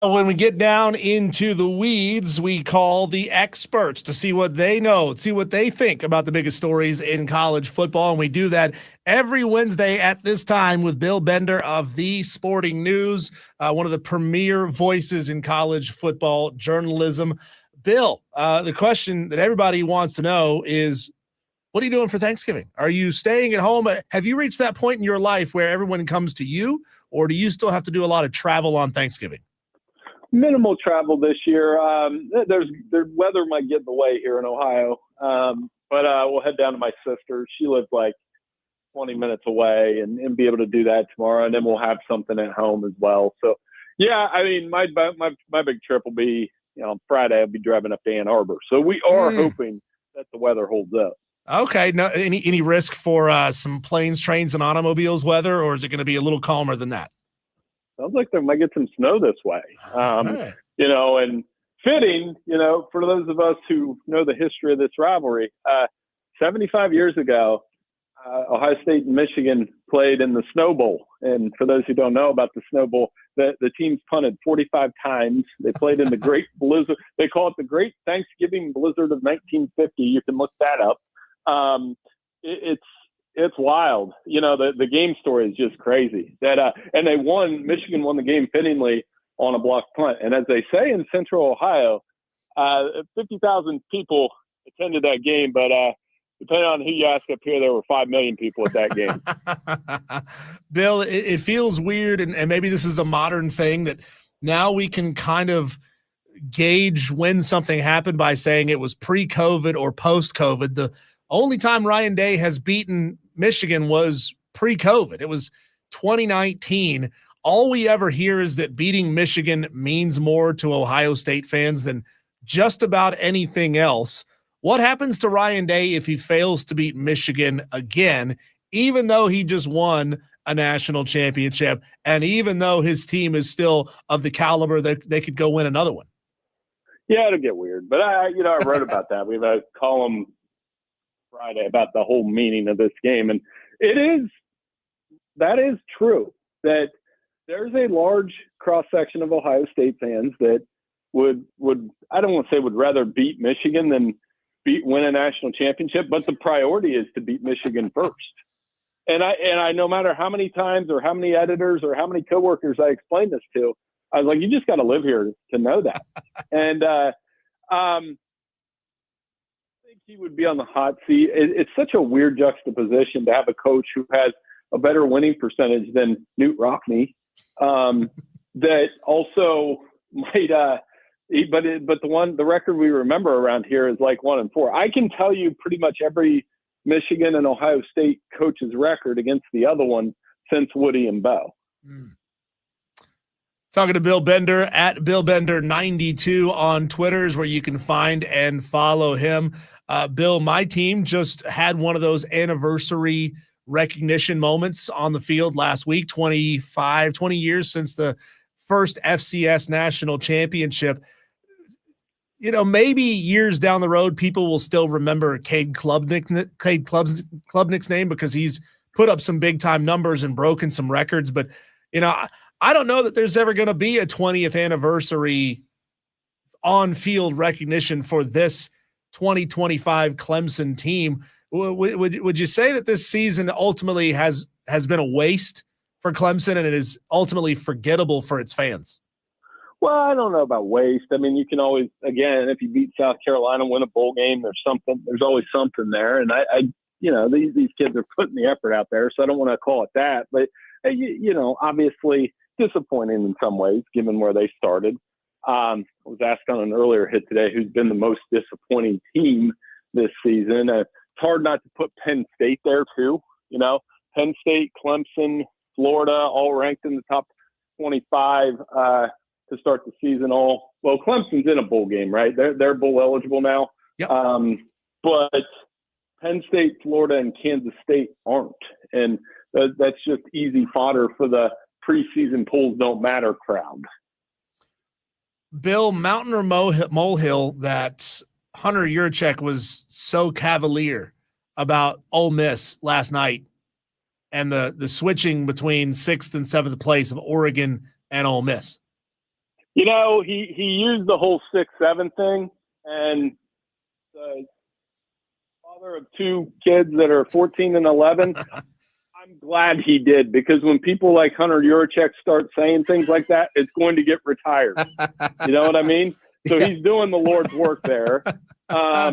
When we get down into the weeds, we call the experts to see what they know, see what they think about the biggest stories in college football. And we do that every Wednesday at this time with Bill Bender of The Sporting News, one of the premier voices in college football journalism. Bill, the question that everybody wants to know is, what are you doing for Thanksgiving? Are you staying at home? Have you reached that point in your life where everyone comes to you, or do you still have to do a lot of travel on Thanksgiving? Minimal travel this year. The weather might get in the way here in Ohio, but we'll head down to my sister. She lives like 20 minutes away, and be able to do that tomorrow, and then we'll have something at home as well. So, yeah, I mean, my big trip will be, on Friday. I'll be driving up to Ann Arbor, so we are hoping that the weather holds up. Okay. No, any risk for some planes, trains, and automobiles weather, or is it going to be a little calmer than that? Sounds like they might get some snow this way. Right. And fitting, for those of us who know the history of this rivalry, 75 years ago, Ohio State and Michigan played in the Snow Bowl. And for those who don't know about the Snow Bowl, the teams punted 45 times. They played in the Great Blizzard. They call it the Great Thanksgiving Blizzard of 1950. You can look that up. It's wild. The game story is just crazy. And Michigan won the game fittingly on a blocked punt. And as they say in Central Ohio, 50,000 people attended that game, but depending on who you ask up here, there were 5 million people at that game. Bill, it feels weird, and maybe this is a modern thing, that now we can kind of gauge when something happened by saying it was pre-COVID or post-COVID. The only time Ryan Day has beaten Michigan was pre-COVID. It was 2019. All we ever hear is that beating Michigan means more to Ohio State fans than just about anything else. What happens to Ryan Day if he fails to beat Michigan again, even though he just won a national championship, and even though his team is still of the caliber that they could go win another one? Yeah, it'll get weird. But I wrote about that. We have a column Friday about the whole meaning of this game. And that is true, that there's a large cross-section of Ohio State fans that would I don't want to say would rather beat Michigan than win a national championship, but the priority is to beat Michigan first. And I no matter how many times or how many editors or how many coworkers I explained this to, I was like, you just got to live here to know that. And I think he would be on the hot seat. It's such a weird juxtaposition to have a coach who has a better winning percentage than Newt Rockne, that also might but the record we remember around here is like 1-4. I can tell you pretty much every Michigan and Ohio State coach's record against the other one since Woody and Bo. Talking to Bill Bender at BillBender92 on Twitter is where you can find and follow him. Bill, my team just had one of those anniversary recognition moments on the field last week, 20 years since the first FCS national championship. Maybe years down the road, people will still remember Cade Klubnik's name because he's put up some big time numbers and broken some records. But, I don't know that there's ever going to be a 20th anniversary on-field recognition for this 2025 Clemson team. Would you say that this season ultimately has been a waste for Clemson and it is ultimately forgettable for its fans? Well, I don't know about waste. I mean, you can always, again, if you beat South Carolina, win a bowl game, there's always something there. And these kids are putting the effort out there, so I don't want to call it that. But, obviously disappointing in some ways, given where they started. I was asked on an earlier hit today who's been the most disappointing team this season. It's hard not to put Penn State there too. Penn State, Clemson, Florida, all ranked in the top 25 to start the season. Clemson's in a bowl game, right? They're bowl eligible now. Yep. But Penn State, Florida, and Kansas State aren't, and that's just easy fodder for the preseason polls don't matter crowd. Bill, mountain or molehill that Hunter Yurachek was so cavalier about Ole Miss last night and the switching between 6th and 7th place of Oregon and Ole Miss? You know, he used the whole 6-7 thing, and the father of two kids that are 14 and 11. I'm glad he did, because when people like Hunter Yurachek start saying things like that, it's going to get retired. You know what I mean? So he's doing the Lord's work there. I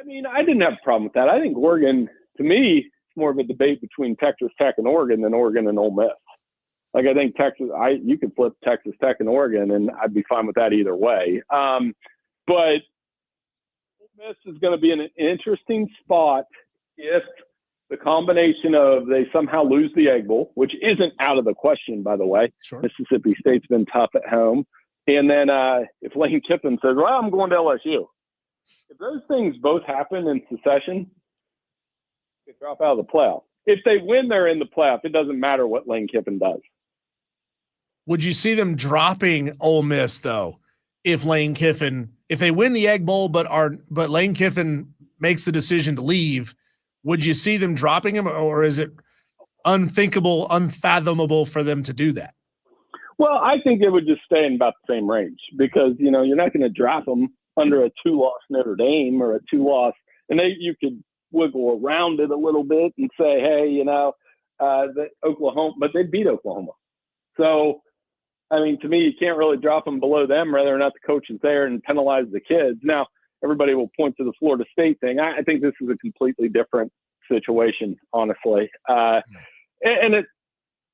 mean, I didn't have a problem with that. I think Oregon, to me, it's more of a debate between Texas Tech and Oregon than Oregon and Ole Miss. Like, I think you could flip Texas Tech and Oregon, and I'd be fine with that either way. But Ole Miss is going to be in an interesting spot if the combination of they somehow lose the Egg Bowl, which isn't out of the question, by the way. Sure. Mississippi State's been tough at home. And then if Lane Kiffin says, well, I'm going to LSU. If those things both happen in succession, they drop out of the playoff. If they win, they're in the playoff. It doesn't matter what Lane Kiffin does. Would you see them dropping Ole Miss, though, if they win the Egg Bowl, but Lane Kiffin makes the decision to leave? Would you see them dropping him, or is it unthinkable, unfathomable for them to do that? Well, I think it would just stay in about the same range, because, you know, you're not going to drop them under a 2-loss Notre Dame or a 2-loss. And you could wiggle around it a little bit and say, hey, you know, that Oklahoma, but they beat Oklahoma. So, I mean, to me, you can't really drop them below them, whether or not the coach is there, and penalize the kids. Now, everybody will point to the Florida State thing. I think this is a completely different situation, honestly. And it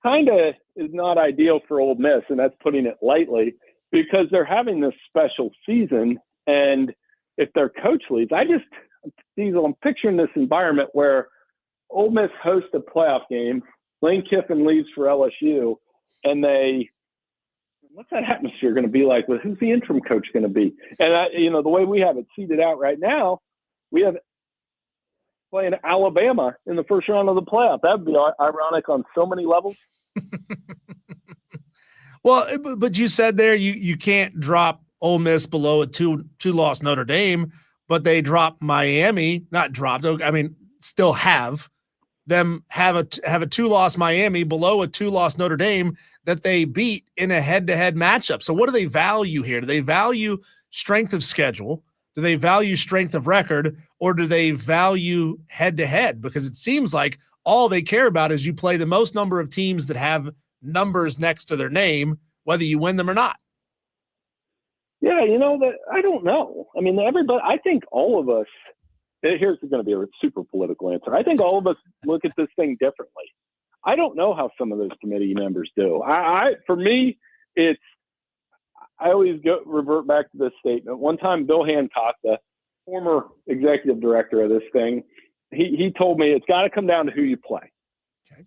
kind of is not ideal for Ole Miss, and that's putting it lightly, because they're having this special season. And if their coach leaves, I'm picturing this environment where Ole Miss hosts a playoff game, Lane Kiffin leaves for LSU, and what's that atmosphere going to be like? Who's the interim coach going to be? And, the way we have it seeded out right now, we have playing Alabama in the first round of the playoff. That would be ironic on so many levels. Well, but you said there you can't drop Ole Miss below a two-loss Notre Dame, but they dropped Miami, still have them have a 2-loss Miami below a 2-loss Notre Dame that they beat in a head-to-head matchup. So what do they value here? Do they value strength of schedule? Do they value strength of record, or do they value head-to-head? Because it seems like all they care about is you play the most number of teams that have numbers next to their name, whether you win them or not. Yeah, I don't know. I mean, I think all of us, here's going to be a super political answer. I think all of us look at this thing differently. I don't know how some of those committee members do. For me, I always revert back to this statement. One time, Bill Hancock, the former executive director of this thing, he told me it's got to come down to who you play. Okay.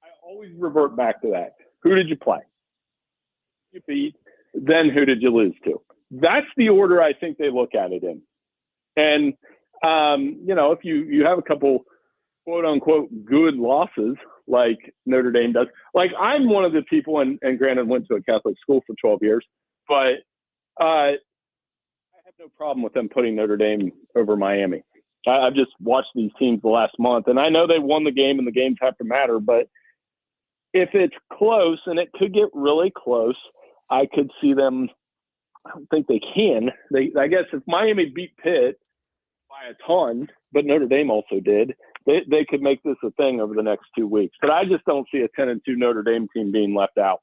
I always revert back to that. Who did you play? You beat, then who did you lose to? That's the order I think they look at it in. And, if you have a couple quote unquote good losses like Notre Dame does, like I'm one of the people, and granted went to a Catholic school for 12 years, but I have no problem with them putting Notre Dame over Miami. I've just watched these teams the last month, and I know they won the game and the games have to matter, but if it's close, and it could get really close, I could see them. I don't think they can. I guess if Miami beat Pitt by a ton, but Notre Dame also did, they could make this a thing over the next 2 weeks. But I just don't see a 10-2 Notre Dame team being left out.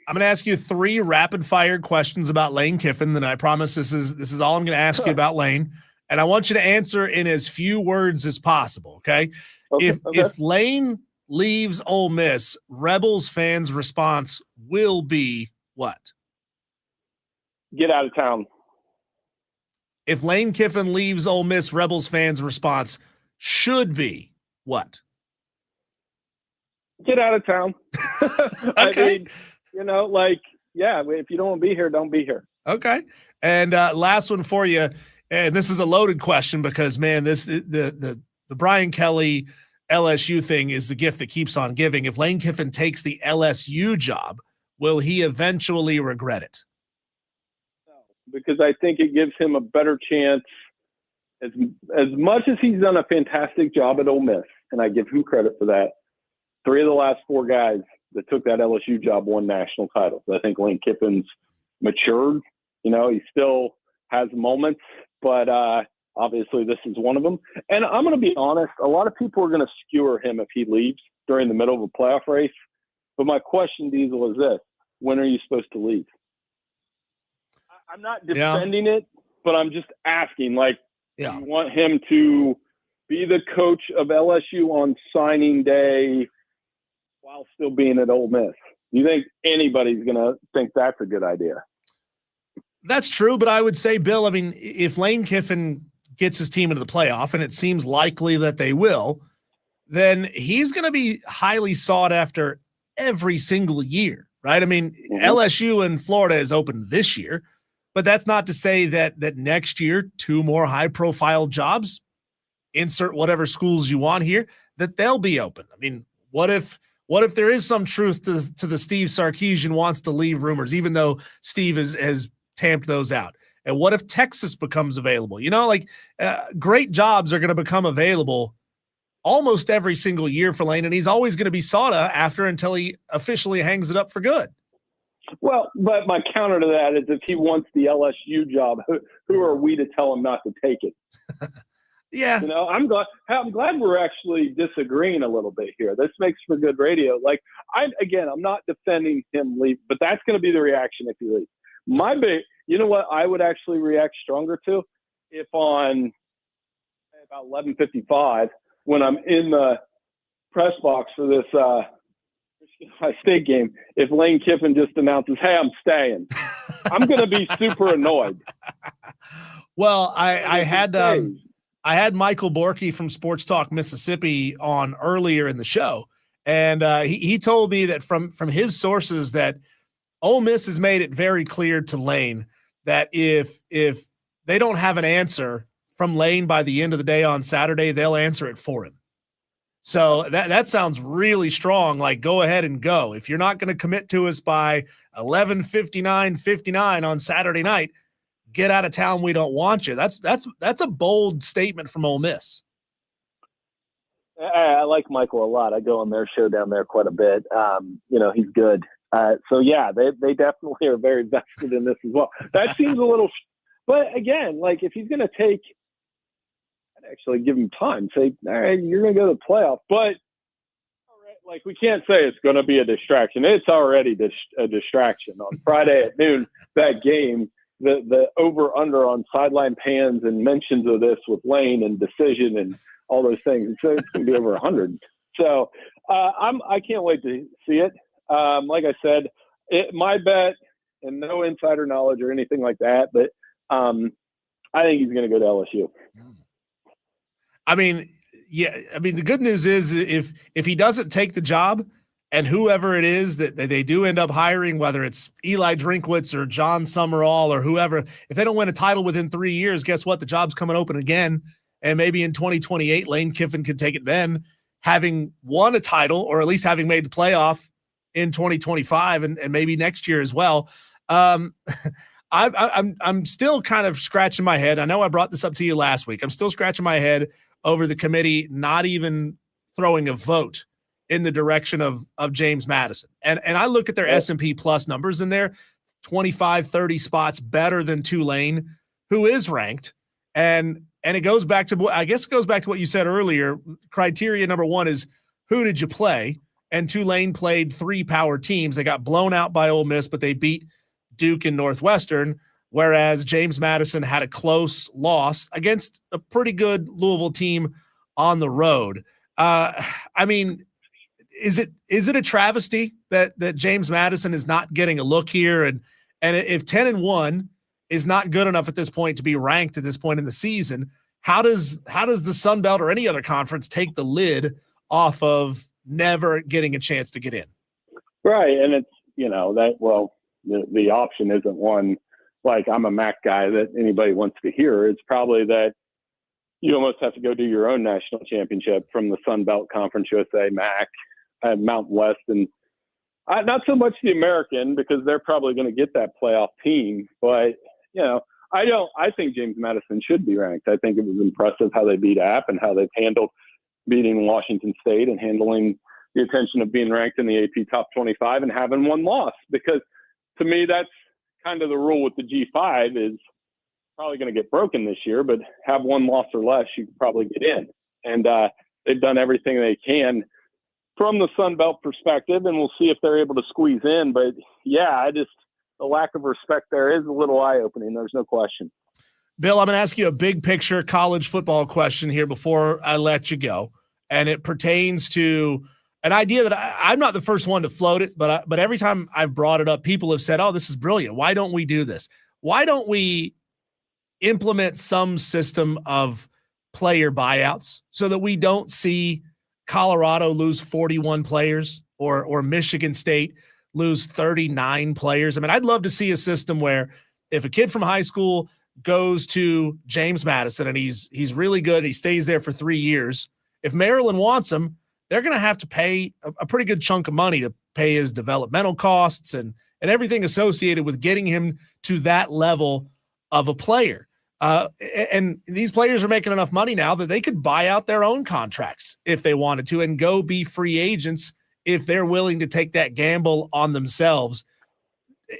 I'm going to ask you 3 rapid-fire questions about Lane Kiffin. Then I promise this is all I'm going to ask you about Lane, and I want you to answer in as few words as possible. Okay? If Lane leaves Ole Miss, Rebels fans' response will be what? Get out of town. If Lane Kiffin leaves Ole Miss, Rebels fans' response should be what? Get out of town. Okay. I mean, if you don't want to be here, don't be here. Okay. And last one for you, and this is a loaded question because, man, the Brian Kelly LSU thing is the gift that keeps on giving. If Lane Kiffin takes the LSU job, will he eventually regret it? Because I think it gives him a better chance. As much as he's done a fantastic job at Ole Miss, and I give him credit for that, 3 of the last 4 guys that took that LSU job won national titles. I think Lane Kiffin's matured. You know, he still has moments, but obviously this is one of them. And I'm going to be honest, a lot of people are going to skewer him if he leaves during the middle of a playoff race. But my question, Diesel, is this: when are you supposed to leave? I'm not defending it, but I'm just asking, like, do you want him to be the coach of LSU on signing day while still being at Ole Miss? Do you think anybody's going to think that's a good idea? That's true, but I would say, Bill, I mean, if Lane Kiffin gets his team into the playoff, and it seems likely that they will, then he's going to be highly sought after every single year, right? I mean, LSU in Florida is open this year, but that's not to say that next year, 2 more high-profile jobs, insert whatever schools you want here, that they'll be open. I mean, what if there is some truth to the Steve Sarkisian wants to leave rumors, even though Steve has tamped those out? And what if Texas becomes available? You know, like great jobs are going to become available almost every single year for Lane, and he's always going to be sought after until he officially hangs it up for good. Well, but my counter to that is if he wants the LSU job, who are we to tell him not to take it? Yeah. You know, I'm glad we're actually disagreeing a little bit here. This makes for good radio. Like, I'm not defending him leave, but that's going to be the reaction if he leaves. You know what I would actually react stronger to? If on about 11:55, when I'm in the press box for this High State game, if Lane Kiffin just announces, "Hey, I'm staying," I'm going to be super annoyed. Well, I had Michael Borkey from Sports Talk Mississippi on earlier in the show, and he told me that from his sources that Ole Miss has made it very clear to Lane that if they don't have an answer from Lane by the end of the day on Saturday, they'll answer it for him. So that sounds really strong. Like, go ahead and go. If you're not going to commit to us by 11:59 on Saturday night, get out of town. We don't want you. That's a bold statement from Ole Miss. I like Michael a lot. I go on their show down there quite a bit. He's good. So yeah, they definitely are very vested in this as well. That seems a little, but again, like if he's going to take, I'd actually give him time. Say, all right, you're going to go to the playoff, but all right, like we can't say it's going to be a distraction. It's already a distraction on Friday at noon. That game, the over under on sideline pans and mentions of this with Lane and decision and all those things. So it's going to be over 100. So I can't wait to see it. Like I said, my bet, and no insider knowledge or anything like that, but I think he's going to go to LSU. I mean, the good news is if he doesn't take the job, and whoever it is that they do end up hiring, whether it's Eli Drinkwitz or John Summerall or whoever, if they don't win a title within 3 years, guess what? The job's coming open again. And maybe in 2028, Lane Kiffin can take it then, having won a title or at least having made the playoff in 2025 and maybe next year as well. I'm still kind of scratching my head. I know I brought this up to you last week. I'm still scratching my head over the committee not even throwing a vote in the direction of James Madison. And I look at their S&P Plus numbers and they're 25, 30 spots better than Tulane, who is ranked. And it goes back to, I guess it goes back to what you said earlier. Criteria number one is who did you play? And Tulane played 3 power teams. They got blown out by Ole Miss, but they beat Duke and Northwestern, whereas James Madison had a close loss against a pretty good Louisville team on the road. I mean, is it a travesty that James Madison is not getting a look here? And if 10-1 is not good enough at this point to be ranked at this point in the season, how does the Sun Belt or any other conference take the lid off of never getting a chance to get in? Right. And it's, the option isn't one like I'm a MAC guy that anybody wants to hear. It's probably that you almost have to go do your own national championship from the Sun Belt Conference USA, MAC, and Mountain West. And not so much the American, because they're probably going to get that playoff team. But, I think James Madison should be ranked. I think it was impressive how they beat App and how they've handled beating Washington State and handling the attention of being ranked in the AP top 25 and having one loss. Because to me, that's kind of the rule with the G5 is probably going to get broken this year, but have one loss or less, you can probably get in. And they've done everything they can from the Sun Belt perspective, and we'll see if they're able to squeeze in. But yeah, the lack of respect there is a little eye-opening. There's no question. Bill, I'm going to ask you a big picture college football question here before I let you go. And it pertains to an idea that I'm not the first one to float it, but every time I've brought it up, people have said, oh, this is brilliant. Why don't we do this? Why don't we implement some system of player buyouts so that we don't see Colorado lose 41 players or Michigan State lose 39 players? I mean, I'd love to see a system where if a kid from high school goes to James Madison and he's really good, he stays there for 3 years. If Maryland wants him, they're going to have to pay a pretty good chunk of money to pay his developmental costs and everything associated with getting him to that level of a player. And these players are making enough money now that they could buy out their own contracts if they wanted to and go be free agents if they're willing to take that gamble on themselves.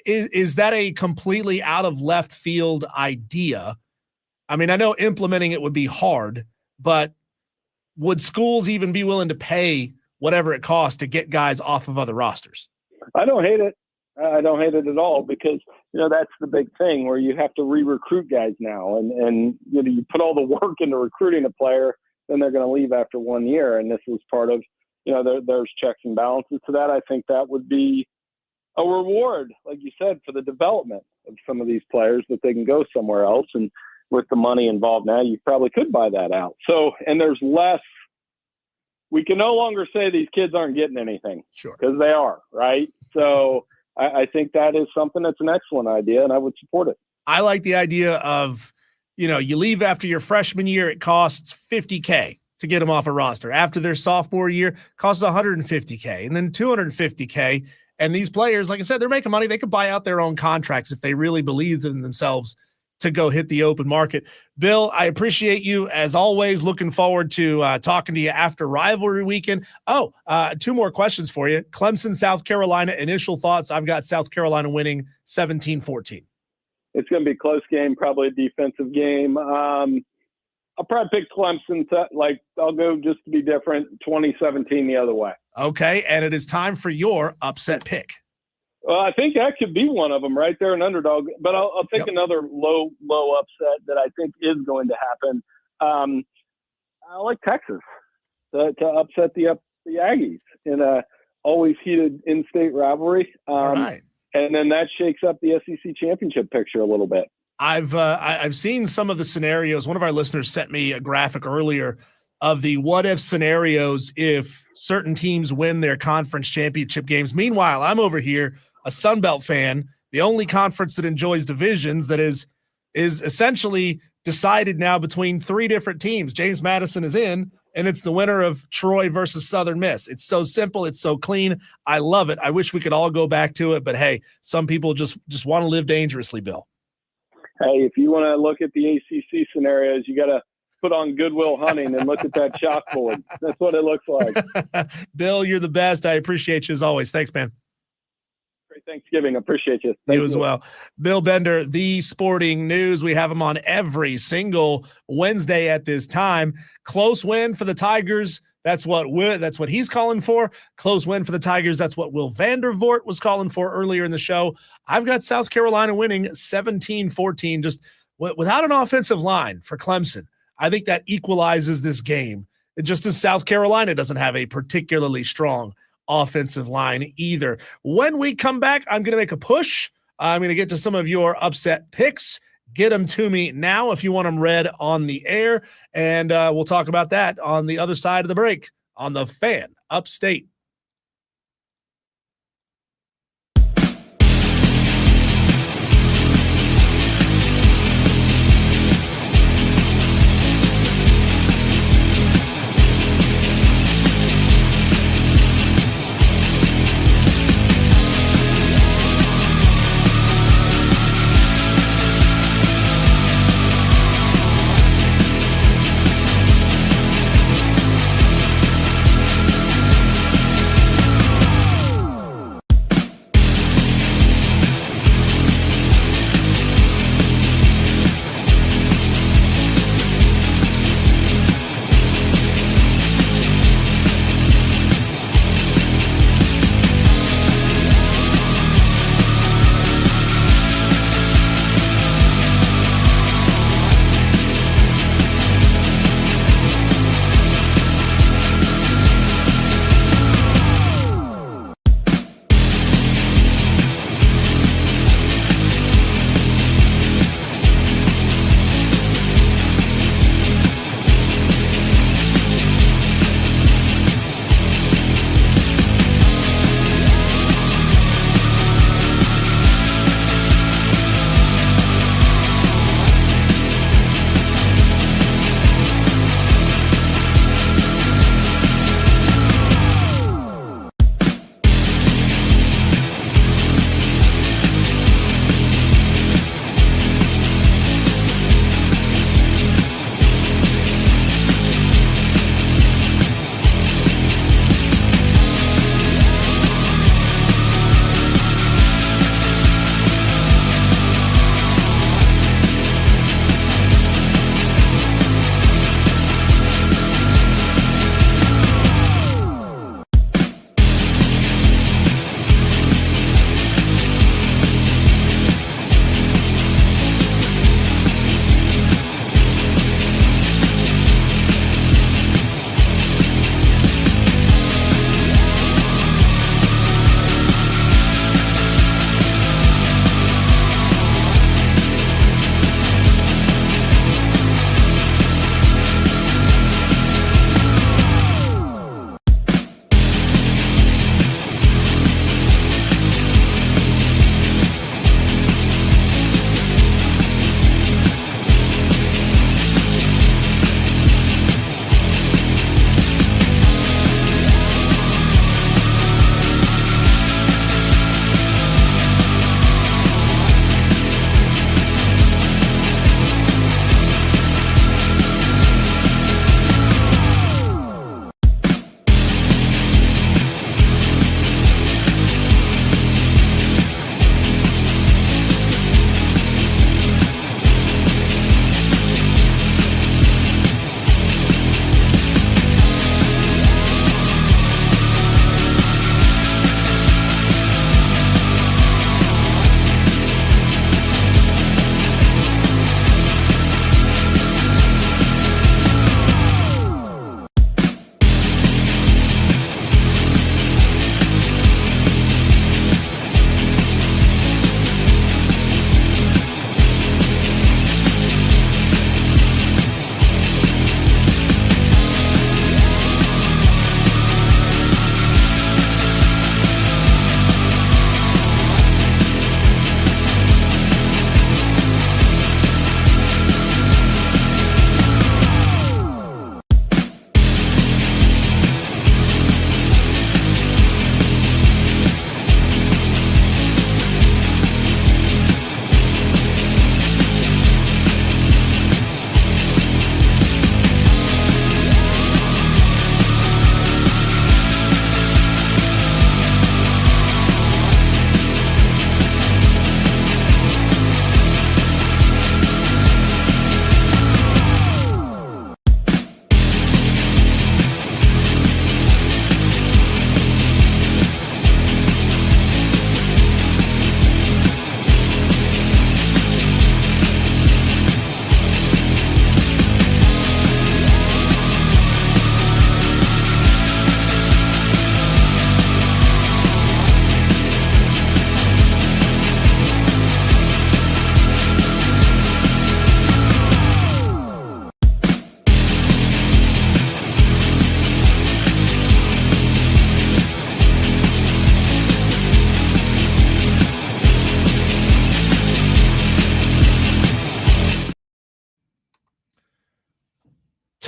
Is that a completely out of left field idea? I mean, I know implementing it would be hard, but would schools even be willing to pay whatever it costs to get guys off of other rosters? I don't hate it. I don't hate it at all because, that's the big thing where you have to re-recruit guys now. And you put all the work into recruiting a player, then they're going to leave after 1 year. And this was part of, there's checks and balances to that. I think that would be a reward, like you said, for the development of some of these players that they can go somewhere else. And with the money involved now, you probably could buy that out. So, and there's less, we can no longer say these kids aren't getting anything. Sure. Because they are, right? So I think that is something that's an excellent idea, and I would support it. I like the idea of, you leave after your freshman year, it costs $50K to get them off a roster. After their sophomore year, it costs $150K and then $250K. And these players, like I said, they're making money. They could buy out their own contracts if they really believe in themselves to go hit the open market. Bill, I appreciate you as always. Looking forward to talking to you after rivalry weekend. Oh, 2 more questions for you. Clemson, South Carolina, initial thoughts. I've got South Carolina winning 17-14. It's going to be a close game, probably a defensive game. I'll probably pick Clemson. I'll go just to be different, 2017 the other way. Okay, and it is time for your upset pick. Well, I think that could be one of them right there, an underdog. But I'll take another low upset that I think is going to happen. I like Texas to upset the Aggies in a always heated in-state rivalry. All right. And then that shakes up the SEC championship picture a little bit. I've seen some of the scenarios. One of our listeners sent me a graphic earlier of the what-if scenarios if certain teams win their conference championship games. Meanwhile, I'm over here, a Sun Belt fan, the only conference that enjoys divisions that is essentially decided now between 3 different teams. James Madison is in, and it's the winner of Troy versus Southern Miss. It's so simple. It's so clean. I love it. I wish we could all go back to it, but hey, some people just want to live dangerously, Bill. Hey, if you want to look at the ACC scenarios, you got to put on Goodwill Hunting and look at that chalkboard. That's what it looks like. Bill, you're the best. I appreciate you as always. Thanks, man. Great Thanksgiving. Appreciate you. Thank you as well. Bill Bender, The Sporting News. We have him on every single Wednesday at this time. Close win for the Tigers. That's what he's calling for. Close win for the Tigers. That's what Will Vandervort was calling for earlier in the show. I've got South Carolina winning 17-14, just without an offensive line for Clemson. I think that equalizes this game. Just as South Carolina doesn't have a particularly strong offensive line either. When we come back, I'm going to make a push. I'm going to get to some of your upset picks. Get them to me now if you want them read on the air. And we'll talk about that on the other side of the break on the Fan Upstate.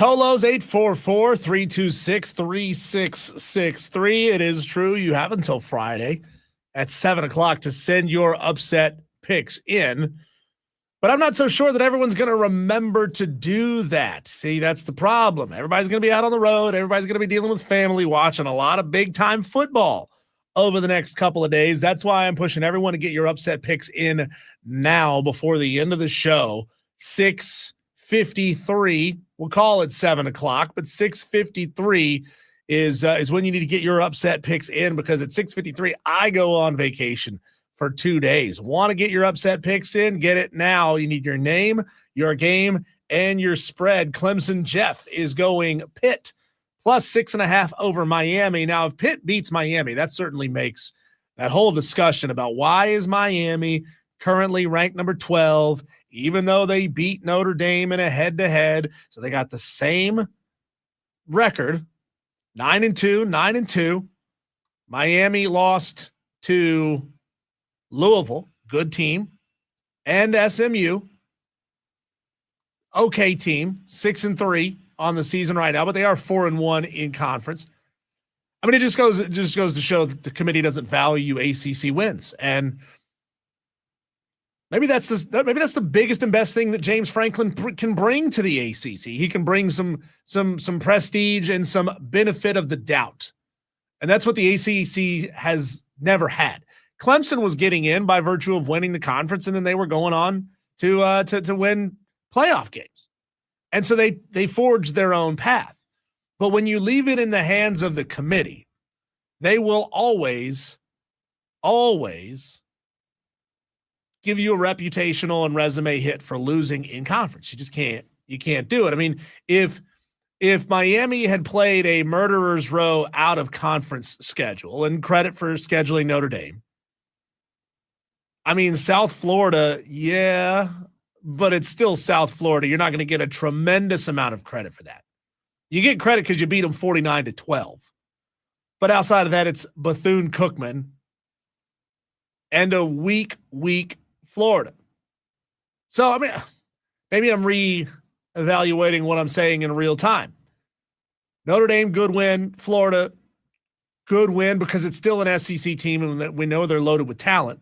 Tolos 844-326-3663. It is true. You have until Friday at 7:00 to send your upset picks in. But I'm not so sure that everyone's going to remember to do that. See, that's the problem. Everybody's going to be out on the road. Everybody's going to be dealing with family, watching a lot of big-time football over the next couple of days. That's why I'm pushing everyone to get your upset picks in now before the end of the show. 6:53. We'll call it 7:00, but 6:53 is when you need to get your upset picks in, because at 6:53 I go on vacation for 2 days. Want to get your upset picks in? Get it now. You need your name, your game, and your spread. Clemson Jeff is going Pitt plus 6.5 over Miami. Now, if Pitt beats Miami, that certainly makes that whole discussion about why is Miami currently ranked number 12, even though they beat Notre Dame in a head-to-head. So they got the same record, 9-2, 9-2. Miami lost to Louisville, good team, and SMU, okay team, 6-3 on the season right now, but they are 4-1 in conference. I mean, it just goes to show that the committee doesn't value ACC wins, and maybe that's the biggest and best thing that James Franklin can bring to the ACC. He can bring some prestige and some benefit of the doubt, and that's what the ACC has never had. Clemson was getting in by virtue of winning the conference, and then they were going on to win playoff games. And so they forged their own path. But when you leave it in the hands of the committee, they will always give you a reputational and resume hit for losing in conference. You just can't do it. I mean, if Miami had played a murderer's row out of conference schedule, and credit for scheduling Notre Dame, I mean, South Florida, yeah, but it's still South Florida. You're not going to get a tremendous amount of credit for that. You get credit because you beat them 49-12. But outside of that, it's Bethune-Cookman and a weak Florida. So, I mean, maybe I'm re-evaluating what I'm saying in real time. Notre Dame, good win. Florida, good win because it's still an SEC team and we know they're loaded with talent.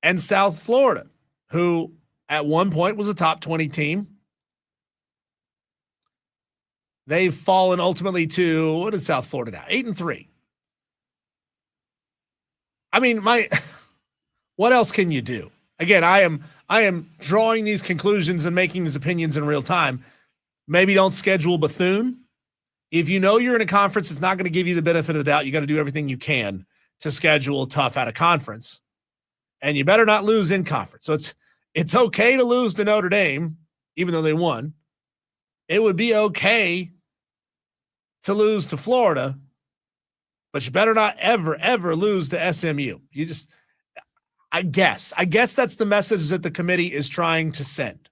And South Florida, who at one point was a top 20 team. They've fallen ultimately to, what is South Florida now? 8-3. I mean, what else can you do? Again, I am drawing these conclusions and making these opinions in real time. Maybe don't schedule Bethune. If you know you're in a conference that's not going to give you the benefit of the doubt, you got to do everything you can to schedule tough out of conference. And you better not lose in conference. So it's okay to lose to Notre Dame, even though they won. It would be okay to lose to Florida, but you better not ever lose to SMU. I guess that's the message that the committee is trying to send.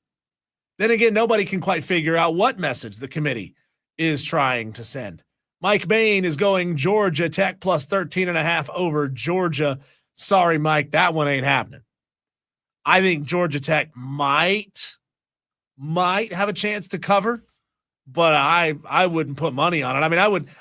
Then again, nobody can quite figure out what message the committee is trying to send. Mike Bain is going Georgia Tech plus 13.5 over Georgia. Sorry, Mike, that one ain't happening. I think Georgia Tech might have a chance to cover, but I wouldn't put money on it. I mean,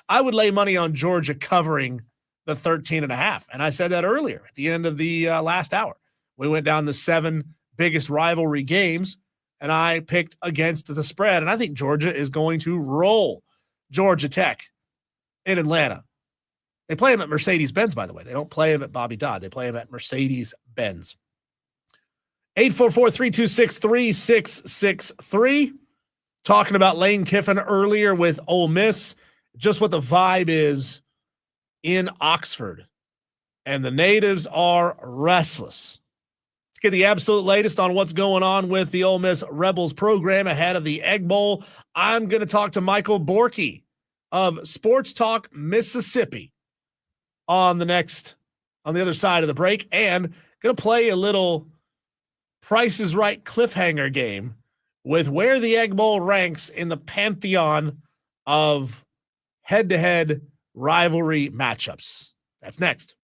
I would lay money on Georgia covering the 13.5. And I said that earlier at the end of the last hour. We went down the 7 biggest rivalry games, and I picked against the spread. And I think Georgia is going to roll Georgia Tech in Atlanta. They play him at Mercedes-Benz, by the way. They don't play him at Bobby Dodd. They play him at Mercedes-Benz. 844-326-3663. Talking about Lane Kiffin earlier with Ole Miss. Just what the vibe is in Oxford. And the natives are restless. Let's get the absolute latest on what's going on with the Ole Miss Rebels program ahead of the Egg Bowl. I'm going to talk to Michael Borkey of Sports Talk Mississippi on the other side of the break, and going to play a little Price is Right cliffhanger game with where the Egg Bowl ranks in the pantheon of head-to-head rivalry matchups. That's next.